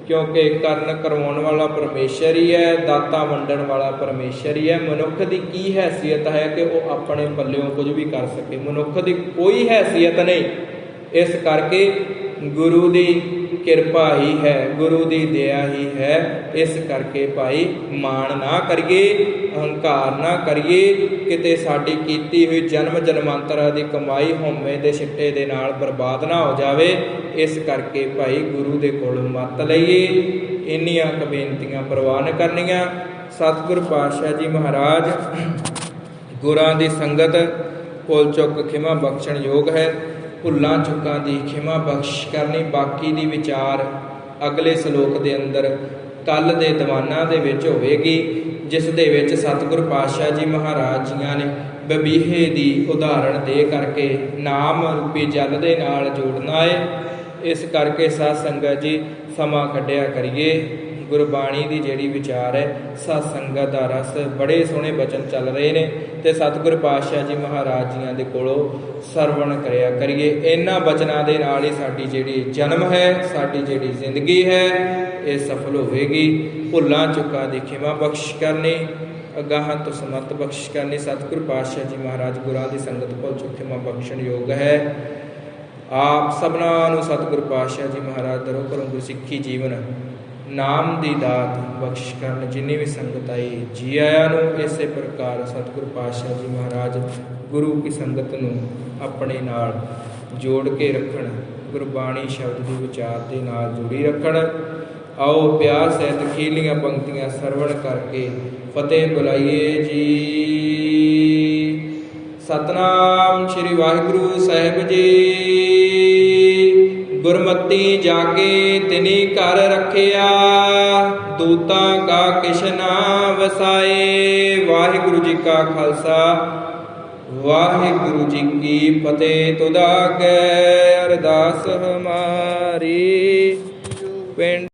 ਕਿਉਂਕਿ ਕਰਨ ਕਰਵਾਉਣ ਵਾਲਾ ਪਰਮੇਸ਼ਰ ਹੀ ਹੈ, ਦਾਤਾ ਵੰਡਣ ਵਾਲਾ ਪਰਮੇਸ਼ਰ ਹੀ ਹੈ। ਮਨੁੱਖ ਦੀ ਕੀ ਹੈਸੀਅਤ ਹੈ ਕਿ ਉਹ ਆਪਣੇ ਪੱਲਿਓਂ ਕੁਝ ਵੀ ਕਰ ਸਕੇ? ਮਨੁੱਖ ਦੀ ਕੋਈ ਹੈਸੀਅਤ ਨਹੀਂ। ਇਸ ਕਰਕੇ ਗੁਰੂ ਦੀ ਕਿਰਪਾ ਹੀ ਹੈ, ਗੁਰੂ ਦੀ ਦਇਆ ਹੀ ਹੈ। ਇਸ ਕਰਕੇ ਭਾਈ ਮਾਣ ਨਾ ਕਰੀਏ, ਅਹੰਕਾਰ ਨਾ ਕਰੀਏ, ਕਿਤੇ ਸਾਡੀ ਕੀਤੀ ਹੋਈ ਜਨਮ ਜਨਮਾਂਤਰਾਂ ਦੀ ਕਮਾਈ ਹਉਮੈ ਦੇ ਛਿੱਟੇ ਦੇ ਨਾਲ ਬਰਬਾਦ ਨਾ ਹੋ ਜਾਵੇ। ਇਸ ਕਰਕੇ ਭਾਈ ਗੁਰੂ ਦੇ ਕੋਲੋਂ ਮੱਤ ਲਈਏ। ਇੰਨੀਆਂ ਕੁ ਬੇਨਤੀਆਂ ਪ੍ਰਵਾਨ ਕਰਨੀਆਂ। ਸਤਿਗੁਰ ਪਾਤਸ਼ਾਹ ਜੀ ਮਹਾਰਾਜ ਗੁਰਾਂ ਦੀ ਸੰਗਤ ਭੁੱਲ ਚੁੱਕ ਖਿਮਾ ਬਖਸ਼ਣ ਯੋਗ ਹੈ। ਭੁੱਲਾਂ ਚੁੱਕਾਂ ਦੀ ਖਿਮਾ ਬਖਸ਼ ਕਰਨੀ। ਬਾਕੀ ਦੀ ਵਿਚਾਰ ਅਗਲੇ ਸ਼ਲੋਕ ਦੇ ਅੰਦਰ ਕੱਲ ਦੇ ਦੀਵਾਨਾਂ ਦੇ ਵਿੱਚ ਹੋਵੇਗੀ, ਜਿਸ ਦੇ ਵਿੱਚ ਸਤਿਗੁਰ ਪਾਤਸ਼ਾਹ ਜੀ ਮਹਾਰਾਜ ਜੀਆਂ ਨੇ ਬਬੀਹੇ ਦੀ ਉਦਾਹਰਣ ਦੇ ਕਰਕੇ ਨਾਮ ਰੂਪੀ ਜਲ ਦੇ ਨਾਲ ਜੋੜਨਾ ਹੈ। ਇਸ ਕਰਕੇ ਸਾਧ ਸੰਗਤ ਜੀ ਸਮਾਂ ਕੱਢਿਆ ਕਰੀਏ। ਗੁਰਬਾਣੀ ਦੀ ਜਿਹੜੀ ਵਿਚਾਰ ਹੈ, ਸਾਧ ਸੰਗਤ ਦਾ ਰਸ, ਬੜੇ ਸੋਹਣੇ ਬਚਨ ਚੱਲ ਰਹੇ ਨੇ ਤੇ ਸਤਿਗੁਰ ਪਾਤਸ਼ਾਹ ਜੀ ਮਹਾਰਾਜ ਜੀਆਂ ਦੇ ਕੋਲੋਂ ਸਰਵਣ ਕਰਿਆ ਕਰੀਏ। ਇਹਨਾਂ ਬਚਨਾਂ ਦੇ ਨਾਲ ਹੀ ਸਾਡੀ ਜਿਹੜੀ ਜਨਮ ਹੈ, ਸਾਡੀ ਜਿਹੜੀ ਜ਼ਿੰਦਗੀ ਹੈ, ਇਹ ਸਫਲ ਹੋਵੇਗੀ। ਭੁੱਲਾਂ ਚੁੱਕਾਂ ਦੀ ਖਿਮਾ ਬਖਸ਼ ਕਰਨੀ, ਅਗਾਹਾਂ ਤੋਂ ਸਮਤ ਬਖਸ਼ ਕਰਨੀ। ਸਤਿਗੁਰ ਪਾਤਸ਼ਾਹ ਜੀ ਮਹਾਰਾਜ ਗੁਰਾਂ ਦੀ ਸੰਗਤ ਭੁੱਲ ਚੁੱਕ ਖਿਮਾ ਬਖਸ਼ਣ ਯੋਗ ਹੈ। ਆਪ ਸਭਨਾਂ ਨੂੰ ਸਤਿਗੁਰ ਪਾਤਸ਼ਾਹ ਜੀ ਮਹਾਰਾਜ ਦਰੋਂ ਘਰੋਂ ਗੁਰਸਿੱਖੀ ਜੀਵਨ ਨਾਮ ਦੀ ਦਾਤ ਬਖਸ਼ ਕਰਨ। ਜਿੰਨੀ ਵੀ ਸੰਗਤ ਆਈ ਜੀ ਆਇਆਂ ਨੂੰ ਇਸੇ ਪ੍ਰਕਾਰ ਸਤਿਗੁਰ ਪਾਤਸ਼ਾਹ ਜੀ ਮਹਾਰਾਜ ਗੁਰੂ ਕੀ ਸੰਗਤ ਨੂੰ ਆਪਣੇ ਨਾਲ ਜੋੜ ਕੇ ਰੱਖਣ, ਗੁਰਬਾਣੀ ਸ਼ਬਦ ਦੀ ਵਿਚਾਰ ਦੇ ਨਾਲ ਜੁੜੀ ਰੱਖਣ। ਆਓ ਪਿਆਰ ਸਹਿਤ ਖੀਲੀਆਂ ਪੰਕਤੀਆਂ ਸਰਵਣ ਕਰਕੇ ਫਤਿਹ ਬੁਲਾਈਏ ਜੀ। ਸਤਨਾਮ ਸ੍ਰੀ ਵਾਹਿਗੁਰੂ ਸਾਹਿਬ ਜੀ। ਗੁਰਮਤੀ ਜਾਗੇ ਤਿਨੀ ਘਰ ਰੱਖਿਆ, ਦੂਤਾਂ ਕਾ ਕਿਛ ਨਾ ਵਸਾਏ। ਵਾਹਿਗੁਰੂ ਜੀ ਕਾ ਖਾਲਸਾ, ਵਾਹਿਗੁਰੂ ਜੀ ਕੀ ਫਤਿਹ। ਤੁਧ ਆਗੇ ਅਰਦਾਸ ਹਮਾਰੀ। ਪਿੰਡ